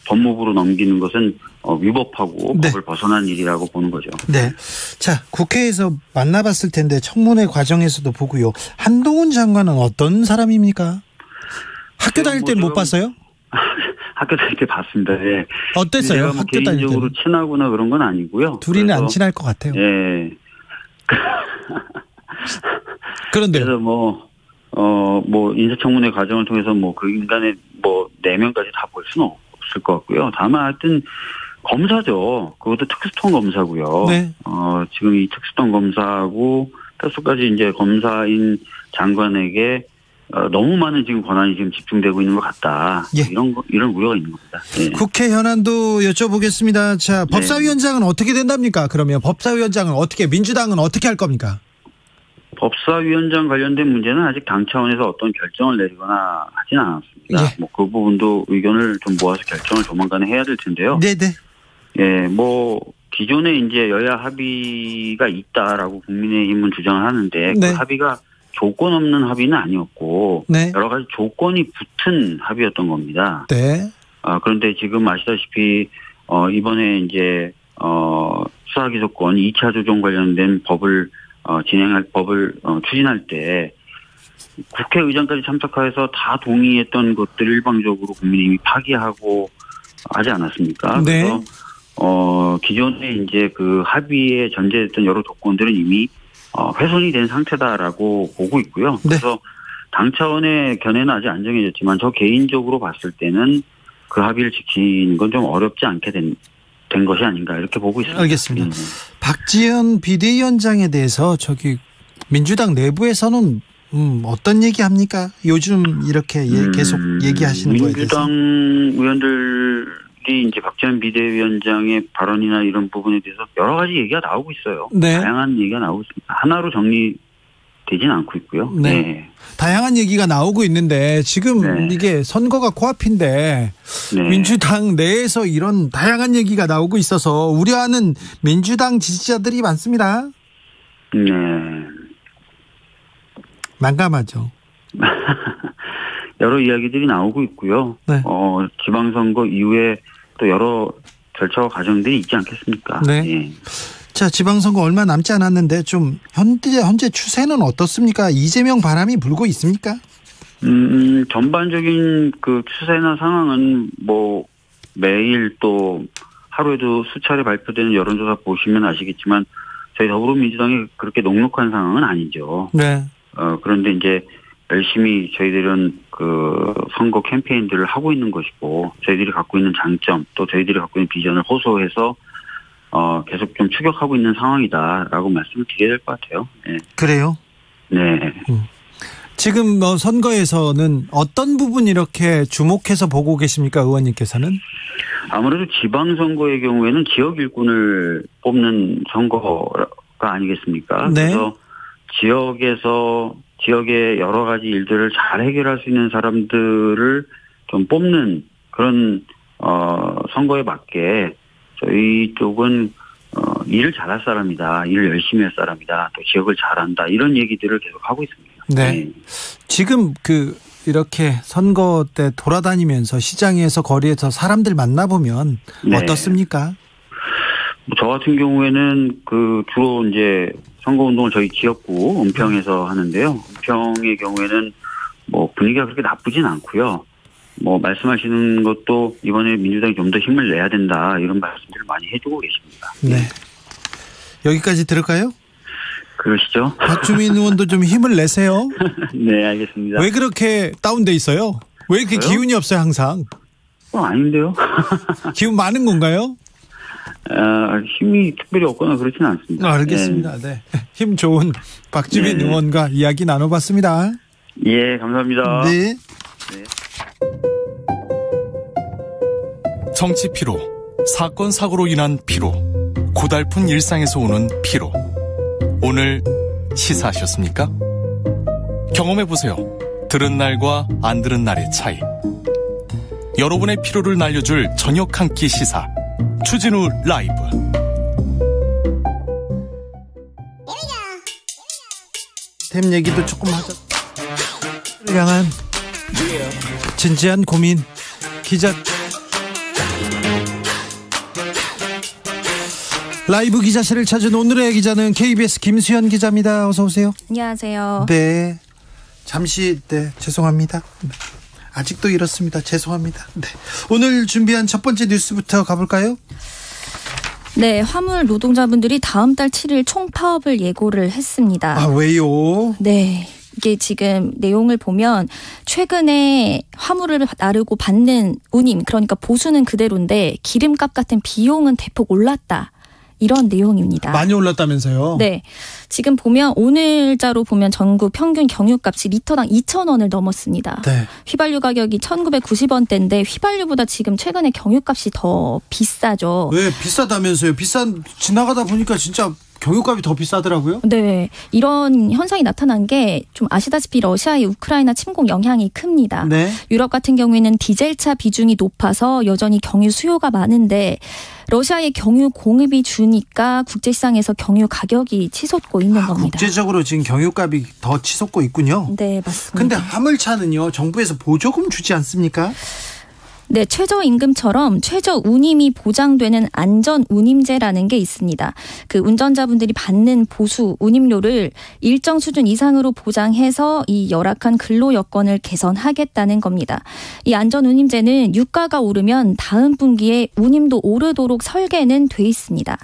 법무부로 넘기는 것은 위법하고 네. 법을 벗어난 일이라고 보는 거죠. 네. 자, 국회에서 만나봤을 텐데 청문회 과정에서도 보고요. 한동훈 장관은 어떤 사람입니까? 학교 다닐 때는 못 봤어요? 학교 다닐 때 봤습니다. 예. 어땠어요? 제가 뭐 학교 다닐 개인적으로 때는? 친하거나 그런 건 아니고요. 둘이는 안 친할 것 같아요. 예. 그런데요. 그래서 뭐 인사청문회 과정을 통해서 뭐 그 인간의 뭐 내면까지 다 볼 수는 없을 것 같고요. 다만 하여튼 검사죠. 그것도 특수통 검사고요. 네. 지금 이 특수통 검사하고 다수까지 이제 검사인 장관에게 너무 많은 지금 권한이 지금 집중되고 있는 것 같다. 예. 이런 우려가 있는 겁니다. 예. 국회 현안도 여쭤보겠습니다. 자, 법사위원장은 어떻게 된답니까? 그러면 법사위원장은 어떻게, 민주당은 어떻게 할 겁니까? 법사위원장 관련된 문제는 아직 당 차원에서 어떤 결정을 내리거나 하진 않았습니다. 예. 뭐 그 부분도 의견을 좀 모아서 결정을 조만간에 해야 될 텐데요. 네네. 예, 뭐 기존에 이제 여야 합의가 있다라고 국민의힘은 주장을 하는데 네. 그 합의가 조건 없는 합의는 아니었고 네. 여러 가지 조건이 붙은 합의였던 겁니다. 네. 그런데 지금 아시다시피 이번에 이제 수사기소권 2차 조정 관련된 법을 추진할 때 국회의장까지 참석해서 다 동의했던 것들 일방적으로 국민의힘이 파기하고 하지 않았습니까? 네. 그래서 기존에 이제 그 합의에 전제됐던 여러 조건들은 이미 훼손이 된 상태다라고 보고 있고요. 네. 그래서 당 차원의 견해는 아직 안 정해졌지만 저 개인적으로 봤을 때는 그 합의를 지키는 건 좀 어렵지 않게 된 것이 아닌가 이렇게 보고 있습니다. 알겠습니다. 박지원 비대위원장에 대해서 민주당 내부에서는 어떤 얘기합니까? 요즘 이렇게 계속 얘기하시는 거에 대해서. 민주당 의원들이 이제 박지원 비대위원장의 발언이나 이런 부분에 대해서 여러 가지 얘기가 나오고 있어요. 네. 다양한 얘기가 나오고 있습니다. 하나로 정리되진 않고 있고요. 네. 네. 다양한 얘기가 나오고 있는데 지금 이게 선거가 코앞인데 민주당 내에서 이런 다양한 얘기가 나오고 있어서 우려하는 민주당 지지자들이 많습니다. 네. 난감하죠. 여러 이야기들이 나오고 있고요. 네. 지방선거 이후에 또 여러 절차와 과정들이 있지 않겠습니까? 네. 예. 자, 지방선거 얼마 남지 않았는데 좀 현재 추세는 어떻습니까? 이재명 바람이 불고 있습니까? 전반적인 그 추세나 상황은 뭐 매일 또 하루에도 수차례 발표되는 여론조사 보시면 아시겠지만 저희 더불어민주당이 그렇게 녹록한 상황은 아니죠. 네. 그런데 이제 열심히 저희들은 그 선거 캠페인들을 하고 있는 것이고 저희들이 갖고 있는 장점 또 저희들이 갖고 있는 비전을 호소해서 계속 좀 추격하고 있는 상황이다라고 말씀을 드려야 될 것 같아요. 네. 그래요? 네. 지금 선거에서는 어떤 부분 이렇게 주목해서 보고 계십니까, 의원님께서는? 아무래도 지방선거의 경우에는 지역 일꾼을 뽑는 선거가 아니겠습니까? 네. 그래서 지역의 여러 가지 일들을 잘 해결할 수 있는 사람들을 좀 뽑는 그런 선거에 맞게 저희 쪽은 일을 잘할 사람이다, 일을 열심히 할 사람이다, 또 지역을 잘한다 이런 얘기들을 계속 하고 있습니다. 네. 지금 이렇게 선거 때 돌아다니면서 시장에서 거리에서 사람들 만나보면 어떻습니까? 저 같은 경우에는 주로 이제 선거운동을 저희 지역구 은평에서 하는데요. 은평의 경우에는 뭐 분위기가 그렇게 나쁘진 않고요. 뭐 말씀하시는 것도 이번에 민주당이 좀 더 힘을 내야 된다 이런 말씀들을 많이 해주고 계십니다. 네. 여기까지 들을까요? 그러시죠. 박주민 의원도 좀 힘을 내세요. 네, 알겠습니다. 왜 그렇게 다운돼 있어요? 왜 이렇게 기운이 없어요, 항상? 아닌데요. 기운 많은 건가요? 힘이 특별히 없거나 그렇지는 않습니다. 알겠습니다. 네. 힘 좋은 박주민 의원과 이야기 나눠봤습니다. 예, 감사합니다. 네. 정치 피로, 사건 사고로 인한 피로, 고달픈 일상에서 오는 피로. 오늘 시사하셨습니까? 경험해보세요. 들은 날과 안 들은 날의 차이. 여러분의 피로를 날려줄 저녁 한 끼 시사. 추진우 라이브. 템 얘기도 조금 하자. 향한 진지한 고민 기자 라이브 기자실을 찾은 오늘의 기자는 KBS 김수현 기자입니다. 어서 오세요. 안녕하세요. 네, 잠시 죄송합니다. 아직도 이렇습니다. 죄송합니다. 네, 오늘 준비한 첫 번째 뉴스부터 가볼까요? 네, 화물 노동자분들이 다음 달 7일 총파업을 예고를 했습니다. 아, 왜요? 네. 이게 지금 내용을 보면 최근에 화물을 나르고 받는 운임, 그러니까 보수는 그대로인데 기름값 같은 비용은 대폭 올랐다. 이런 내용입니다. 많이 올랐다면서요? 네. 지금 보면 오늘자로 보면 전국 평균 경유값이 리터당 2,000원을 넘었습니다. 네. 휘발유 가격이 1,990원대인데 휘발유보다 지금 최근에 경유값이 더 비싸죠. 왜 비싸다면서요? 지나가다 보니까 진짜 경유값이 더 비싸더라고요. 네. 이런 현상이 나타난 게 좀 아시다시피 러시아의 우크라이나 침공 영향이 큽니다. 네. 유럽 같은 경우에는 디젤차 비중이 높아서 여전히 경유 수요가 많은데 러시아의 경유 공급이 주니까 국제시장에서 경유 가격이 치솟고 있는 겁니다. 국제적으로 지금 경유값이 더 치솟고 있군요. 네, 맞습니다. 근데 화물차는요, 정부에서 보조금 주지 않습니까? 네, 최저임금처럼 최저운임이 보장되는 안전운임제라는 게 있습니다. 그 운전자분들이 받는 보수 운임료를 일정 수준 이상으로 보장해서 이 열악한 근로 여건을 개선하겠다는 겁니다. 이 안전운임제는 유가가 오르면 다음 분기에 운임도 오르도록 설계는 돼 있습니다.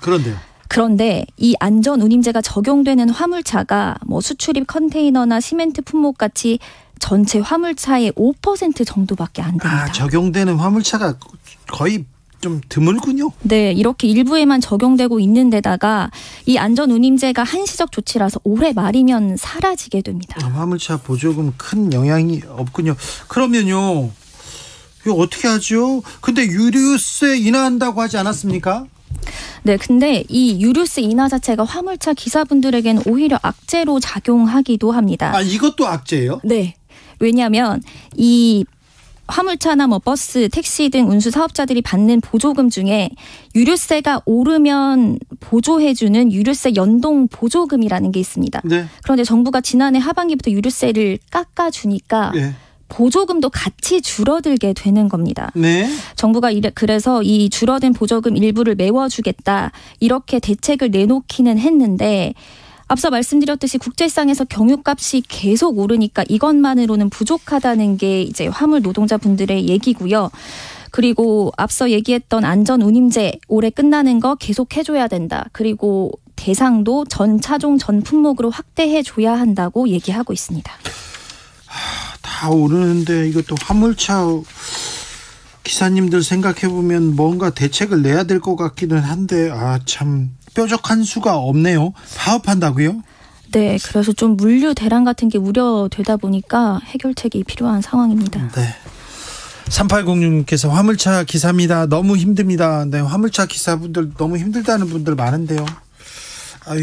그런데 이 안전운임제가 적용되는 화물차가 뭐 수출입 컨테이너나 시멘트 품목 같이 전체 화물차의 5% 정도밖에 안 됩니다. 적용되는 화물차가 거의 좀 드물군요. 네, 이렇게 일부에만 적용되고 있는 데다가 이 안전운임제가 한시적 조치라서 올해 말이면 사라지게 됩니다. 화물차 보조금 큰 영향이 없군요. 그러면요, 이거 어떻게 하죠? 근데 유류세 인하한다고 하지 않았습니까? 네, 근데 이 유류세 인하 자체가 화물차 기사분들에게는 오히려 악재로 작용하기도 합니다. 이것도 악재예요? 네. 왜냐하면 이 화물차나 뭐 버스, 택시 등 운수 사업자들이 받는 보조금 중에 유류세가 오르면 보조해주는 유류세 연동 보조금이라는 게 있습니다. 네. 그런데 정부가 지난해 하반기부터 유류세를 깎아주니까 보조금도 같이 줄어들게 되는 겁니다. 네. 정부가 그래서 이 줄어든 보조금 일부를 메워주겠다 이렇게 대책을 내놓기는 했는데 앞서 말씀드렸듯이 국제상에서 경유값이 계속 오르니까 이것만으로는 부족하다는 게 이제 화물 노동자분들의 얘기고요. 그리고 앞서 얘기했던 안전운임제 올해 끝나는 거 계속해줘야 된다. 그리고 대상도 전 차종 전 품목으로 확대해줘야 한다고 얘기하고 있습니다. 다 오르는데 이것도 화물차 기사님들 생각해보면 뭔가 대책을 내야 될 것 같기는 한데 참 뾰족한 수가 없네요. 파업한다고요? 네, 그래서 좀 물류 대란 같은 게 우려되다 보니까 해결책이 필요한 상황입니다. 네. 3806님께서 화물차 기사입니다. 너무 힘듭니다. 네, 화물차 기사분들 너무 힘들다는 분들 많은데요.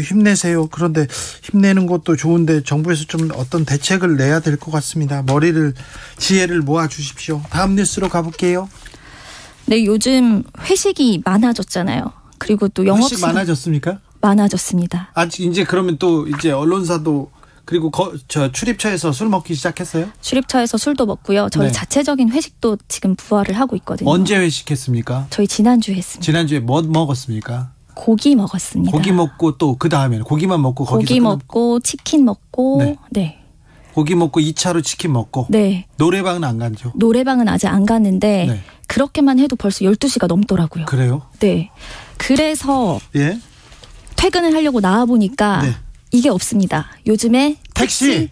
힘내세요. 그런데 힘내는 것도 좋은데 정부에서 좀 어떤 대책을 내야 될 것 같습니다. 지혜를 모아 주십시오. 다음 뉴스로 가볼게요. 네, 요즘 회식이 많아졌잖아요. 그리고 또 회식 많아졌습니까? 많아졌습니다. 아직 이제 그러면 또 이제 언론사도 그리고 출입처에서 술 먹기 시작했어요? 출입처에서 술도 먹고요. 저희 자체적인 회식도 지금 부활을 하고 있거든요. 언제 회식했습니까? 저희 지난주에 했습니다. 지난주에 뭐 먹었습니까? 고기 먹었습니다. 고기 먹고 또 그 다음에는 고기만 먹고 고기 먹고 치킨 먹고 네. 고기 먹고 2차로 치킨 먹고 네. 노래방은 안 가죠? 노래방은 아직 안 갔는데 그렇게만 해도 벌써 12시가 넘더라고요. 그래요? 네. 그래서 퇴근을 하려고 나와보니까 이게 없습니다. 요즘에 택시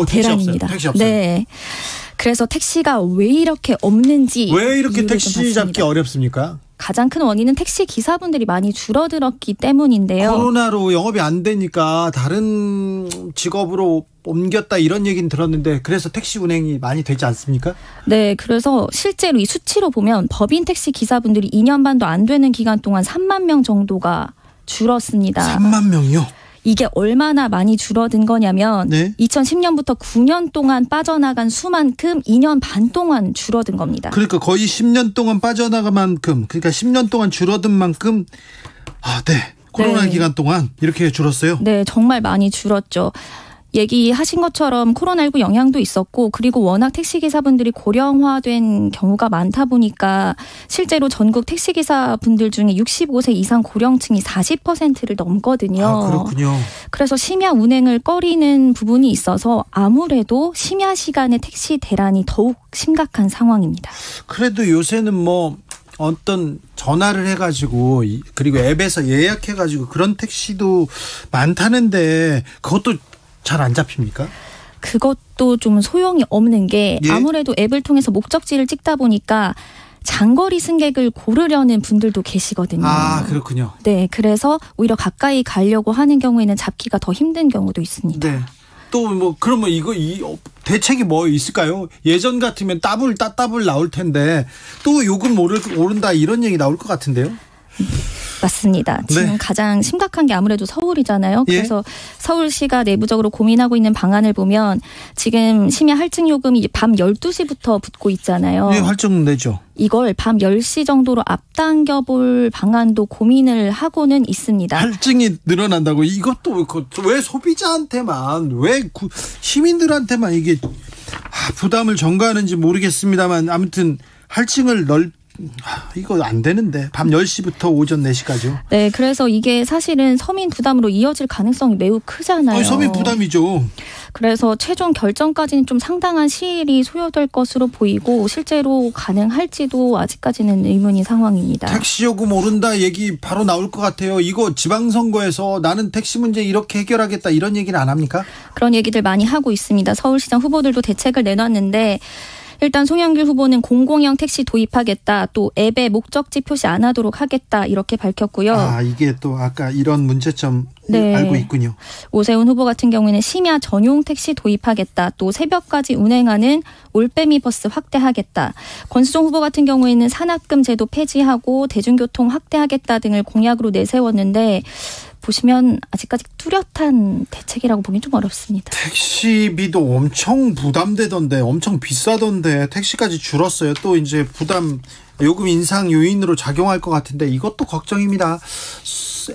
대란입니다. 택시 없어요. 네. 그래서 택시가 왜 이렇게 없는지 왜 이렇게 택시 잡기 어렵습니까? 가장 큰 원인은 택시 기사분들이 많이 줄어들었기 때문인데요. 코로나로 영업이 안 되니까 다른 직업으로 옮겼다 이런 얘기는 들었는데 그래서 택시 운행이 많이 되지 않습니까? 네. 그래서 실제로 이 수치로 보면 법인 택시 기사분들이 2년 반도 안 되는 기간 동안 3만 명 정도가 줄었습니다. 3만 명이요? 이게 얼마나 많이 줄어든 거냐면 2010년부터 9년 동안 빠져나간 수만큼 2년 반 동안 줄어든 겁니다. 그러니까 거의 10년 동안 빠져나간 만큼, 그러니까 10년 동안 줄어든 만큼 코로나 기간 동안 이렇게 줄었어요? 네, 정말 많이 줄었죠. 얘기하신 것처럼 코로나19 영향도 있었고 그리고 워낙 택시기사분들이 고령화된 경우가 많다 보니까 실제로 전국 택시기사분들 중에 65세 이상 고령층이 40%를 넘거든요. 그렇군요. 그래서 심야 운행을 꺼리는 부분이 있어서 아무래도 심야 시간에 택시 대란이 더욱 심각한 상황입니다. 그래도 요새는 어떤 전화를 해가지고 그리고 앱에서 예약해가지고 그런 택시도 많다는데 그것도 잘 안 잡힙니까? 그것도 좀 소용이 없는 게 아무래도 앱을 통해서 목적지를 찍다 보니까 장거리 승객을 고르려는 분들도 계시거든요. 그렇군요. 네, 그래서 오히려 가까이 가려고 하는 경우에는 잡기가 더 힘든 경우도 있습니다. 네. 또 그러면 대책이 뭐 있을까요? 예전 같으면 따블 나올 텐데 또 요금 오른다 이런 얘기 나올 것 같은데요? 맞습니다. 지금 가장 심각한 게 아무래도 서울이잖아요. 그래서 서울시가 내부적으로 고민하고 있는 방안을 보면 지금 심야 할증 요금이 밤 12시부터 붙고 있잖아요. 네, 할증 내죠. 이걸 밤 10시 정도로 앞당겨 볼 방안도 고민을 하고는 있습니다. 할증이 늘어난다고 이것도 왜 소비자한테만 왜 시민들한테만 이게 부담을 전가하는지 모르겠습니다만 아무튼 할증을 이거 안 되는데 밤 10시부터 오전 4시까지요. 네, 그래서 이게 사실은 서민 부담으로 이어질 가능성이 매우 크잖아요. 서민 부담이죠. 그래서 최종 결정까지는 좀 상당한 시일이 소요될 것으로 보이고 실제로 가능할지도 아직까지는 의문인 상황입니다. 택시 요금 오른다 얘기 바로 나올 것 같아요. 이거 지방선거에서 나는 택시 문제 이렇게 해결하겠다 이런 얘기는 안 합니까? 그런 얘기들 많이 하고 있습니다. 서울시장 후보들도 대책을 내놨는데 일단 송영길 후보는 공공형 택시 도입하겠다. 또 앱에 목적지 표시 안 하도록 하겠다. 이렇게 밝혔고요. 이게 또 아까 이런 문제점 네. 알고 있군요. 오세훈 후보 같은 경우에는 심야 전용 택시 도입하겠다. 또 새벽까지 운행하는 올빼미 버스 확대하겠다. 권수정 후보 같은 경우에는 산학금 제도 폐지하고 대중교통 확대하겠다 등을 공약으로 내세웠는데 보시면 아직까지 뚜렷한 대책이라고 보긴 좀 어렵습니다. 택시비도 엄청 부담되던데 엄청 비싸던데 택시까지 줄었어요. 또 이제 부담 요금 인상 요인으로 작용할 것 같은데 이것도 걱정입니다.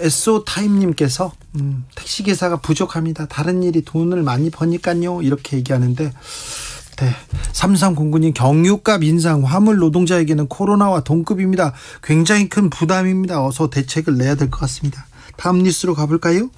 에소타임님께서 택시기사가 부족합니다. 다른 일이 돈을 많이 버니까요. 이렇게 얘기하는데 네. 3309님 경유값 인상 화물 노동자에게는 코로나와 동급입니다. 굉장히 큰 부담입니다. 어서 대책을 내야 될 것 같습니다. 다음 뉴스로 가볼까요?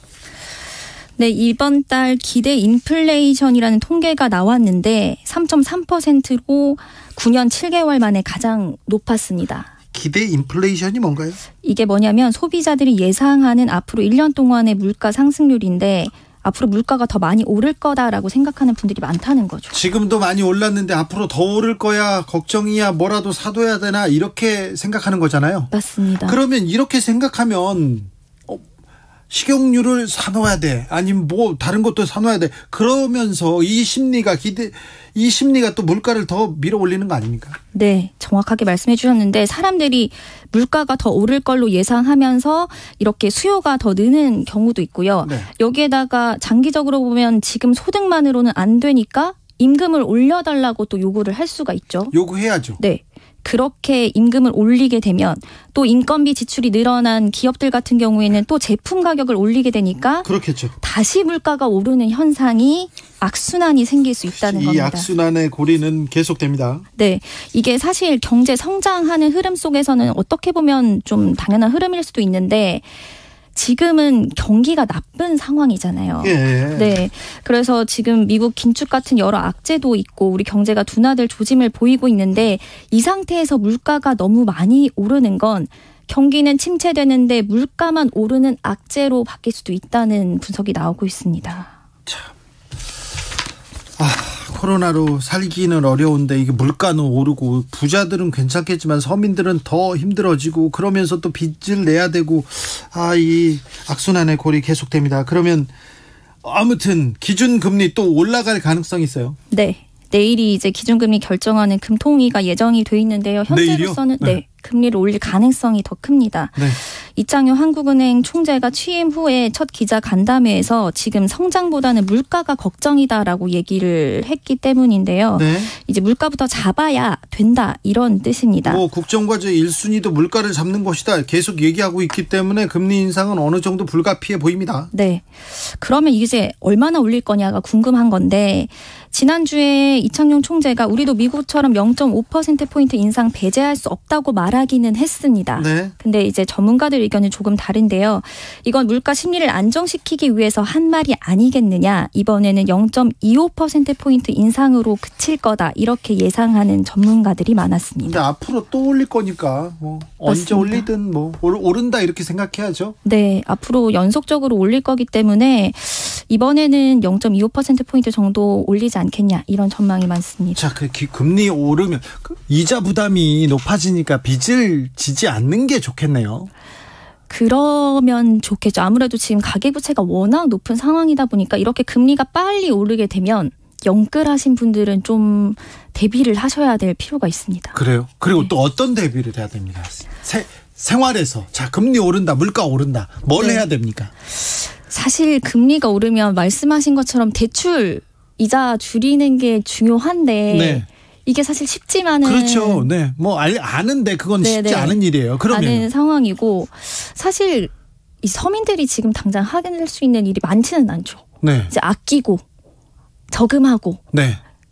네, 이번 달 기대 인플레이션이라는 통계가 나왔는데 3.3%로 9년 7개월 만에 가장 높았습니다. 기대 인플레이션이 뭔가요? 이게 뭐냐면 소비자들이 예상하는 앞으로 1년 동안의 물가 상승률인데 앞으로 물가가 더 많이 오를 거다라고 생각하는 분들이 많다는 거죠. 지금도 많이 올랐는데 앞으로 더 오를 거야 걱정이야 뭐라도 사둬야 되나 이렇게 생각하는 거잖아요. 맞습니다. 그러면 이렇게 생각하면 식용유를 사놓아야 돼. 아니면 뭐 다른 것도 사놓아야 돼. 그러면서 이 심리가 또 물가를 더 밀어 올리는 거 아닙니까? 네, 정확하게 말씀해 주셨는데 사람들이 물가가 더 오를 걸로 예상하면서 이렇게 수요가 더 느는 경우도 있고요. 네. 여기에다가 장기적으로 보면 지금 소득만으로는 안 되니까 임금을 올려달라고 또 요구를 할 수가 있죠. 요구해야죠. 네. 그렇게 임금을 올리게 되면 또 인건비 지출이 늘어난 기업들 같은 경우에는 또 제품 가격을 올리게 되니까 그렇겠죠. 다시 물가가 오르는 현상이 악순환이 생길 수 있다는 이 겁니다. 악순환의 고리는 계속됩니다. 네, 이게 사실 경제 성장하는 흐름 속에서는 어떻게 보면 좀 당연한 흐름일 수도 있는데 지금은 경기가 나쁜 상황이잖아요. 예. 네. 그래서 지금 미국 긴축 같은 여러 악재도 있고 우리 경제가 둔화될 조짐을 보이고 있는데 이 상태에서 물가가 너무 많이 오르는 건 경기는 침체되는데 물가만 오르는 악재로 바뀔 수도 있다는 분석이 나오고 있습니다. 코로나로 살기는 어려운데 이게 물가는 오르고 부자들은 괜찮겠지만 서민들은 더 힘들어지고 그러면서 또 빚을 내야 되고 이 악순환의 골이 계속됩니다. 그러면 아무튼 기준금리 또 올라갈 가능성이 있어요. 네. 내일이 이제 기준금리 결정하는 금통위가 예정이 돼 있는데요. 현재로서는 네. 금리를 올릴 가능성이 더 큽니다. 네. 이창용 한국은행 총재가 취임 후에 첫 기자 간담회에서 지금 성장보다는 물가가 걱정이다라고 얘기를 했기 때문인데요. 네. 이제 물가부터 잡아야 된다 이런 뜻입니다. 국정과제 1순위도 물가를 잡는 것이다 계속 얘기하고 있기 때문에 금리 인상은 어느 정도 불가피해 보입니다. 네. 그러면 이제 얼마나 올릴 거냐가 궁금한 건데 지난주에 이창용 총재가 우리도 미국처럼 0.5%포인트 인상 배제할 수 없다고 말하기는 했습니다. 네. 근데 이제 전문가들 의견은 조금 다른데요. 이건 물가 심리를 안정시키기 위해서 한 말이 아니겠느냐. 이번에는 0.25%포인트 인상으로 그칠 거다. 이렇게 예상하는 전문가들이 많았습니다. 근데 앞으로 또 올릴 거니까 언제 올리든 오른다 이렇게 생각해야죠. 네. 앞으로 연속적으로 올릴 거기 때문에 이번에는 0.25%포인트 정도 올리지 않겠냐 이런 전망이 많습니다. 자, 금리 오르면 이자 부담이 높아지니까 빚을 지지 않는 게 좋겠네요. 그러면 좋겠죠. 아무래도 지금 가계부채가 워낙 높은 상황이다 보니까 이렇게 금리가 빨리 오르게 되면 영끌하신 분들은 좀 대비를 하셔야 될 필요가 있습니다. 그래요? 그리고 또 어떤 대비를 해야 됩니까? 생활에서 자 금리 오른다, 물가 오른다, 뭘 해야 됩니까? 사실 금리가 오르면 말씀하신 것처럼 대출 이자 줄이는 게 중요한데 이게 사실 쉽지만은 그렇죠. 네, 아는데 그건 쉽지 않은 일이에요. 그러면 아는 상황이고 사실 이 서민들이 지금 당장 하게 될 수 있는 일이 많지는 않죠. 네, 이제 아끼고 저금하고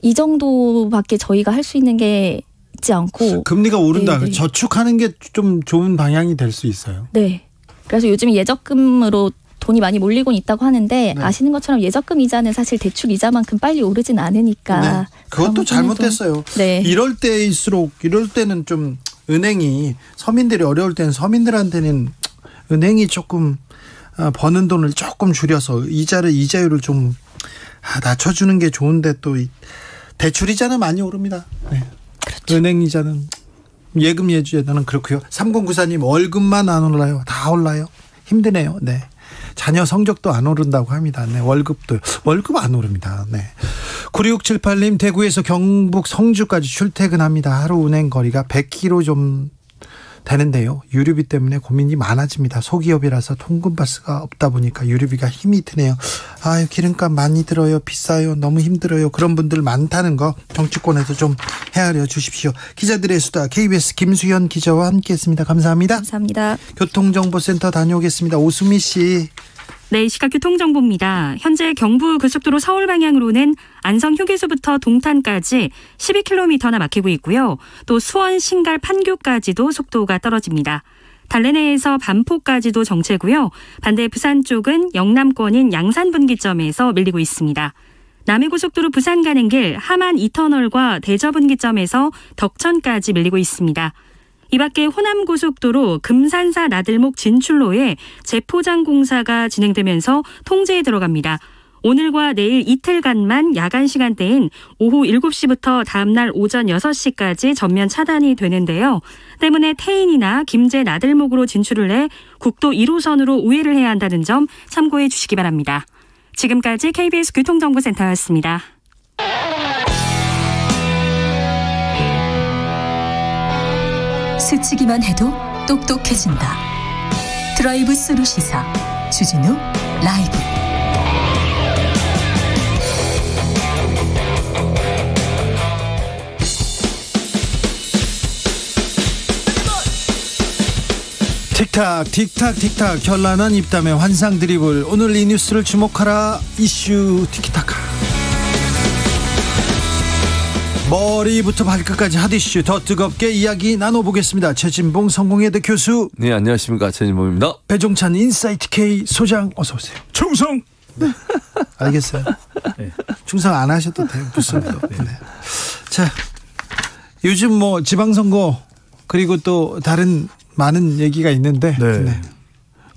이 정도밖에 저희가 할 수 있는 게 있지 않고. 금리가 오른다. 네. 저축하는 게 좀 좋은 방향이 될 수 있어요. 네. 그래서 요즘 예적금으로 돈이 많이 몰리곤 있다고 하는데 네. 아시는 것처럼 예적금 이자는 사실 대출 이자만큼 빨리 오르진 않으니까. 네. 그것도 잘못됐어요. 네. 이럴 때는 좀 은행이 서민들이 어려울 때는 서민들한테는 은행이 조금 버는 돈을 조금 줄여서 이자율을 좀 낮춰주는 게 좋은데 또 대출 이자는 많이 오릅니다. 네. 그렇죠. 은행 이자는 예금 예주에는 그렇고요. 3094님 월급만 안 올라요. 다 올라요. 힘드네요. 네. 자녀 성적도 안 오른다고 합니다. 네. 월급 안 오릅니다. 네. 9678님 대구에서 경북 성주까지 출퇴근합니다. 하루 운행 거리가 100km 좀 되는데요. 유류비 때문에 고민이 많아집니다. 소기업이라서 통근버스가 없다 보니까 유류비가 힘이 드네요. 아유, 기름값 많이 들어요. 비싸요. 너무 힘들어요. 그런 분들 많다는 거 정치권에서 좀 헤아려 주십시오. 기자들의 수다 KBS 김수현 기자와 함께했습니다. 감사합니다. 감사합니다. 교통정보센터 다녀오겠습니다. 오수미 씨. 네, 시각 교통정보입니다. 현재 경부고속도로 서울 방향으로는 안성 휴게소부터 동탄까지 12km나 막히고 있고요. 또 수원 신갈 판교까지도 속도가 떨어집니다. 달래내에서 반포까지도 정체고요. 반대 부산 쪽은 영남권인 양산 분기점에서 밀리고 있습니다. 남해고속도로 부산 가는 길 하만 2터널과 대저 분기점에서 덕천까지 밀리고 있습니다. 이 밖에 호남고속도로 금산사 나들목 진출로에 재포장 공사가 진행되면서 통제에 들어갑니다. 오늘과 내일 이틀간만 야간 시간대인 오후 7시부터 다음날 오전 6시까지 전면 차단이 되는데요. 때문에 태인이나 김제 나들목으로 진출을 해 국도 1호선으로 우회를 해야 한다는 점 참고해 주시기 바랍니다. 지금까지 KBS 교통정보센터였습니다. 스치기만 해도 똑똑해진다. 드라이브 스루 시사 주진우 라이브. 틱탁 틱탁 틱탁 현란한 입담의 환상 드리블. 오늘 이 뉴스를 주목하라 이슈 티키타카. 머리부터 발끝까지 핫이슈 더 뜨겁게 이야기 나눠보겠습니다. 최진봉 성공회대 교수. 네, 안녕하십니까, 최진봉입니다. 배종찬 인사이트 K 소장 어서 오세요. 충성. 네. 알겠어요. 네. 충성 안 하셔도 돼요. 무슨 네. 자, 요즘 뭐 지방선거 그리고 또 다른 많은 얘기가 있는데 네.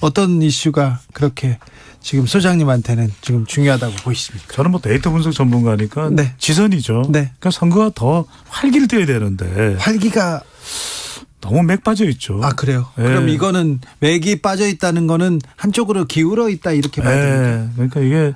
어떤 이슈가 그렇게 지금 소장님한테는 지금 중요하다고 보이십니까? 저는 뭐 데이터 분석 전문가니까 네. 지선이죠. 네. 그러니까 선거가 더 활기를 띄어야 되는데 활기가 너무 맥 빠져 있죠. 아, 그래요? 네. 그럼 이거는 맥이 빠져 있다는 거는 한쪽으로 기울어 있다 이렇게 봐야 됩니까? 네. 그러니까 이게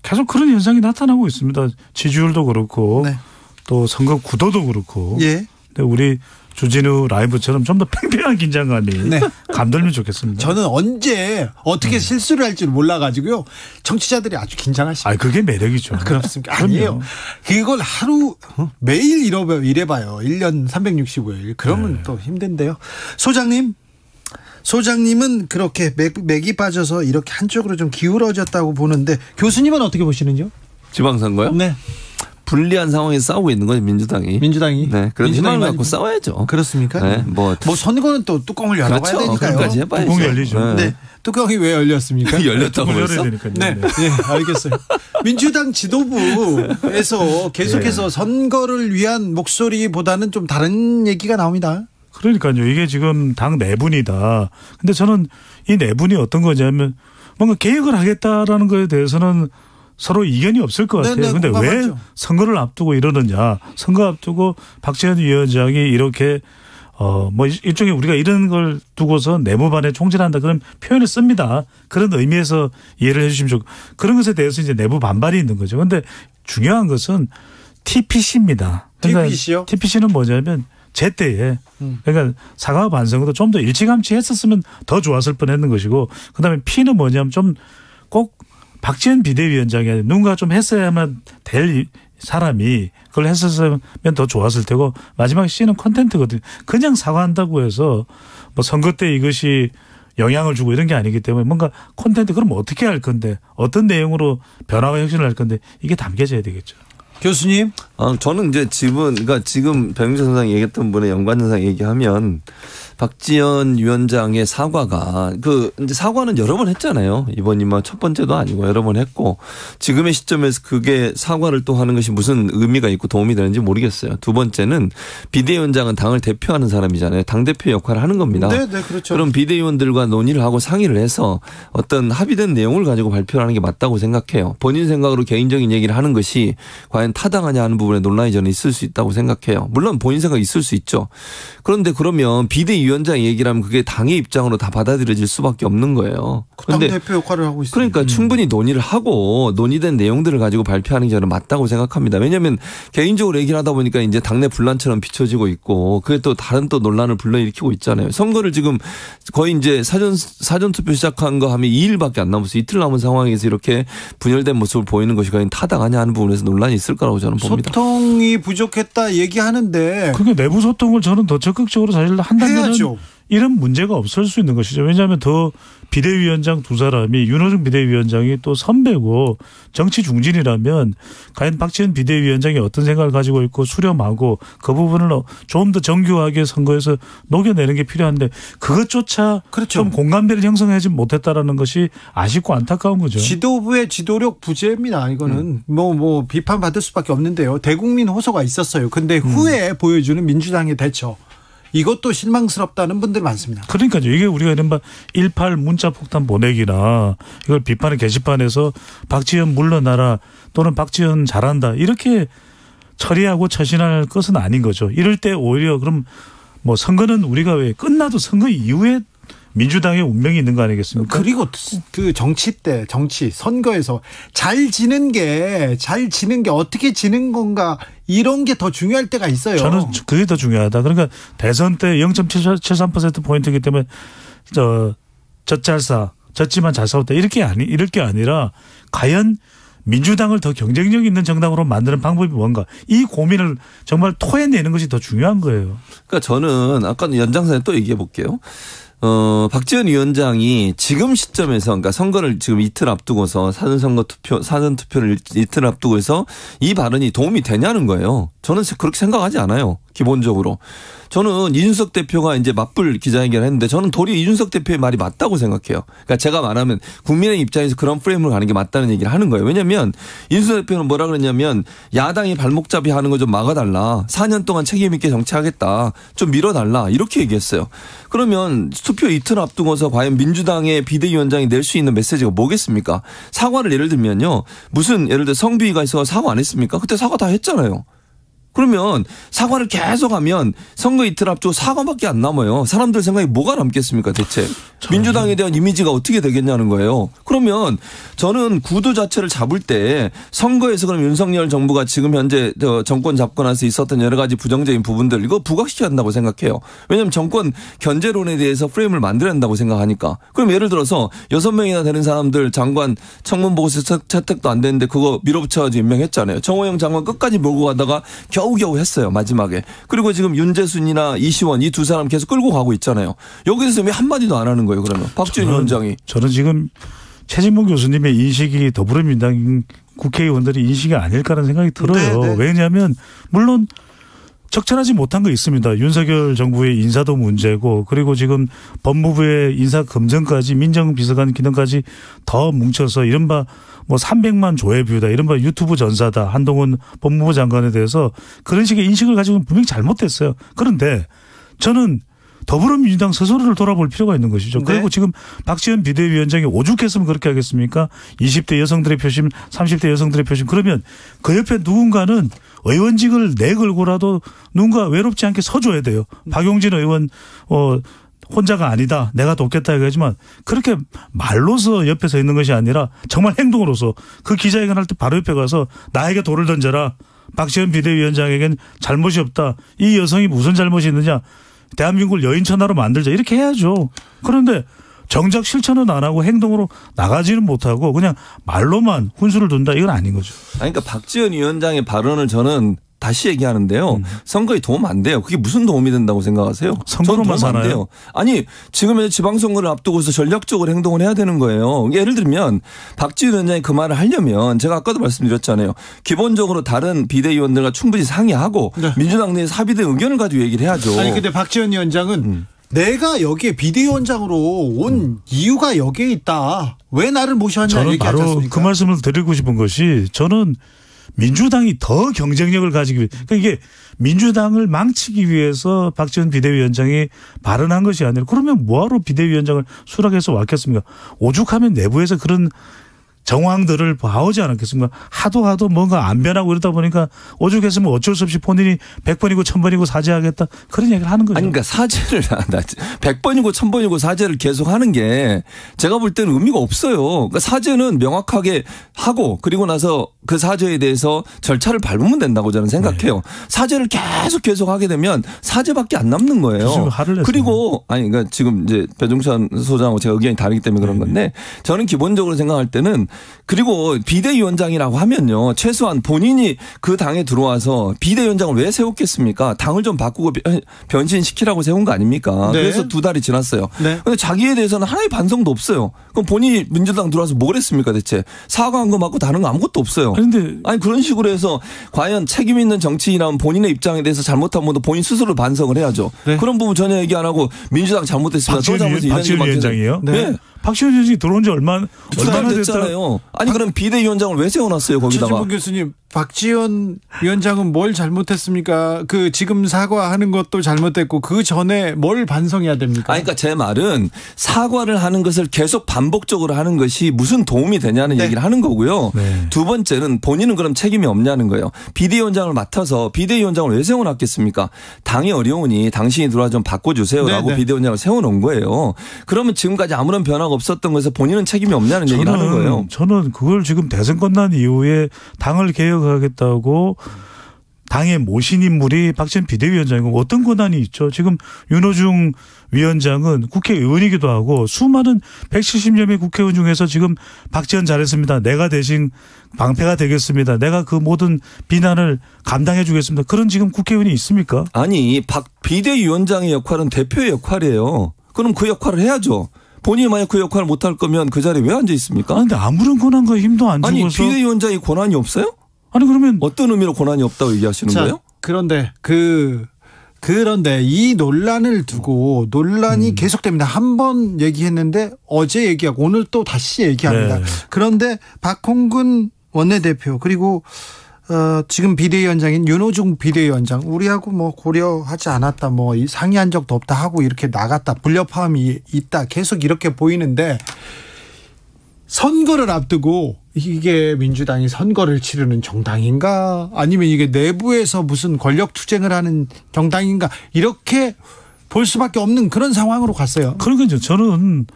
계속 그런 현상이 나타나고 있습니다. 지지율도 그렇고 네. 또 선거 구도도 그렇고. 예. 근데 우리 주진우 라이브처럼 좀 더 팽팽한 긴장감이 네. 감돌면 좋겠습니다. 저는 언제 어떻게 실수를 할지 몰라가지고요. 정치자들이 아주 긴장하시죠. 아, 그게 매력이죠. 그렇습니까? 아니에요. 그걸 하루 매일 이래봐요. 1년 365일. 그러면 네. 또 힘든데요. 소장님은 그렇게 맥이 빠져서 이렇게 한쪽으로 좀 기울어졌다고 보는데 교수님은 어떻게 보시는지요? 지방선거요? 네. 불리한 상황에서 싸우고 있는 거죠, 민주당이. 네. 그런 희망을 갖고 싸워야죠. 그렇습니까? 네. 뭐 선거는 또 뚜껑을 열어봐야 그렇죠. 되니까요. 그까지 해봐야죠. 뚜껑이 열리죠. 네. 뚜껑이 왜 열렸습니까? 열렸다고 벌써? 네. 네. 알겠어요. 민주당 지도부에서 계속해서 네. 선거를 위한 목소리보다는 좀 다른 얘기가 나옵니다. 그러니까요. 이게 지금 당 내분이다. 근데 저는 이 내분이 어떤 거냐면 뭔가 개혁을 하겠다라는 거에 대해서는 서로 이견이 없을 것 같아요. 그런데 왜 선거를 앞두고 이러느냐. 선거 앞두고 박지원 위원장이 이렇게 뭐 일종의 우리가 이런 걸 두고서 내무반에 총질한다 그런 표현을 씁니다. 그런 의미에서 이해를 해 주시면 좋고 그런 것에 대해서 이제 내부 반발이 있는 거죠. 그런데 중요한 것은 TPC입니다. 그러니까 TPC요? TPC는 뭐냐면 제때에 그러니까 사과와 반성도 좀 더 일찌감치 했었으면 더 좋았을 뻔했는 것이고 그다음에 P는 뭐냐면 좀 꼭 박지원 비대위원장이 누군가 좀 했어야만 될 사람이 그걸 했었으면 더 좋았을 테고 마지막 C는 콘텐츠거든요. 그냥 사과한다고 해서 뭐 선거 때 이것이 영향을 주고 이런 게 아니기 때문에 뭔가 콘텐츠 그럼 어떻게 할 건데 어떤 내용으로 변화와 혁신을 할 건데 이게 담겨져야 되겠죠. 교수님? 저는 이제 그러니까 지금 백윤철 선생 얘기했던 분의 연관현상 얘기하면 박지원 위원장의 사과가 이제 사과는 여러 번 했잖아요. 이번이 첫 번째도 아니고 여러 번 했고 지금의 시점에서 그게 사과를 또 하는 것이 무슨 의미가 있고 도움이 되는지 모르겠어요. 두 번째는 비대위원장은 당을 대표하는 사람이잖아요. 당대표 역할을 하는 겁니다. 네, 그렇죠. 그럼 비대위원들과 논의를 하고 상의를 해서 어떤 합의된 내용을 가지고 발표를 하는 게 맞다고 생각해요. 본인 생각으로 개인적인 얘기를 하는 것이 과연 타당하냐 하는 부분에 논란이 저는 있을 수 있다고 생각해요. 물론 본인 생각이 있을 수 있죠. 그런데 그러면 비대위원장 얘기라면 그게 당의 입장으로 다 받아들여질 수밖에 없는 거예요. 그런데 당대표 역할을 하고 있습니다. 그러니까 충분히 논의를 하고 논의된 내용들을 가지고 발표하는 게 저는 맞다고 생각합니다. 왜냐하면 개인적으로 얘기를 하다 보니까 이제 당내 분란처럼 비춰지고 있고 그게 또 다른 또 논란을 불러일으키고 있잖아요. 선거를 지금 거의 이제 사전 투표 시작한 거 하면 2일밖에 안 남았어요. 이틀 남은 상황에서 이렇게 분열된 모습을 보이는 것이 과연 타당하냐 하는 부분에서 논란이 있을 거라고 저는 봅니다. 소통이 부족했다 얘기하는데 그게 내부 소통을 저는 더 적극적으로 사실 한다면 해야죠. 이런 문제가 없을 수 있는 것이죠. 왜냐하면 더 비대위원장 두 사람이 윤호중 비대위원장이 또 선배고 정치 중진이라면 과연 박지원 비대위원장이 어떤 생각을 가지고 있고 수렴하고 그 부분을 좀 더 정교하게 선거에서 녹여내는 게 필요한데 그것조차 그렇죠. 좀 공감대를 형성하지 못했다라는 것이 아쉽고 안타까운 거죠. 지도부의 지도력 부재입니다. 이거는 뭐 비판받을 수밖에 없는데요. 대국민 호소가 있었어요. 근데 후에 보여주는 민주당의 대처. 이것도 실망스럽다는 분들 많습니다. 그러니까요. 이게 우리가 이른바 18 문자 폭탄 보내기나 이걸 비판의 게시판에서 박지원 물러나라 또는 박지원 잘한다 이렇게 처리하고 처신할 것은 아닌 거죠. 이럴 때 오히려 그럼 뭐 선거는 우리가 왜 끝나도 선거 이후에 민주당의 운명이 있는 거 아니겠습니까? 그리고 그 정치 선거에서 잘 지는 게 어떻게 지는 건가 이런 게 더 중요할 때가 있어요. 저는 그게 더 중요하다. 그러니까 대선 때 0.73%포인트이기 때문에 졌지만 잘 싸웠다. 이럴 게 아니라 과연 민주당을 더 경쟁력 있는 정당으로 만드는 방법이 뭔가 이 고민을 정말 토해내는 것이 더 중요한 거예요. 그러니까 저는 아까 연장선에 또 얘기해 볼게요. 박지원 위원장이 지금 시점에서 그러니까 선거를 지금 이틀 앞두고서 사전 투표를 이틀 앞두고서 이 발언이 도움이 되냐는 거예요. 저는 그렇게 생각하지 않아요. 기본적으로. 저는 이준석 대표가 이제 맞불 기자회견을 했는데 저는 도리어 이준석 대표의 말이 맞다고 생각해요. 그러니까 제가 말하면 국민의 입장에서 그런 프레임으로 가는 게 맞다는 얘기를 하는 거예요. 왜냐하면 이준석 대표는 뭐라 그랬냐면 야당이 발목잡이 하는 거 좀 막아달라. 4년 동안 책임 있게 정치하겠다. 좀 밀어달라. 이렇게 얘기했어요. 그러면 투표 이틀 앞두고서 과연 민주당의 비대위원장이 낼 수 있는 메시지가 뭐겠습니까? 사과를 예를 들면요. 무슨 예를 들어 성비위가 있어서 사과 안 했습니까? 그때 사과 다 했잖아요. 그러면 사과를 계속하면 선거 이틀 앞두고 사과밖에 안 남아요. 사람들 생각에 뭐가 남겠습니까 대체. 민주당에 대한 이미지가 어떻게 되겠냐는 거예요. 그러면 저는 구도 자체를 잡을 때 선거에서 그럼 윤석열 정부가 지금 현재 정권 잡고 나서 있었던 여러 가지 부정적인 부분들 이거 부각시켜야 한다고 생각해요. 왜냐하면 정권 견제론에 대해서 프레임을 만들어야 한다고 생각하니까. 그럼 예를 들어서 6명이나 되는 사람들 장관 청문보고서 채택도 안 됐는데 그거 밀어붙여가지고 임명했잖아요. 정호영 장관 끝까지 몰고 가다가 겨우겨우 했어요. 마지막에. 그리고 지금 윤재순이나 이시원 이 두 사람 계속 끌고 가고 있잖아요. 여기서 왜 한마디도 안 하는 거예요. 그러면 박지원 위원장이. 저는 지금 최진봉 교수님의 인식이 더불어민주당 국회의원들의 인식이 아닐까라는 생각이 들어요. 네네. 왜냐하면 물론 적절하지 못한 거 있습니다. 윤석열 정부의 인사도 문제고 그리고 지금 법무부의 인사검증까지 민정비서관 기능까지 더 뭉쳐서 이른바 300만 조회 뷰다 이른바 유튜브 전사다 한동훈 법무부 장관에 대해서 그런 식의 인식을 가지고는 분명히 잘못됐어요. 그런데 저는 더불어민주당 스스로를 돌아볼 필요가 있는 것이죠. 네. 그리고 지금 박지원 비대위원장이 오죽했으면 그렇게 하겠습니까? 20대 여성들의 표심 30대 여성들의 표심 그러면 그 옆에 누군가는 의원직을 내걸고라도 누군가 외롭지 않게 서줘야 돼요. 박용진 의원 혼자가 아니다. 내가 돕겠다 하지만 그렇게 말로서 옆에 서 있는 것이 아니라 정말 행동으로서 그 기자회견 할 때 바로 옆에 가서 나에게 돌을 던져라. 박지원 비대위원장에겐 잘못이 없다. 이 여성이 무슨 잘못이 있느냐. 대한민국을 여인천하로 만들자 이렇게 해야죠. 그런데 정작 실천은 안 하고 행동으로 나가지는 못하고 그냥 말로만 훈수를 둔다 이건 아닌 거죠. 그러니까 박지원 위원장의 발언을 저는 다시 얘기하는데요. 선거에 도움 안 돼요. 그게 무슨 도움이 된다고 생각하세요? 선거로만 사나요? 아니 지금 지방선거를 앞두고서 전략적으로 행동을 해야 되는 거예요. 예를 들면 박지원 위원장이 그 말을 하려면 제가 아까도 말씀드렸잖아요. 기본적으로 다른 비대위원들과 충분히 상의하고 네. 민주당 내에서 합의된 의견을 가지고 얘기를 해야죠. 아니 근데 박지원 위원장은 내가 여기에 비대위원장으로 온 이유가 여기에 있다. 왜 나를 모셨냐 저는 얘기하지 바로 않습니까? 그 말씀을 드리고 싶은 것이 저는 민주당이 더 경쟁력을 가지기 위해 그러니까 이게 민주당을 망치기 위해서 박지원 비대위원장이 발언한 것이 아니라 그러면 뭐하러 비대위원장을 수락해서 왔겠습니까? 오죽하면 내부에서 그런 정황들을 봐오지 않았겠습니까? 하도 뭔가 안 변하고 이러다 보니까 오죽했으면 어쩔 수 없이 본인이 100번이고 1000번이고 사죄하겠다 그런 얘기를 하는 거죠. 아니 그러니까 사죄를 100번이고 1000번이고 사죄를 계속 하는 게 제가 볼 때는 의미가 없어요. 그러니까 사죄는 명확하게 하고 그리고 나서 그 사죄에 대해서 절차를 밟으면 된다고 저는 생각해요. 네. 사죄를 계속 하게 되면 사죄밖에 안 남는 거예요. 그리고 아니 그러니까 지금 이제 배종찬 소장하고 제가 의견이 다르기 때문에 그런 건데 저는 기본적으로 생각할 때는 그리고 비대위원장이라고 하면요. 최소한 본인이 그 당에 들어와서 비대위원장을 왜 세웠겠습니까? 당을 좀 바꾸고 변신시키라고 세운 거 아닙니까? 네. 그래서 2달이 지났어요. 그런데 네. 자기에 대해서는 하나의 반성도 없어요. 그럼 본인이 민주당 들어와서 뭘 했습니까 대체? 사과한 거 맞고 다른 거 아무것도 없어요. 아니 그런 식으로 해서 과연 책임 있는 정치인이라면 본인의 입장에 대해서 잘못한 분도 본인 스스로 반성을 해야죠. 네. 그런 부분 전혀 얘기 안 하고 민주당 잘못했습니다. 박지원 위원장이에요? 네. 박지원 위원장이 들어온 지 얼마나 됐잖아요. 아니 그럼 비대위원장을 왜 세워놨어요 거기다가? 최진봉 교수님 박지원 위원장은 뭘 잘못했습니까? 그 지금 사과하는 것도 잘못됐고 그 전에 뭘 반성해야 됩니까? 아니, 그러니까 제 말은 사과를 하는 것을 계속 반복적으로 하는 것이 무슨 도움이 되냐는 네. 얘기를 하는 거고요. 네. 두 번째는 본인은 그럼 책임이 없냐는 거예요. 비대위원장을 맡아서 비대위원장을 왜 세워놨겠습니까? 당이 어려우니 당신이 들어와 좀 바꿔주세요라고 네. 비대위원장을 세워놓은 거예요. 그러면 지금까지 아무런 변화가 없었던 것에서 본인은 책임이 없냐는 얘기를 하는 거예요. 저는 그걸 지금 대선 끝난 이후에 당을 개혁하겠다고 당에 모신 인물이 박지원 비대위원장이고 어떤 권한이 있죠. 지금 윤호중 위원장은 국회의원이기도 하고 수많은 170여 명 국회의원 중에서 지금 박지원 잘했습니다. 내가 대신 방패가 되겠습니다. 내가 그 모든 비난을 감당해 주겠습니다. 그런 지금 국회의원이 있습니까? 아니 비대위원장의 역할은 대표의 역할이에요. 그럼 그 역할을 해야죠. 본인이 만약 그 역할을 못할 거면 그 자리에 왜 앉아 있습니까? 그런데 아무런 권한과 힘도 안 주고서. 아니 비대위원장이 권한이 없어요? 아니 그러면 어떤 의미로 권한이 없다고 얘기하시는 거예요? 그런데 이 논란을 두고 논란이 계속됩니다. 한 번 얘기했는데 어제 얘기하고 오늘 또 다시 얘기합니다. 네. 그런데 박홍근 원내대표 그리고 지금 비대위원장인 윤호중 비대위원장 우리하고 뭐 고려하지 않았다 뭐 상의한 적도 없다 하고 이렇게 나갔다 불협화음이 있다 계속 이렇게 보이는데 선거를 앞두고 이게 민주당이 선거를 치르는 정당인가 아니면 이게 내부에서 무슨 권력 투쟁을 하는 정당인가 이렇게 볼 수밖에 없는 그런 상황으로 갔어요. 그러니까 저는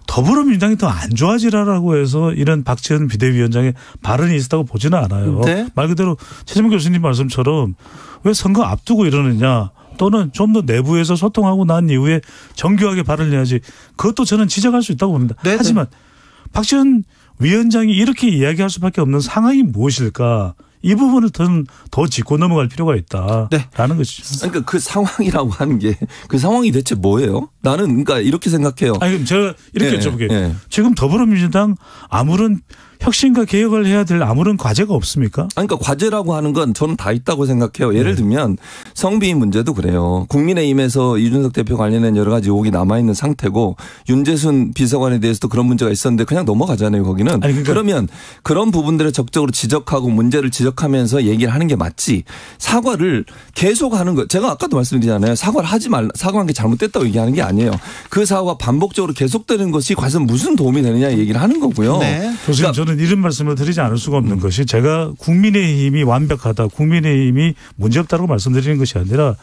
더불어민주당이 더 안 좋아지라고 해서 이런 박지원 비대위원장의 발언이 있었다고 보지는 않아요. 네? 말 그대로 최진봉 교수님 말씀처럼 왜 선거 앞두고 이러느냐 또는 좀 더 내부에서 소통하고 난 이후에 정교하게 발언을 해야지 그것도 저는 지적할 수 있다고 봅니다. 네네. 하지만 박지원 위원장이 이렇게 이야기할 수밖에 없는 상황이 무엇일까? 이 부분을 더 짚고 넘어갈 필요가 있다라는 네. 것이죠. 그러니까 그 상황이라고 하는 게 그 상황이 대체 뭐예요? 나는 그러니까 이렇게 생각해요. 아니 그럼 제가 이렇게 여쭤볼게요. 지금 더불어민주당 아무런 혁신과 개혁을 해야 될 아무런 과제가 없습니까? 그러니까 과제라고 하는 건 저는 다 있다고 생각해요. 예를 들면 성비인 문제도 그래요. 국민의힘에서 이준석 대표 관련된 여러 가지 의혹이 남아있는 상태고 윤재순 비서관에 대해서도 그런 문제가 있었는데 그냥 넘어가잖아요. 거기는. 아니, 그러니까 그러면 그런 부분들을 적극적으로 지적하고 문제를 지적하면서 얘기를 하는 게 맞지. 사과를 계속 하는 거. 제가 아까도 말씀드리잖아요. 사과를 하지 말라. 사과한 게 잘못됐다고 얘기하는 게 아니에요. 그 사과가 반복적으로 계속되는 것이 과연 무슨 도움이 되느냐 얘기를 하는 거고요. 네. 그러니까 저는 이런 말씀을 드리지 않을 수가 없는 것이 제가 국민의힘이 완벽하다. 국민의힘이 문제없다고 말씀드리는 것이 아니라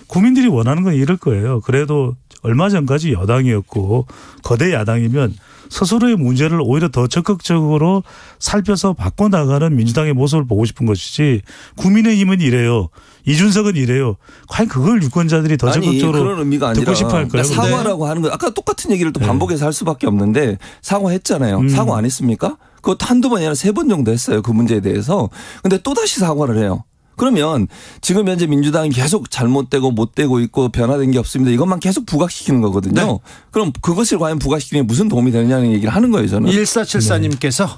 국민들이 원하는 건 이럴 거예요. 그래도 얼마 전까지 여당이었고 거대 야당이면 스스로의 문제를 오히려 더 적극적으로 살펴서 바꿔나가는 민주당의 모습을 보고 싶은 것이지 국민의힘은 이래요. 이준석은 이래요. 과연 그걸 유권자들이 더 적극적으로 그런 의미가 아니라 듣고 싶어 할까요? 그러니까 사과라고 하는 거 아까 똑같은 얘기를 또 반복해서 할 수밖에 없는데 사과했잖아요. 사과 안 했습니까? 그것도 한두 번이 아니라 3번 정도 했어요. 그 문제에 대해서. 근데 또다시 사과를 해요. 그러면 지금 현재 민주당이 계속 잘못되고 못되고 있고 변화된 게 없습니다. 이것만 계속 부각시키는 거거든요. 네. 그럼 그것을 과연 부각시키는 게 무슨 도움이 되느냐는 얘기를 하는 거예요. 저는. 1474님께서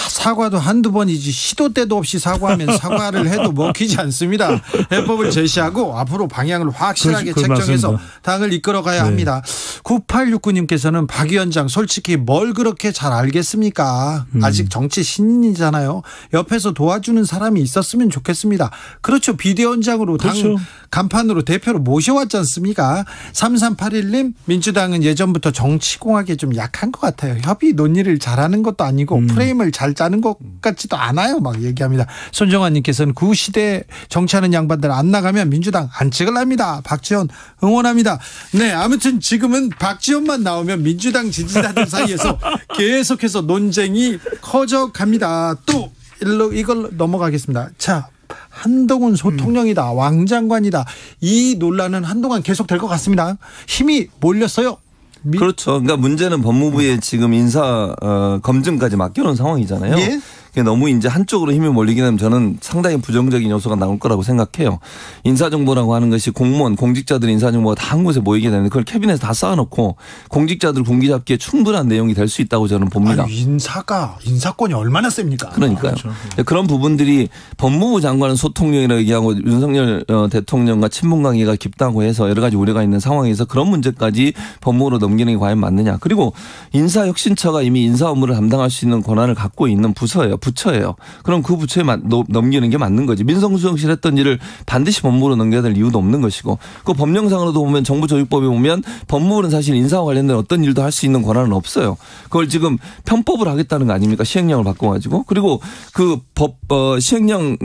사과도 한두 번이지 시도 때도 없이 사과하면 사과를 해도 먹히지 않습니다. 해법을 제시하고 앞으로 방향을 확실하게 책정해서 당을 이끌어가야 합니다. 9869님께서는 박 위원장 솔직히 뭘 그렇게 잘 알겠습니까? 아직 정치 신인이잖아요. 옆에서 도와주는 사람이 있었으면 좋겠습니다. 그렇죠. 비대위원장으로 당 간판으로 대표로 모셔왔지 않습니까? 3381님 민주당은 예전부터 정치공학에 좀 약한 것 같아요. 협의 논의를 잘하는 것도 아니고 프레임을 잘 짜는 것 같지도 않아요. 막 얘기합니다. 손정환님께서는 구시대 정치하는 양반들 안 나가면 민주당 안 찍을랍니다. 박지원 응원합니다. 네, 아무튼 지금은 박지원만 나오면 민주당 지지자들 사이에서 계속해서 논쟁이 커져갑니다. 또 이걸로 넘어가겠습니다. 자, 한동훈 소통령이다. 왕장관이다. 이 논란은 한동안 계속될 것 같습니다. 힘이 몰렸어요. 그렇죠. 그러니까 문제는 법무부에 지금 인사 검증까지 맡겨놓은 상황이잖아요. 예? 너무 이제 한쪽으로 힘이 몰리게 되면 저는 상당히 부정적인 요소가 나올 거라고 생각해요. 인사정보라고 하는 것이 공무원, 공직자들 인사정보가 다 한 곳에 모이게 되는데 그걸 캐비넷에 다 쌓아놓고 공직자들 공기 잡기에 충분한 내용이 될 수 있다고 저는 봅니다. 아니, 인사권이 얼마나 셉니까? 그러니까요. 그렇죠. 그런 부분들이 법무부 장관은 소통령이라고 얘기하고 윤석열 대통령과 친분 관계가 깊다고 해서 여러 가지 우려가 있는 상황에서 그런 문제까지 법무부로 넘기는 게 과연 맞느냐. 그리고 인사혁신처가 이미 인사 업무를 담당할 수 있는 권한을 갖고 있는 부처예요. 그럼 그 부처에 넘기는 게 맞는 거지. 민정수석실 했던 일을 반드시 법무부로 넘겨야 될 이유도 없는 것이고 그 법령상으로도 보면 정부조직법에 보면 법무부는 사실 인사와 관련된 어떤 일도 할 수 있는 권한은 없어요. 그걸 지금 편법을 하겠다는 거 아닙니까? 시행령을 바꿔가지고. 그리고 그 시행령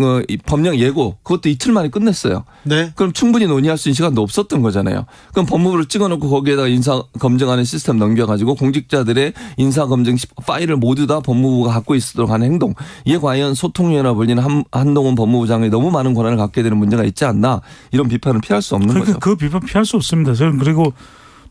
법령 예고 그것도 이틀 만에 끝냈어요. 네. 그럼 충분히 논의할 수 있는 시간도 없었던 거잖아요. 그럼 법무부를 찍어놓고 거기에다가 인사 검증하는 시스템 넘겨가지고 공직자들의 인사 검증 파일을 모두 다 법무부가 갖고 있도록 하는 행동. 이게 과연 소통위원회라 불리는 한동훈 법무부 장관이 너무 많은 권한을 갖게 되는 문제가 있지 않나 이런 비판을 피할 수 없는 거죠. 그 비판 피할 수 없습니다. 저는 그리고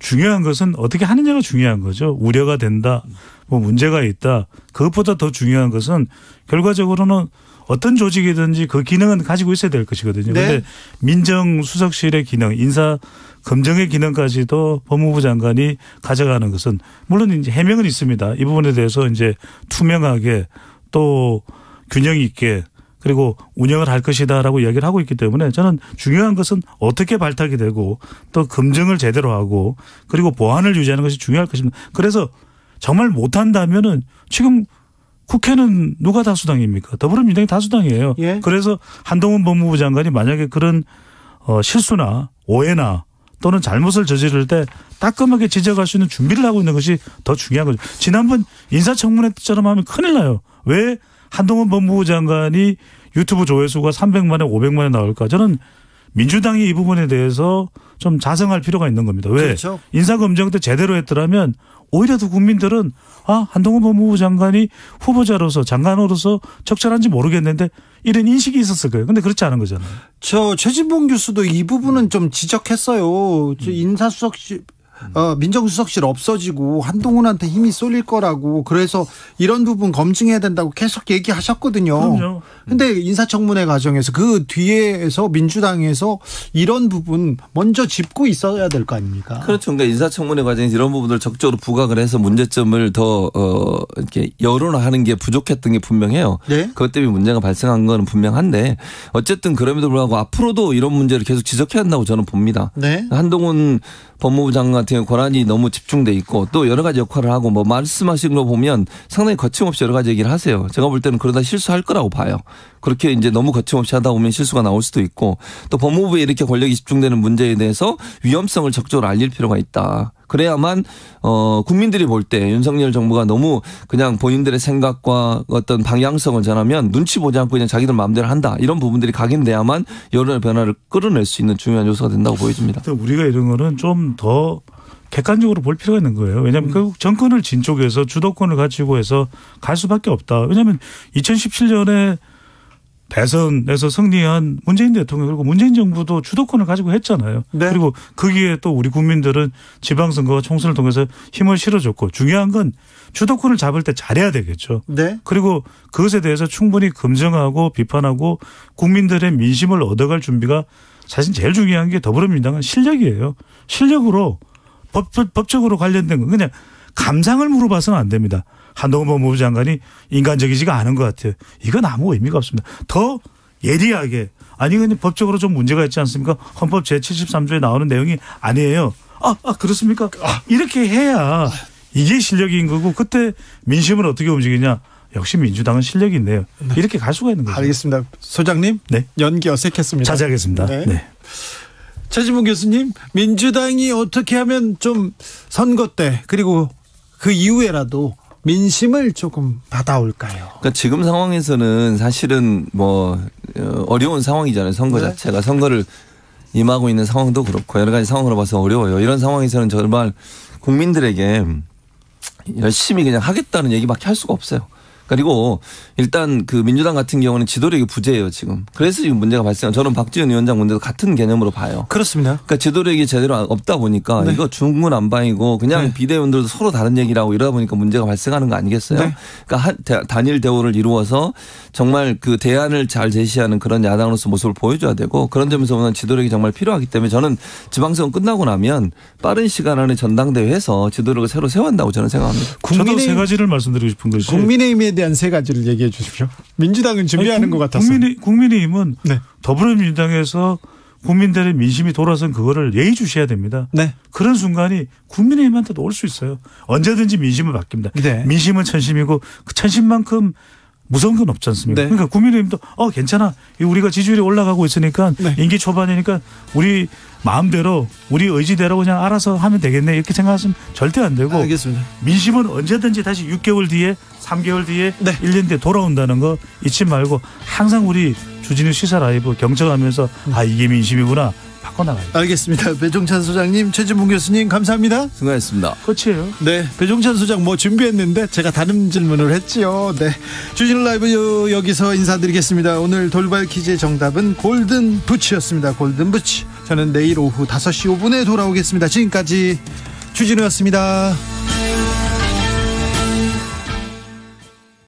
중요한 것은 어떻게 하느냐가 중요한 거죠. 우려가 된다, 뭐 문제가 있다. 그것보다 더 중요한 것은 결과적으로는 어떤 조직이든지 그 기능은 가지고 있어야 될 것이거든요. 그런데 네. 민정수석실의 기능, 인사 검증의 기능까지도 법무부 장관이 가져가는 것은 물론 이제 해명은 있습니다. 이 부분에 대해서 이제 투명하게 또 균형 있게 그리고 운영을 할 것이다라고 이야기를 하고 있기 때문에 저는 중요한 것은 어떻게 발탁이 되고 또 검증을 제대로 하고 그리고 보안을 유지하는 것이 중요할 것입니다. 그래서 정말 못한다면은 지금 국회는 누가 다수당입니까? 더불어민주당이 다수당이에요. 예. 그래서 한동훈 법무부 장관이 만약에 그런 실수나 오해나 또는 잘못을 저지를 때 따끔하게 지적할 수 있는 준비를 하고 있는 것이 더 중요한 거죠. 지난번 인사청문회 때처럼 하면 큰일 나요. 왜 한동훈 법무부 장관이 유튜브 조회수가 300만에 500만에 나올까? 저는 민주당이 이 부분에 대해서 좀 자성할 필요가 있는 겁니다. 왜? 그렇죠. 인사검증 때 제대로 했더라면 오히려 더 국민들은 한동훈 법무부 장관이 후보자로서 장관으로서 적절한지 모르겠는데 이런 인식이 있었을 거예요. 근데 그렇지 않은 거잖아요. 최진봉 교수도 이 부분은 좀 지적했어요. 인사수석실 민정수석실 없어지고 한동훈한테 힘이 쏠릴 거라고 그래서 이런 부분 검증해야 된다고 계속 얘기하셨거든요. 그런데 인사청문회 과정에서 그 뒤에서 민주당에서 이런 부분 먼저 짚고 있어야 될 거 아닙니까? 그렇죠. 그러니까 인사청문회 과정에서 이런 부분들 적극적으로 부각을 해서 문제점을 더 이렇게 여론화하는 게 부족했던 게 분명해요. 네? 그것 때문에 문제가 발생한 건 분명한데 어쨌든 그럼에도 불구하고 앞으로도 이런 문제를 계속 지적해야 한다고 저는 봅니다. 네? 한동훈 법무부 장관 같은 경우 권한이 너무 집중돼 있고 또 여러 가지 역할을 하고 뭐 말씀하신 거 보면 상당히 거침없이 여러 가지 얘기를 하세요. 제가 볼 때는 그러다 실수할 거라고 봐요. 그렇게 이제 너무 거침없이 하다 보면 실수가 나올 수도 있고 또 법무부에 이렇게 권력이 집중되는 문제에 대해서 위험성을 적극적으로 알릴 필요가 있다. 그래야만 국민들이 볼 때 윤석열 정부가 너무 그냥 본인들의 생각과 어떤 방향성을 전하면 눈치 보지 않고 그냥 자기들 마음대로 한다. 이런 부분들이 각인돼야만 여론의 변화를 끌어낼 수 있는 중요한 요소가 된다고 보여집니다. 우리가 이런 거는 좀 더 객관적으로 볼 필요가 있는 거예요. 왜냐하면 결국 정권을 진 쪽에서 주도권을 가지고 해서 갈 수밖에 없다. 왜냐하면 2017년에 대선에서 승리한 문재인 대통령 그리고 문재인 정부도 주도권을 가지고 했잖아요. 네. 그리고 거기에 또 우리 국민들은 지방선거와 총선을 통해서 힘을 실어줬고 중요한 건 주도권을 잡을 때 잘해야 되겠죠. 네. 그리고 그것에 대해서 충분히 검증하고 비판하고 국민들의 민심을 얻어갈 준비가 사실 제일 중요한 게 더불어민주당은 실력이에요. 실력으로 법적으로 관련된 건 그냥 감상을 물어봐서는 안 됩니다. 한동훈 법무부 장관이 인간적이지가 않은 것 같아요. 이건 아무 의미가 없습니다. 더 예리하게 아니 근데 법적으로 좀 문제가 있지 않습니까? 헌법 제73조에 나오는 내용이 아니에요. 그렇습니까? 이렇게 해야 이게 실력인 거고 그때 민심을 어떻게 움직이냐. 역시 민주당은 실력이 있네요. 이렇게 갈 수가 있는 거죠. 알겠습니다. 소장님. 네. 연기 어색했습니다. 자제하겠습니다. 네. 최진봉 교수님, 민주당이 어떻게 하면 좀 선거 때 그리고 그 이후에라도 민심을 조금 받아올까요? 그러니까 지금 상황에서는 사실은 어려운 상황이잖아요. 선거 네. 자체가 선거를 임하고 있는 상황도 그렇고 여러 가지 상황으로 봐서 어려워요. 이런 상황에서는 정말 국민들에게 열심히 그냥 하겠다는 얘기밖에 할 수가 없어요. 그리고 일단 그 민주당 같은 경우는 지도력이 부재해요 지금. 그래서 지금 문제가 발생해요. 저는 박지원 위원장 문제도 같은 개념으로 봐요. 그렇습니다. 그러니까 지도력이 제대로 없다 보니까 네. 이거 중구난방이고 그냥 비대위원들도 서로 다른 얘기라고 이러다 보니까 문제가 발생하는 거 아니겠어요? 네. 그러니까 단일 대우를 이루어서 정말 그 대안을 잘 제시하는 그런 야당으로서 모습을 보여줘야 되고 그런 점에서 보면 지도력이 정말 필요하기 때문에 저는 지방선거 끝나고 나면 빠른 시간 안에 전당대회에서 지도력을 새로 세워한다고 저는 생각합니다. 저도 세 가지를 말씀드리고 싶은 것이 국민의힘에 대한 세 가지를 얘기해 주십시오. 민주당은 준비하는 것 같아서. 국민의힘은 더불어민주당에서 국민들의 민심이 돌아선 그거를 예의주시해야 됩니다. 네. 그런 순간이 국민의힘한테도 올 수 있어요. 언제든지 민심은 바뀝니다. 네. 민심은 천심이고 그 천심만큼 무서운 건 없지 않습니까? 네. 그러니까 국민의힘도 괜찮아. 우리가 지지율이 올라가고 있으니까 임기 초반이니까 우리 마음대로 우리 의지대로 그냥 알아서 하면 되겠네 이렇게 생각하시면 절대 안 되고 알겠습니다. 민심은 언제든지 다시 6개월 뒤에 3개월 뒤에 1년 뒤에 돌아온다는 거 잊지 말고 항상 우리 주진우 시사 라이브 경청하면서 이게 민심이구나 바꿔나가요. 알겠습니다. 배종찬 소장님, 최진봉 교수님 감사합니다. 수고하셨습니다. 끝이에요. 네, 배종찬 소장 준비했는데 제가 다른 질문을 했지요. 네, 주진우 라이브 여기서 인사드리겠습니다. 오늘 돌발 퀴즈의 정답은 골든 부츠였습니다. 골든 부츠. 저는 내일 오후 5시 5분에 돌아오겠습니다. 지금까지 주진우였습니다.